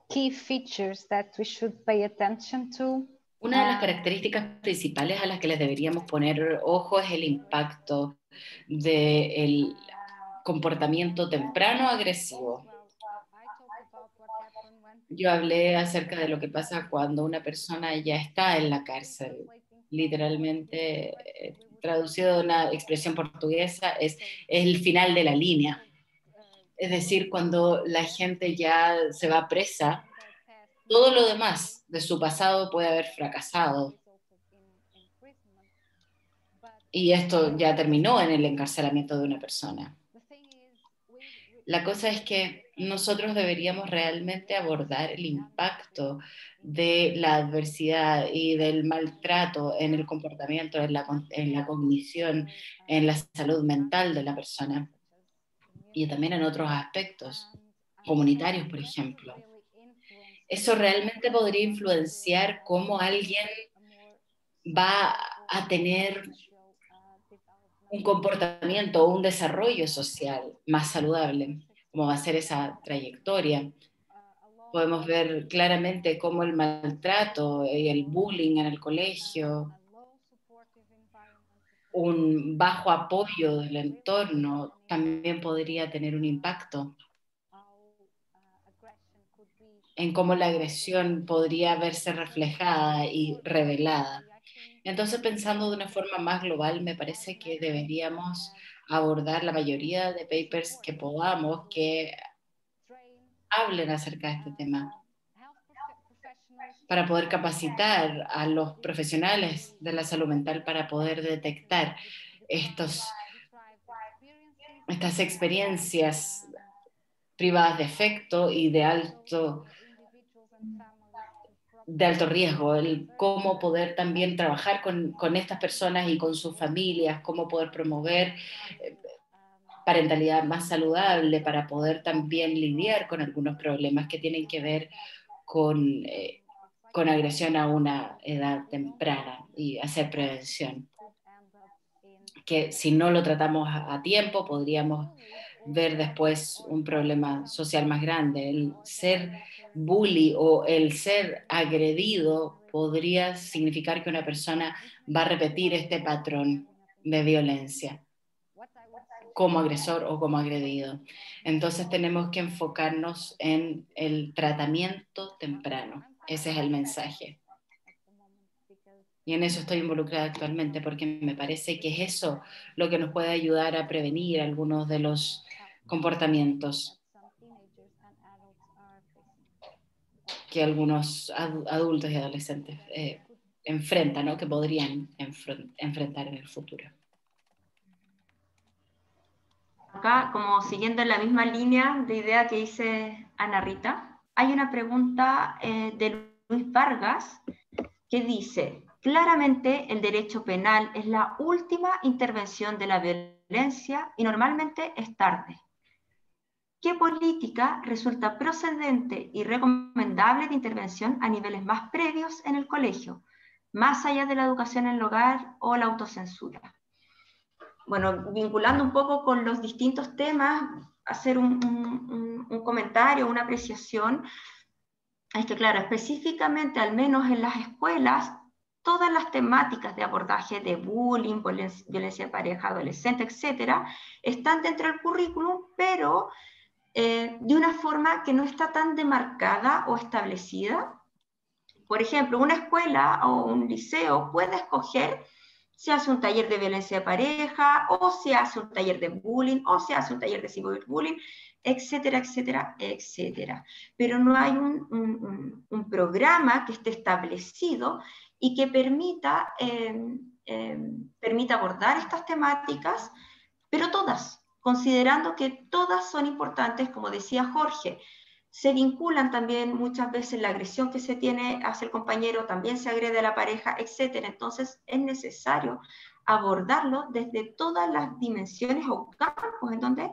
key features that we should pay attention to. Una de las características principales a las que les deberíamos poner ojo es el impacto del comportamiento temprano agresivo. Yo hablé acerca de lo que pasa cuando una persona ya está en la cárcel. Literalmente, traducido de una expresión portuguesa, es el final de la línea. Es decir, cuando la gente ya se va presa, todo lo demás de su pasado puede haber fracasado. Y esto ya terminó en el encarcelamiento de una persona. La cosa es que nosotros deberíamos realmente abordar el impacto de la adversidad y del maltrato en el comportamiento, en la cognición, en la salud mental de la persona y también en otros aspectos comunitarios, por ejemplo. eso realmente podría influenciar cómo alguien va a tener un comportamiento o un desarrollo social más saludable, cómo va a ser esa trayectoria. Podemos ver claramente cómo el maltrato y el bullying en el colegio, un bajo apoyo del entorno, también podría tener un impacto en cómo la agresión podría verse reflejada y revelada. Entonces, pensando de una forma más global, me parece que deberíamos abordar la mayoría de papers que podamos que hablen acerca de este tema, para poder capacitar a los profesionales de la salud mental para poder detectar estas experiencias privadas de efecto y de alto riesgo, el cómo poder también trabajar con estas personas y con sus familias, cómo poder promover parentalidad más saludable para poder también lidiar con algunos problemas que tienen que ver con agresión a una edad temprana y hacer prevención. Que si no lo tratamos a tiempo, podríamos ver después un problema social más grande. El ser bully o el ser agredido podría significar que una persona va a repetir este patrón de violencia como agresor o como agredido. Entonces tenemos que enfocarnos en el tratamiento temprano. Ese es el mensaje. Y en eso estoy involucrada actualmente, porque me parece que es eso lo que nos puede ayudar a prevenir algunos de los comportamientos que algunos adultos y adolescentes enfrentan, ¿no? Que podrían enfrentar en el futuro. Acá, como siguiendo en la misma línea de idea que dice Ana Rita, hay una pregunta de Luis Vargas que dice: claramente el derecho penal es la última intervención de la violencia y normalmente es tarde. ¿Qué política resulta procedente y recomendable de intervención a niveles más previos en el colegio, más allá de la educación en el hogar o la autocensura? Bueno, vinculando un poco con los distintos temas, hacer un comentario, una apreciación. Es que, claro, específicamente, al menos en las escuelas, todas las temáticas de abordaje de bullying, violencia de pareja, adolescente, etcétera, están dentro del currículum, pero de una forma que no está tan demarcada o establecida. Por ejemplo, una escuela o un liceo puede escoger si hace un taller de violencia de pareja, o si hace un taller de bullying, o si hace un taller de ciberbullying, etcétera, etcétera, etcétera. Pero no hay un programa que esté establecido y que permita abordar estas temáticas, pero todas, considerando que todas son importantes, como decía Jorge. Se vinculan también muchas veces la agresión que se tiene hacia el compañero, también se agrede a la pareja, etcétera. Entonces es necesario abordarlo desde todas las dimensiones o campos en donde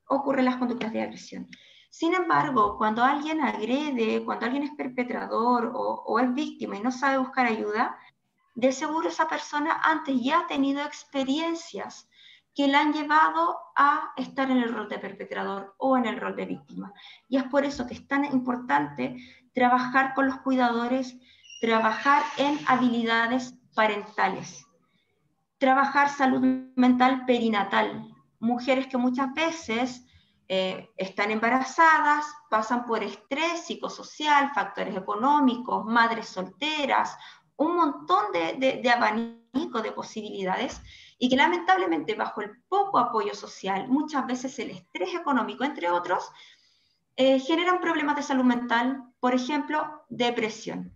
ocurren las conductas de agresión. Sin embargo, cuando alguien agrede, cuando alguien es perpetrador o es víctima y no sabe buscar ayuda, de seguro esa persona antes ya ha tenido experiencias que la han llevado a estar en el rol de perpetrador o en el rol de víctima. Y es por eso que es tan importante trabajar con los cuidadores, trabajar en habilidades parentales, trabajar salud mental perinatal. Mujeres que muchas veces están embarazadas, pasan por estrés psicosocial, factores económicos, madres solteras, un montón de abanico de posibilidades, y que lamentablemente bajo el poco apoyo social, muchas veces el estrés económico, entre otros, generan problemas de salud mental, por ejemplo, depresión.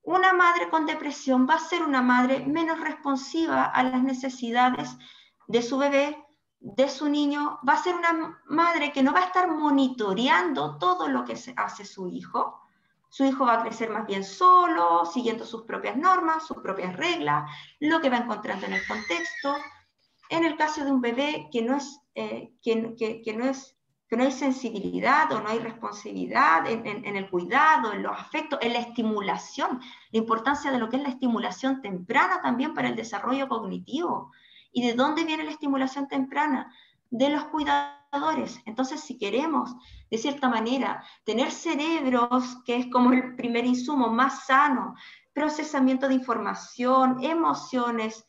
Una madre con depresión va a ser una madre menos responsiva a las necesidades de su bebé, de su niño, va a ser una madre que no va a estar monitoreando todo lo que hace su hijo. Su hijo va a crecer más bien solo, siguiendo sus propias normas, sus propias reglas, lo que va encontrando en el contexto. En el caso de un bebé que no es que no hay sensibilidad o no hay responsabilidad en el cuidado, en los afectos, en la estimulación, la importancia de lo que es la estimulación temprana también para el desarrollo cognitivo. ¿Y de dónde viene la estimulación temprana? De los cuidadores. Entonces, si queremos, de cierta manera, tener cerebros, que es como el primer insumo, más sano, procesamiento de información, emociones,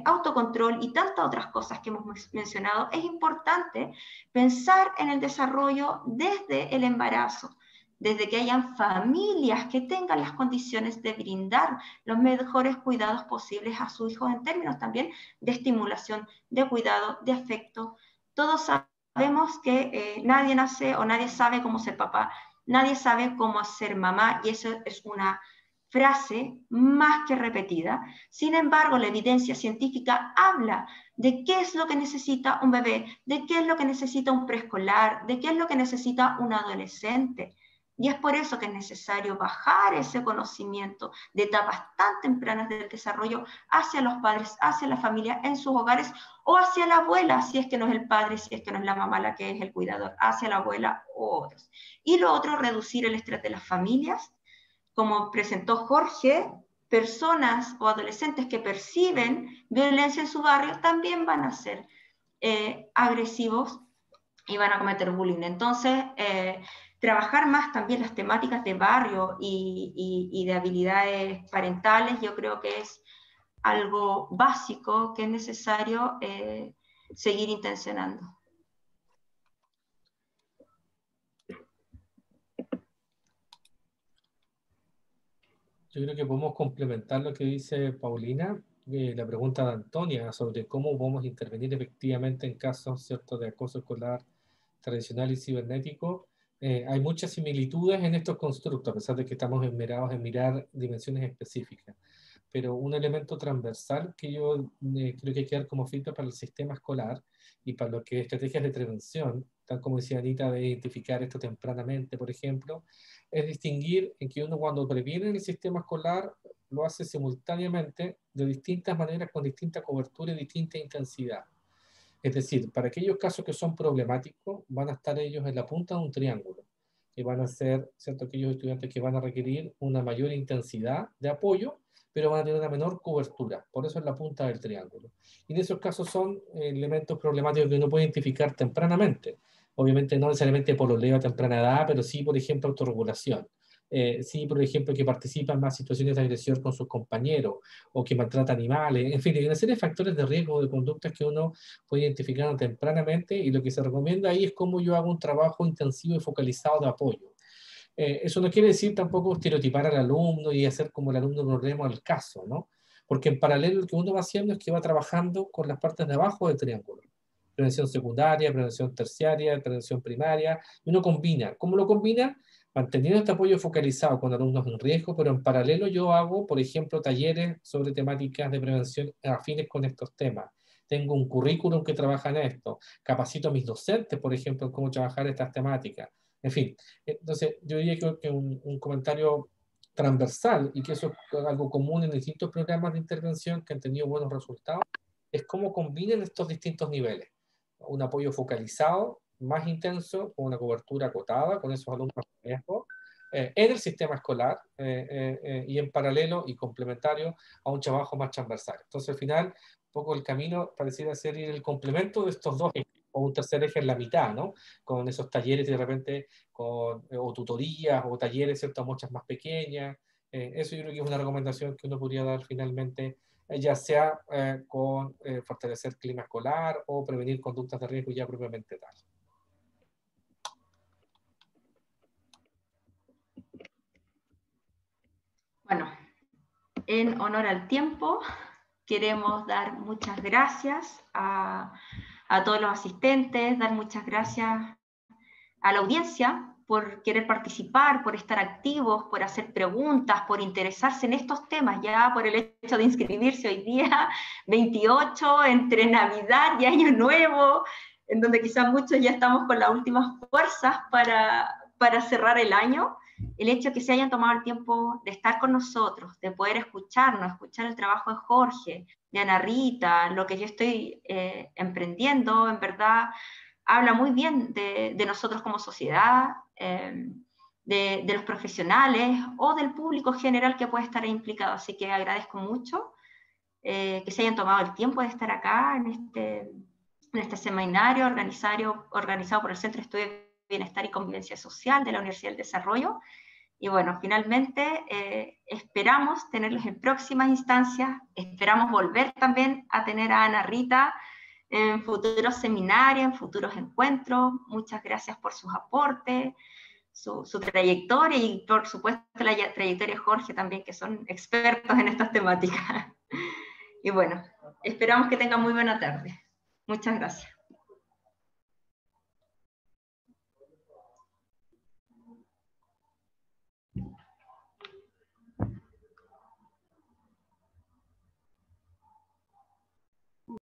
autocontrol y tantas otras cosas que hemos mencionado, es importante pensar en el desarrollo desde el embarazo, desde que hayan familias que tengan las condiciones de brindar los mejores cuidados posibles a sus hijos en términos también de estimulación, de cuidado, de afecto. Todos sabemos que nadie nace o nadie sabe cómo ser papá, nadie sabe cómo ser mamá, y eso es una frase más que repetida. Sin embargo, la evidencia científica habla de qué es lo que necesita un bebé, de qué es lo que necesita un preescolar, de qué es lo que necesita un adolescente. Y es por eso que es necesario bajar ese conocimiento de etapas tan tempranas del desarrollo hacia los padres, hacia la familia, en sus hogares, o hacia la abuela, si es que no es el padre, si es que no es la mamá la que es el cuidador, hacia la abuela o otros. Y lo otro, reducir el estrés de las familias. Como presentó Jorge, personas o adolescentes que perciben violencia en su barrio también van a ser agresivos y van a cometer bullying. Entonces, trabajar más también las temáticas de barrio y de habilidades parentales, yo creo que es algo básico que es necesario seguir intencionando. Yo creo que podemos complementar lo que dice Paulina, la pregunta de Antonia sobre cómo podemos intervenir efectivamente en casos, ¿cierto?, de acoso escolar tradicional y cibernético. Hay muchas similitudes en estos constructos, a pesar de que estamos esmerados en mirar dimensiones específicas. Pero un elemento transversal que yo creo que hay que dar como feedback para el sistema escolar y para lo que estrategias de prevención, tal como decía Anita, de identificar esto tempranamente, por ejemplo, es distinguir en que uno cuando previene en el sistema escolar lo hace simultáneamente de distintas maneras, con distinta cobertura y distinta intensidad. Es decir, para aquellos casos que son problemáticos, van a estar ellos en la punta de un triángulo, que van a ser, ¿cierto?, aquellos estudiantes que van a requerir una mayor intensidad de apoyo, pero van a tener una menor cobertura. Por eso es la punta del triángulo. Y en esos casos son elementos problemáticos que uno puede identificar tempranamente. Obviamente no necesariamente pololeo a temprana edad, pero sí, por ejemplo, autorregulación. Sí, por ejemplo, que participan en más situaciones de agresión con sus compañeros o que maltrata animales. En fin, hay una serie de factores de riesgo de conductas que uno puede identificar tempranamente, y lo que se recomienda ahí es cómo yo hago un trabajo intensivo y focalizado de apoyo. Eso no quiere decir tampoco estereotipar al alumno y hacer como el alumno problema al caso, ¿no? Porque en paralelo lo que uno va haciendo es que va trabajando con las partes de abajo del triángulo. Prevención secundaria, prevención terciaria, prevención primaria, y uno combina. ¿Cómo lo combina? Manteniendo este apoyo focalizado con alumnos en riesgo, pero en paralelo yo hago, por ejemplo, talleres sobre temáticas de prevención afines con estos temas. Tengo un currículum que trabaja en esto. Capacito a mis docentes, por ejemplo, en cómo trabajar estas temáticas. En fin, entonces yo diría que un comentario transversal, y que eso es algo común en distintos programas de intervención que han tenido buenos resultados, es cómo combinan estos distintos niveles. Un apoyo focalizado, más intenso, con una cobertura acotada, con esos alumnos en riesgo, en el sistema escolar, y en paralelo y complementario a un trabajo más transversal. Entonces, al final, un poco el camino pareciera ser el complemento de estos dos ejes, o un tercer eje en la mitad, ¿no? Con esos talleres de repente, o tutorías, o talleres, ¿cierto?, muchas más pequeñas. Eso yo creo que es una recomendación que uno podría dar finalmente, ya sea con fortalecer clima escolar o prevenir conductas de riesgo ya propiamente tal. Bueno, en honor al tiempo, queremos dar muchas gracias a todos los asistentes, dar muchas gracias a la audiencia por querer participar, por estar activos, por hacer preguntas, por interesarse en estos temas, ya por el hecho de inscribirse hoy día, 28, entre Navidad y Año Nuevo, en donde quizás muchos ya estamos con las últimas fuerzas para cerrar el año. El hecho de que se hayan tomado el tiempo de estar con nosotros, de poder escucharnos, escuchar el trabajo de Jorge, de Ana Rita, lo que yo estoy emprendiendo, en verdad, habla muy bien de nosotros como sociedad, de los profesionales o del público general que puede estar implicado. Así que agradezco mucho que se hayan tomado el tiempo de estar acá en este seminario organizado por el Centro de Estudios de Bienestar y Convivencia Social de la Universidad del Desarrollo. Y bueno, finalmente esperamos tenerlos en próximas instancias, esperamos volver también a tener a Ana Rita en futuros seminarios, en futuros encuentros. Muchas gracias por sus aportes, su trayectoria y por supuesto la trayectoria de Jorge también, que son expertos en estas temáticas. Y bueno, esperamos que tengan muy buena tarde. Muchas gracias.